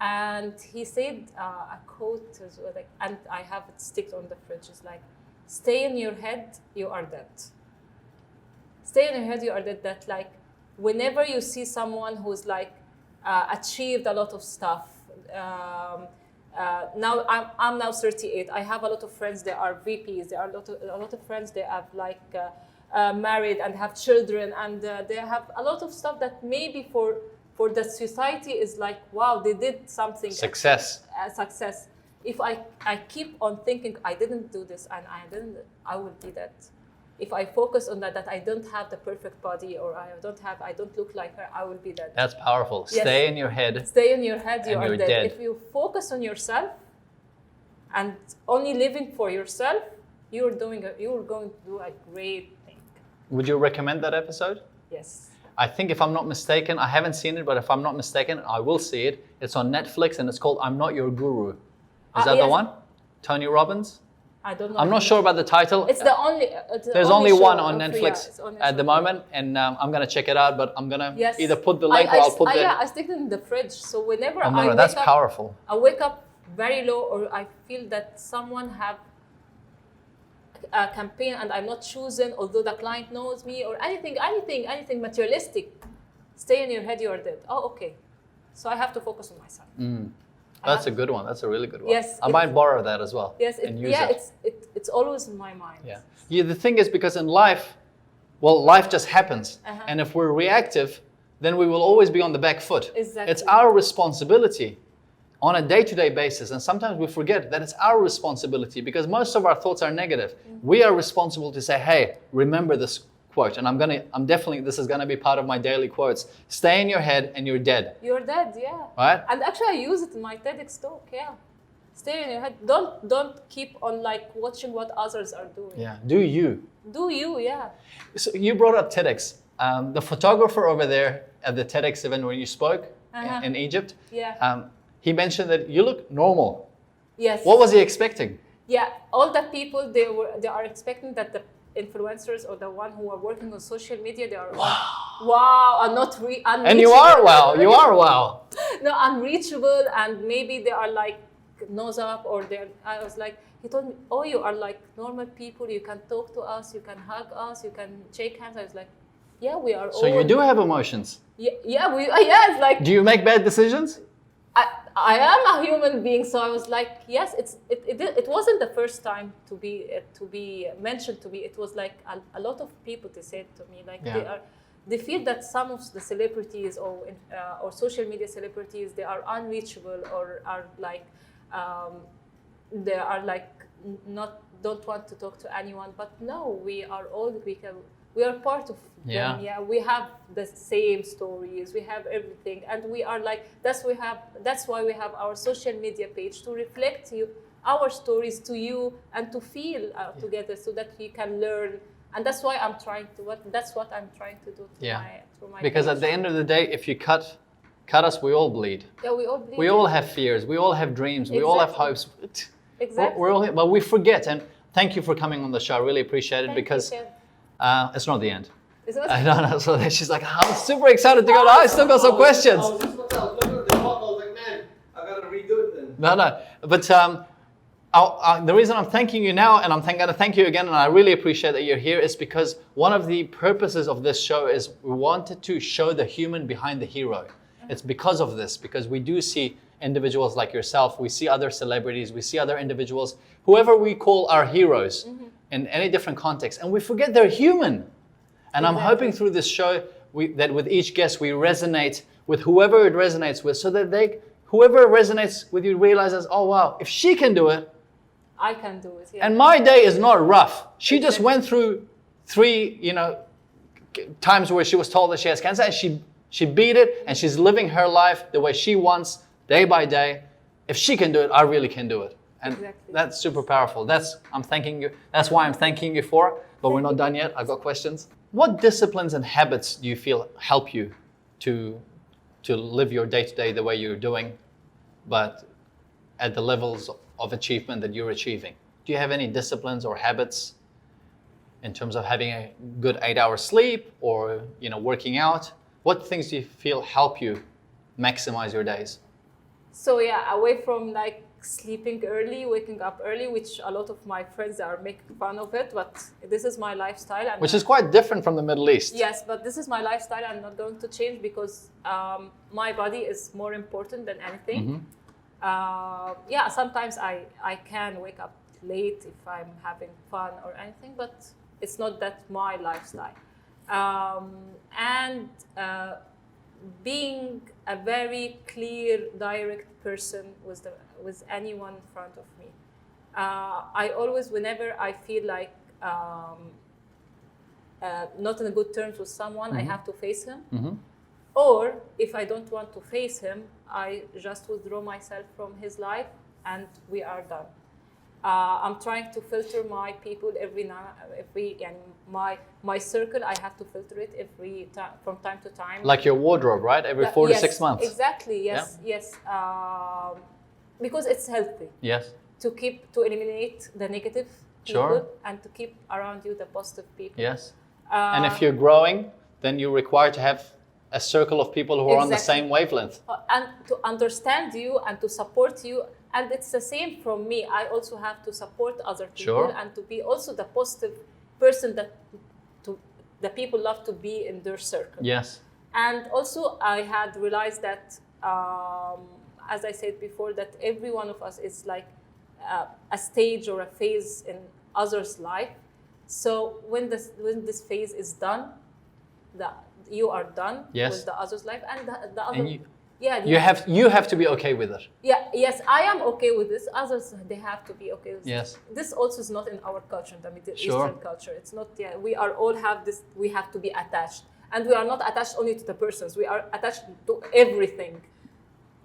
and he said a quote as well, and I have it sticked on the fridge. It's like, "Stay in your head, you are dead." Stay in your head, you are dead. That whenever you see someone who's achieved a lot of stuff. Now I'm now 38. I have a lot of friends. They are VPs. There are a lot of friends. They have married and have children, and they have a lot of stuff that maybe for the society is wow, they did something. Success. Success. If I keep on thinking I didn't do this and I will be that. If I focus on that I don't have the perfect body, or I don't look like her, I will be that. That's powerful. Yes. Stay in your head. Stay in your head, you and are you're dead. dead. If you focus on yourself and only living for yourself, you're going to do a great thing. Would you recommend that episode? Yes. I think if I'm not mistaken, I haven't seen it, but if I'm not mistaken, I will see it. It's on Netflix and it's called I'm Not Your Guru. Is that the yes. one? Tony Robbins? I don't know. I'm not sure about the title. It's the only. There's only show one on free, Netflix it's only at the show. moment, and I'm going to check it out, but I'm going to Yes. either put the link or I'll put the... Yeah, I stick it in the fridge. So whenever Oh, I no, wake that's up, powerful. I wake up very low, or I feel that someone have a campaign and I'm not chosen, although the client knows me, or anything materialistic. Stay in your head, you are dead. Oh, okay. So I have to focus on myself. That's a good one. That's a really good one. Yes, I might borrow that as well. Yes, and use it. it's always in my mind. Yeah. The thing is, because in life, life just happens. And if we're reactive, then we will always be on the back foot. Exactly. It's our responsibility on a day-to-day basis. And sometimes we forget that it's our responsibility, because most of our thoughts are negative. We are responsible to say, hey, remember this quote. And this is gonna be part of my daily quotes. Stay in your head and you're dead. You're dead, yeah. Right? And actually I use it in my TEDx talk, yeah. Stay in your head. Don't keep on watching what others are doing. Yeah. Do you. Do you, yeah. So you brought up TEDx. The photographer over there at the TEDx event when you spoke in Egypt, he mentioned that you look normal. Yes. What was he expecting? Yeah, all the people, they are expecting that the influencers or the one who are working on social media, they are wow, and not unreachable. And you are wow. No, unreachable, and maybe they are nose up, or I was he told me, oh, you are normal people, you can talk to us, you can hug us, you can shake hands. I was yeah, we are all. So you do have emotions? Yeah, it's Do you make bad decisions? I am a human being, so I was yes, it wasn't the first time to be mentioned to me. It was a lot of people, they said to me they feel that some of the celebrities or social media celebrities, they are unreachable, or are they are don't want to talk to anyone. But no, we are part of them. Yeah, we have the same stories, we have everything, and we are that's why we have our social media page, to reflect our stories to you and to feel together, so that you can learn. And that's why I'm trying to that's what I'm trying to do through my because page. At the end of the day, if you cut us, we all bleed. Yeah, we all bleed. We all have fears, we all have dreams, we all have hopes. Exactly. We're all here, but we forget. And thank you for coming on the show. I really appreciate it, because it's not the end. No. So she's I'm super excited to go. I still got some questions. I was just looking at the clock. I was man, I gotta redo it then. No. But The reason I'm thanking you now, and I'm going to thank you again, and I really appreciate that you're here, is because one of the purposes of this show is we wanted to show the human behind the hero. It's because of this, because we do see individuals like yourself, we see other celebrities, we see other individuals, whoever we call our heroes in any different context, and we forget they're human. And I'm hoping through this show that with each guest we resonate with whoever it resonates with, so that whoever resonates with you realizes, oh wow, if she can do it, I can do it. Yeah. and my day is not rough. She just went through 3, times where she was told that she has cancer, and she beat it, and she's living her life the way she wants, day by day. If she can do it, I really can do it. And that's super powerful. I'm thanking you. That's why I'm thanking you for. But we're not done yet. I've got questions. What disciplines and habits do you feel help you to live your day-to-day the way you're doing, but at the levels of achievement that you're achieving? Do you have any disciplines or habits in terms of having a good 8-hour sleep or working out? What things do you feel help you maximize your days? So yeah, away from like sleeping early, waking up early, which a lot of my friends are making fun of it, but this is my lifestyle. And which is quite different from the Middle East. Yes, but this is my lifestyle. I'm not going to change because my body is more important than anything. Yeah, sometimes I can wake up late if I'm having fun or anything, but it's not that my lifestyle. And being a very clear, direct person with anyone in front of me. I always, whenever I feel like not in a good terms with someone, I have to face him. Or if I don't want to face him, I just withdraw myself from his life and we are done. I'm trying to filter my people and my circle. I have to filter it every time, from time to time. Like your wardrobe, right? Every 4 to 6 months. Exactly. Yes. Yeah? Yes. Because it's healthy. Yes. To eliminate the negative people and to keep around you the positive people. Yes. And if you're growing, then you're required to have a circle of people who are on the same wavelength. And to understand you and to support you. And it's the same from me. I also have to support other people and to be also the positive person that the people love to be in their circle. Yes. And also I had realized that, as I said before, that every one of us is like a stage or a phase in others' life. So when this phase is done, you are done with the other's life, and the other. And you have to be okay with it. Yeah. Yes, I am okay with this. Others, they have to be okay with yes. This also is not in our culture, the Middle Eastern culture. It's not. Yeah, we are all have this. We have to be attached, and we are not attached only to the persons. We are attached to everything,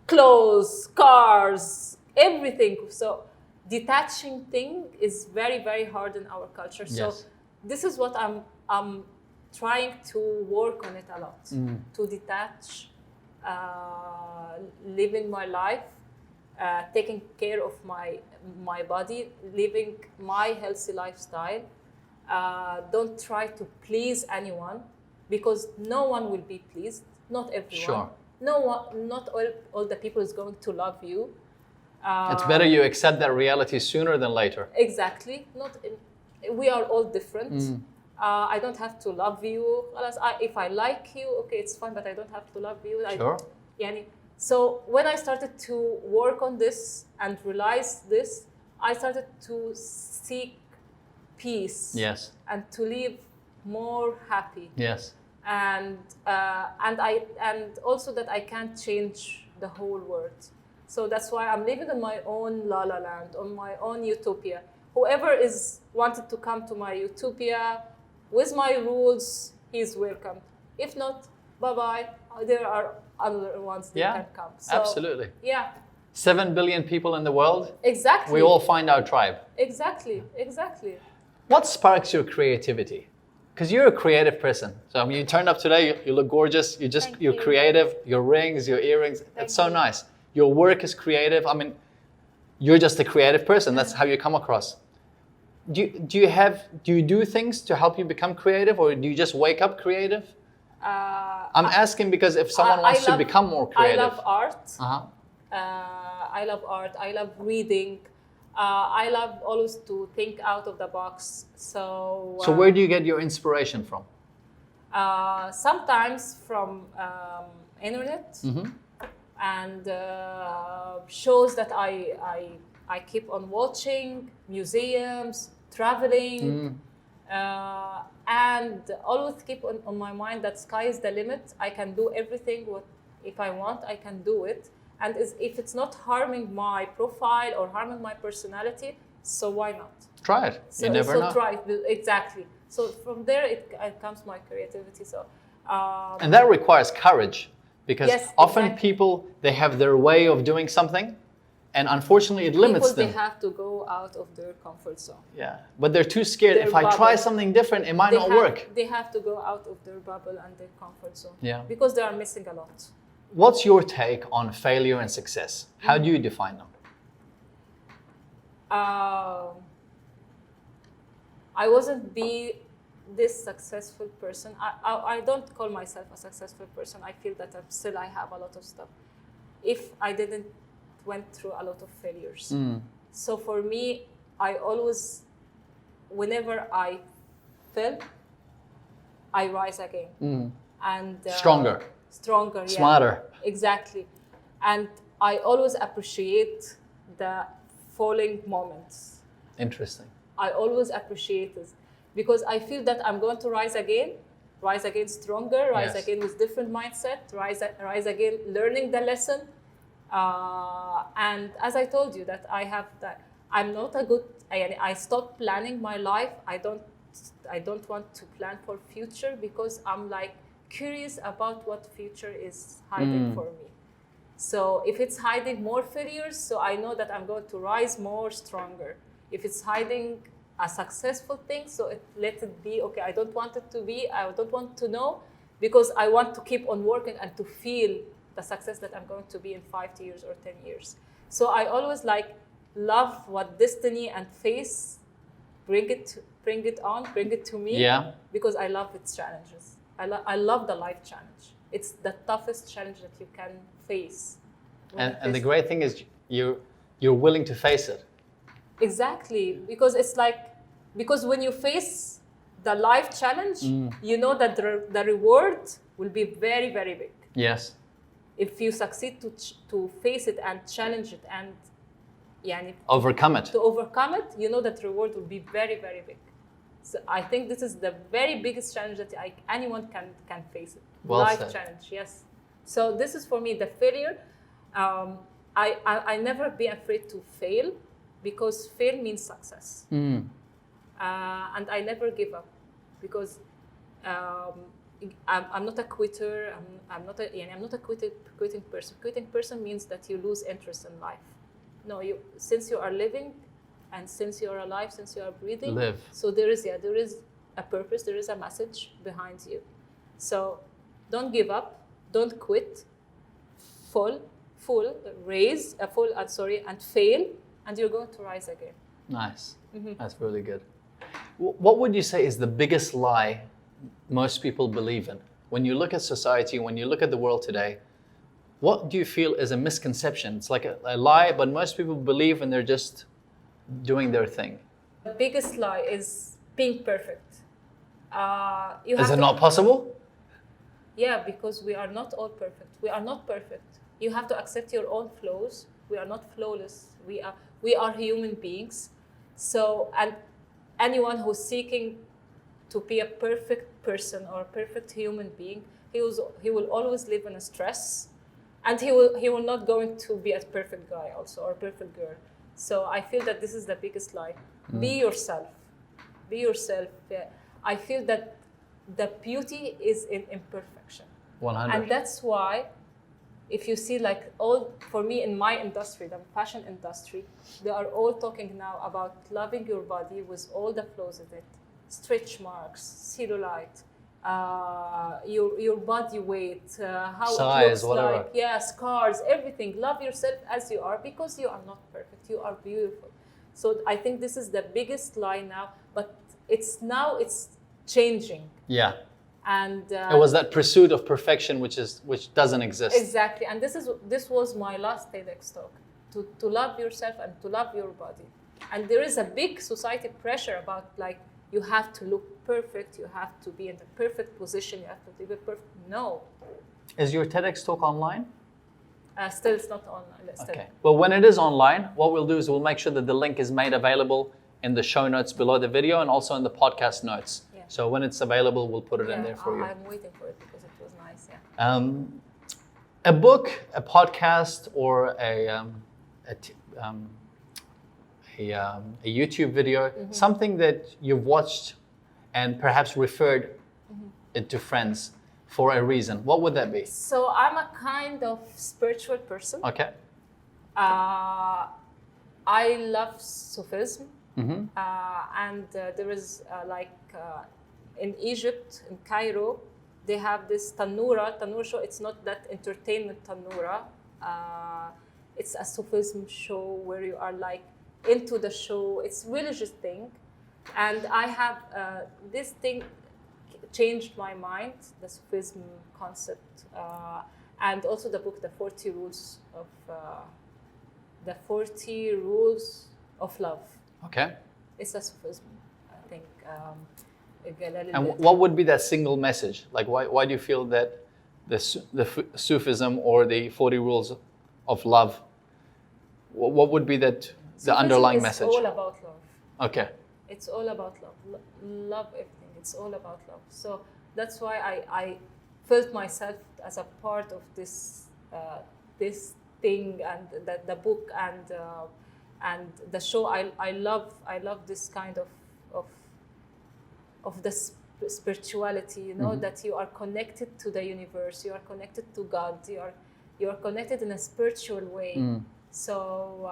clothes, cars, everything. So detaching thing is very, very hard in our culture. So this is what I'm trying to work on it a lot, to detach, living my life, taking care of my body, living my healthy lifestyle. Don't try to please anyone, because no one will be pleased. Not everyone. Sure. No one. Not all the people is going to love you. It's better you accept that reality sooner than later. Exactly. We are all different. I don't have to love you. If I like you, okay, it's fine, but I don't have to love you. So when I started to work on this and realize this, I started to seek peace. Yes. And to live more happy. Yes. And also that I can't change the whole world. So that's why I'm living in my own la la land, on my own utopia. Whoever is wanted to come to my utopia with my rules, he's welcome. If not, bye-bye. There are other ones that can come. So, absolutely. Yeah. 7 billion people in the world. Exactly. We all find our tribe. Exactly. What sparks your creativity? Because you're a creative person. So I mean, you turned up today, you look gorgeous. You're creative. Your rings, your earrings, it's so nice. Your work is creative. I mean, you're just a creative person. That's how you come across. Do you do things to help you become creative, or do you just wake up creative? I'm asking because if someone wants to become more creative. I love art. I love art. I love reading. I love always to think out of the box. So where do you get your inspiration from? sometimes from internet Mm-hmm. and shows that I keep on watching, museums, traveling, and always keep on my mind that sky is the limit. I can do everything. If I want, I can do it. And if it's not harming my profile or harming my personality, so why not? Try it. So, You never know. try it, exactly. So from there it comes my creativity. So And that requires courage, because Yes, often exactly. people, they have their way of doing something, and unfortunately it limits people them. they have to go out of their comfort zone. Yeah, but they're too scared. Their If I try bubble. something different, it might They not have, work. They have to go out of their bubble and their comfort zone. Yeah. Because they are missing a lot. What's your take on failure and success? How do you define them? I wasn't this successful person. I don't call myself a successful person. I feel that I have a lot of stuff. If I didn't went through a lot of failures. So for me, I always, whenever I fail, I rise again. And Stronger, Stronger, yeah. smarter. Exactly. And I always appreciate the falling moments. Interesting. I always appreciate this because I feel that I'm going to rise again stronger, rise Yes. again with different mindset, rise again learning the lesson. And as I told you that I have that, I'm not a good, I stopped planning my life. I don't want to plan for future because I'm like curious about what future is hiding for me. So if it's hiding more failures, so I know that I'm going to rise more stronger. If it's hiding a successful thing, so let it be. Okay, I don't want it to be. I don't want to know because I want to keep on working and to feel the success that I'm going to be in 5 years or 10 years. So I always love what destiny and fate bring it to me. Yeah. Because I love its challenges. I love the life challenge. It's the toughest challenge that you can face. And the great thing is you're willing to face it. Exactly, because when you face the life challenge, you know that the reward will be very, very big. Yes. If you succeed to face it and challenge it and Overcome it. to overcome it, you know that reward will be very, very big. So I think this is the very biggest challenge that anyone can face it. Well Life said. challenge, yes. So this is for me the failure. I never be afraid to fail because fail means success. And I never give up because I'm not a quitter. I'm not a quitting person. Quitting person means that you lose interest in life. No, since you are living, and since you are alive, since you are breathing, Live. so there is a purpose, there is a message behind you. So don't give up, don't quit, fall, and fail, and you're going to rise again. Nice. That's really good. What would you say is the biggest lie most people believe in? When you look at society, when you look at the world today, what do you feel is a misconception? It's like a lie, but most people believe and they're just doing their thing. The biggest lie is being perfect. Is it not possible? Yeah, because we are not all perfect. We are not perfect. You have to accept your own flaws. We are not flawless. We are human beings. So, and anyone who's seeking to be a perfect person or a perfect human being, he will always live in a stress, and he will not going to be a perfect guy also or a perfect girl. So I feel that this is the biggest lie. Be yourself. Be yourself. Yeah. I feel that the beauty is in imperfection. 100. And that's why, if you see for me in my industry, the fashion industry, they are all talking now about loving your body with all the flaws in it. Stretch marks, cellulite, your body weight, how Size, it looks whatever. like, yeah, scars, everything. Love yourself as you are because you are not perfect. You are beautiful. So I think this is the biggest lie now, but it's changing. Yeah. And It was that pursuit of perfection which doesn't exist. exactly, and this was my last TEDx talk. To love yourself and to love your body. And there is a big society pressure about like, you have to look perfect, you have to be in the perfect position, you have to be perfect. No. Is your TEDx talk online? Still, it's not online. Still. Okay. Well, when it is online, what we'll do is we'll make sure that the link is made available in the show notes below the video and also in the podcast notes. Yeah. So when it's available, we'll put it in Yeah, there for you. I'm waiting for it because it was nice. Yeah. A book, a podcast, or a YouTube video, something that you've watched and perhaps referred it to friends for a reason. What would that be? So I'm a kind of spiritual person. Okay. I love Sufism. And there is in Egypt, in Cairo, they have this Tanura show. It's not that entertainment Tanura. It's a Sufism show where you are like into the show. It's religious thing. And I have this thing changed my mind, the Sufism concept. And also the book, The 40 Rules of Love. Okay. It's a Sufism, I think. And what would be that single message? Like, why do you feel that the Sufism or the 40 Rules of Love, what would be that the underlying message? It's all about love. Okay. It's all about love. Love everything. It's all about love. So that's why I felt myself as a part of this thing, and the book and the show. I love this kind of the spirituality, you know, that you are connected to the universe, you are connected to God, you are connected in a spiritual way. So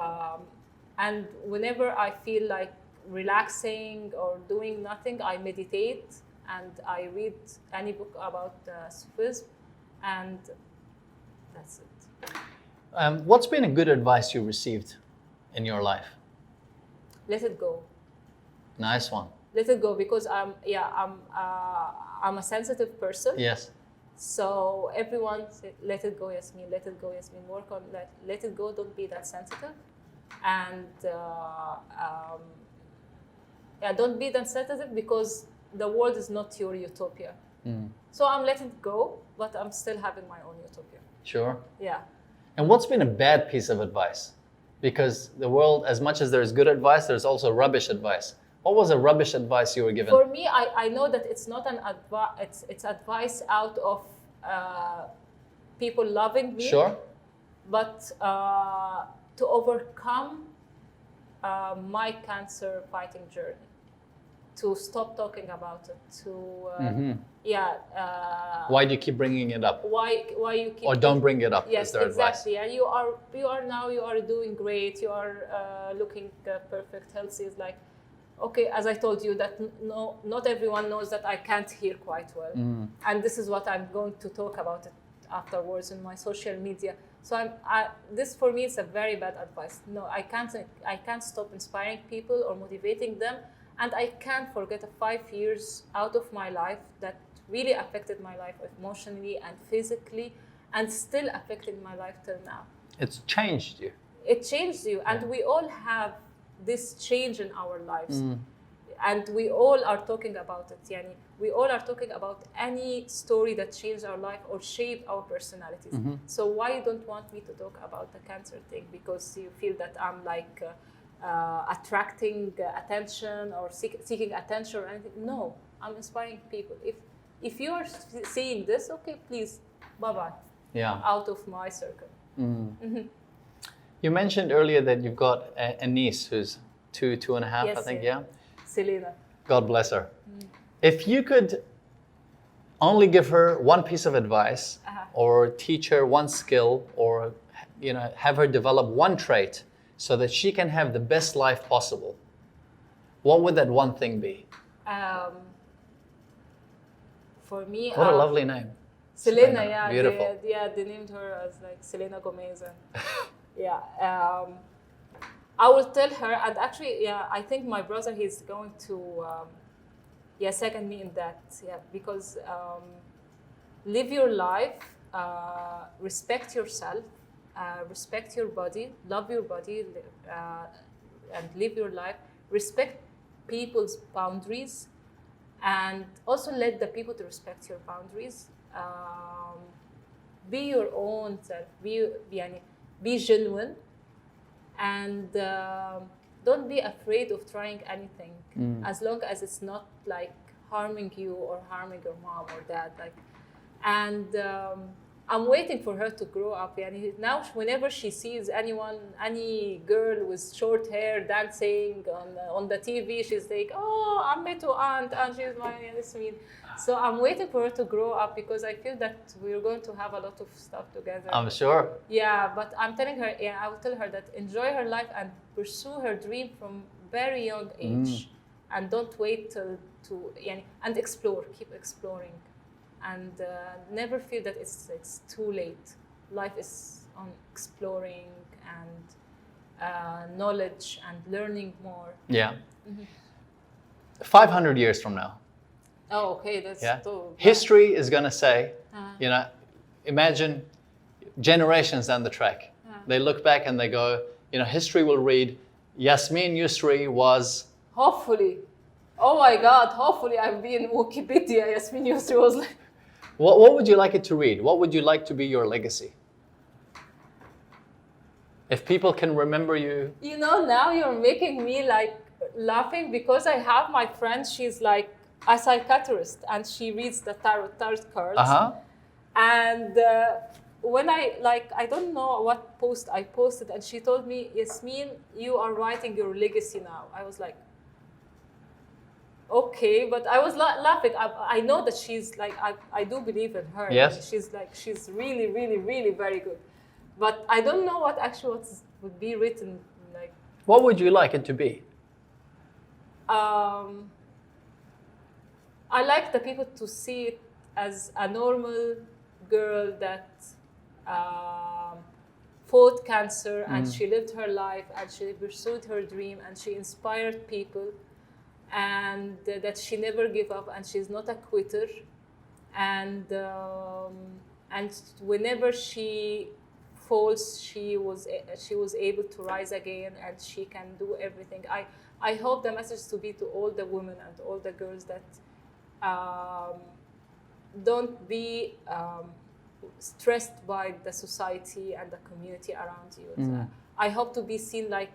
and whenever I feel like relaxing or doing nothing, I meditate and I read any book about Sufism, and that's it. What's been a good advice you received in your life? Let it go. Nice one. Let it go, because I'm a sensitive person. Yes. So everyone say, let it go, Yasmine. Let it go, Yasmine. Work on that. Let it go. Don't be that sensitive, and don't be that sensitive, because the world is not your utopia. So I'm letting it go, but I'm still having my own utopia. Sure. Yeah. And what's been a bad piece of advice? Because the world, as much as there's good advice, there's also rubbish advice. What was a rubbish advice you were given? For me, I know that it's not an advice. It's advice out of people loving me. Sure. But to overcome my cancer fighting journey, to stop talking about it, to Why do you keep bringing it up? why you keep Or don't bring it up? Yes, is their exactly. advice. And you are doing great. You are looking perfect, healthy. It's like, okay, as I told you, that not everyone knows that I can't hear quite well, and this is what I'm going to talk about it afterwards in my social media. So this for me is a very bad advice. No, I can't stop inspiring people or motivating them, and I can't forget 5 years out of my life that really affected my life emotionally and physically, and still affecting my life till now. It's changed you. It changed you, and we all have this change in our lives, and we all are talking about it. Yani, we all are talking about any story that changed our life or shaped our personalities. So why you don't want me to talk about the cancer thing? Because you feel that I'm like attracting attention or seeking attention or anything? No, I'm inspiring people. If you are seeing this, okay, please, bye-bye. Yeah. Out of my circle. You mentioned earlier that you've got a niece who's 2.5, Yes, I think, yeah. yeah? Selena. God bless her. If you could only give her one piece of advice or teach her one skill or have her develop one trait so that she can have the best life possible, what would that one thing be? For me, What a lovely name. Selena, yeah, Beautiful. they named her as like Selena Gomez. And I will tell her, and actually, I think my brother, he's going to, second me in that, because live your life, respect yourself, respect your body, love your body, and live your life. Respect people's boundaries, and also let the people to respect your boundaries. Be your own self. Be genuine, and don't be afraid of trying anything, as long as it's not like harming you or harming your mom or dad. And I'm waiting for her to grow up. Yani now, whenever she sees any girl with short hair dancing on the TV, she's like, "Oh, I'm to aunt, and she's my Yasmine." So I'm waiting for her to grow up, because I feel that we're going to have a lot of stuff together. I'm sure. Yeah, but I'm telling her, I will tell her that enjoy her life and pursue her dream from very young age, and don't wait till and explore, keep exploring, and never feel that it's too late. Life is on exploring and knowledge and learning more. Yeah. 500 years from now. Oh, okay, that's too. History is going to say, imagine generations down the track. They look back and they go, history will read, Yasmine Yousri was... Hopefully. Oh my God, hopefully I'll be in Wikipedia. Yasmine Yousri was like... What would you like it to read? What would you like to be your legacy? If people can remember you... now you're making me laughing, because I have my friend, she's like a psychiatrist, and she reads the tarot cards. And when I don't know what post I posted, and she told me, Yasmine, you are writing your legacy now. I was like, okay, but I was laughing. I know that she's like, I do believe in her. Yes. She's really, really, really very good. But I don't know what would be written. What would you like it to be? I like the people to see it as a normal girl that fought cancer, and she lived her life, and she pursued her dream, and she inspired people, and that she never gave up, and she's not a quitter, and whenever she falls, she was able to rise again, and she can do everything. I hope the message to be to all the women and all the girls that don't be stressed by the society and the community around you. I hope to be seen like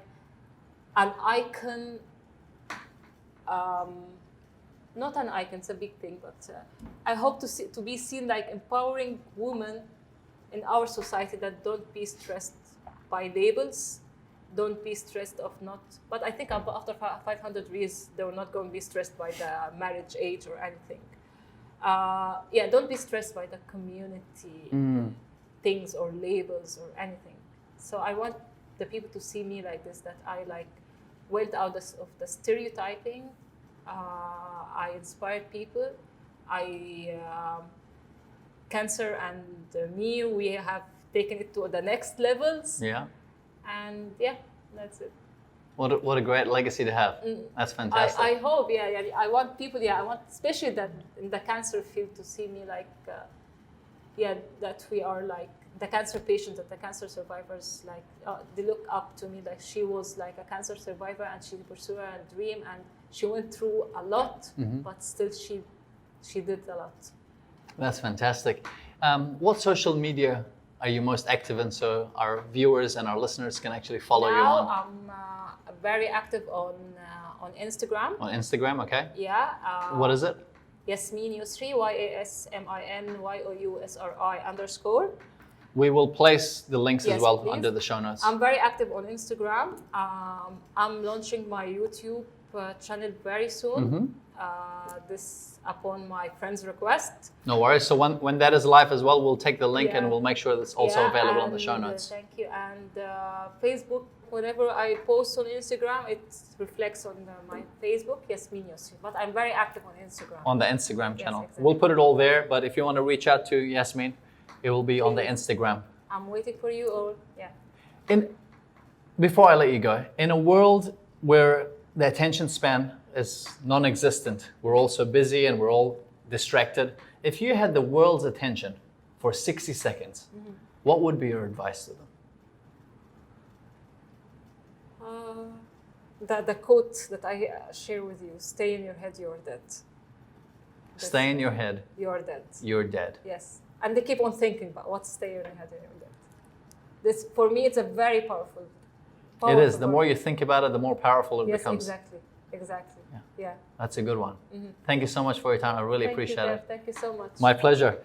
an icon. Not an icon, it's a big thing, but I hope to be seen like empowering women in our society that don't be stressed by labels, don't be stressed of not. But I think after 500 years, they were not going to be stressed by the marriage age or anything. Don't be stressed by the community things or labels or anything. So I want the people to see me like this, that I went out of the stereotyping. I inspired people. Cancer and me, we have taken it to the next levels. Yeah. And that's it. What a great legacy to have. That's fantastic. I hope, I want people, I want, especially that in the cancer field, to see me that we are like the cancer patients and the cancer survivors, they look up to me, like she was like a cancer survivor, and she pursued her dream, and she went through a lot, but still she did a lot. That's fantastic. What social media are you most active in, so our viewers and our listeners can actually follow you on? Now I'm very active on Instagram. On Instagram, okay. Yeah. What is it? Yasmine Yousri, YASMINYOUSRI_. We will place the links as well please. under the show notes. I'm very active on Instagram. I'm launching my YouTube channel very soon. This upon my friend's request. No worries. So when that is live as well, we'll take the link and we'll make sure that's also available on the show notes. Thank you. And Facebook, whenever I post on Instagram, it reflects on my Facebook, Yasmine Yousri. But I'm very active on Instagram. On the Instagram channel. Yes, exactly. We'll put it all there, but if you want to reach out to Yasmine, it will be on the Instagram. I'm waiting for you all. Before I let you go, in a world where the attention span is non-existent, we're all so busy and we're all distracted. If you had the world's attention for 60 seconds, what would be your advice to them? the quote that I share with you: "Stay in your head, you're dead." Stay in your head, You're dead. you're dead. Yes, and they keep on thinking about what's stay in your head and you're dead. This, for me, it's a very powerful. It is. The more you think about it, the more powerful it becomes. Exactly. Yeah. That's a good one. Thank you so much for your time. I really appreciate it. Thank you so much. My pleasure.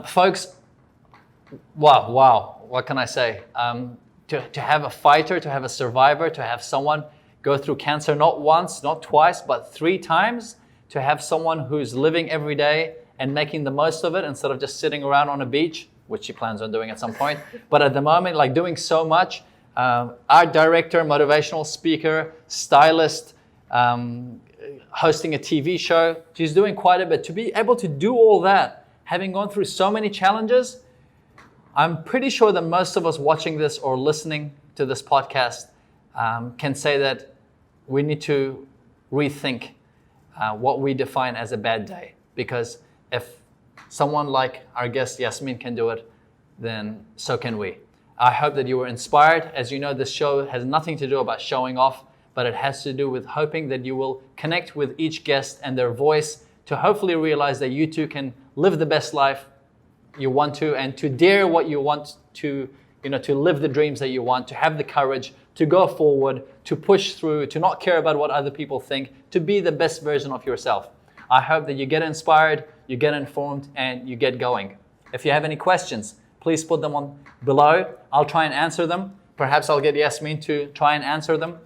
Folks, wow. What can I say? To have a fighter, to have a survivor, to have someone go through cancer not once, not twice, but 3 times, to have someone who's living every day and making the most of it instead of just sitting around on a beach, which she plans on doing at some point. But at the moment, like doing so much, art director, motivational speaker, stylist, hosting a TV show. She's doing quite a bit. To be able to do all that, having gone through so many challenges, I'm pretty sure that most of us watching this or listening to this podcast can say that we need to rethink what we define as a bad day. Because if someone like our guest Yasmine can do it, then so can we. I hope that you were inspired. As you know, this show has nothing to do about showing off, but it has to do with hoping that you will connect with each guest and their voice to hopefully realize that you too can live the best life you want to, and to dare what you want to, to live the dreams that you want, to have the courage to go forward, to push through, to not care about what other people think, to be the best version of yourself. I hope that you get inspired, you get informed, and you get going. If you have any questions, please put them on below. I'll try and answer them. Perhaps I'll get Yasmine to try and answer them.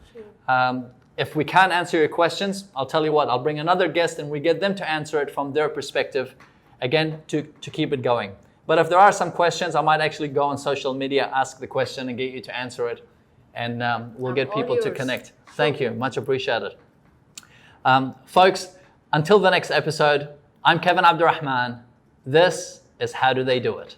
If we can't answer your questions, I'll tell you what, I'll bring another guest and we get them to answer it from their perspective, again, to keep it going. But if there are some questions, I might actually go on social media, ask the question and get you to answer it. And we'll get people to connect. Thank you, much appreciated. Folks, until the next episode, I'm Kevin Abdulrahman. This is How Do They Do It?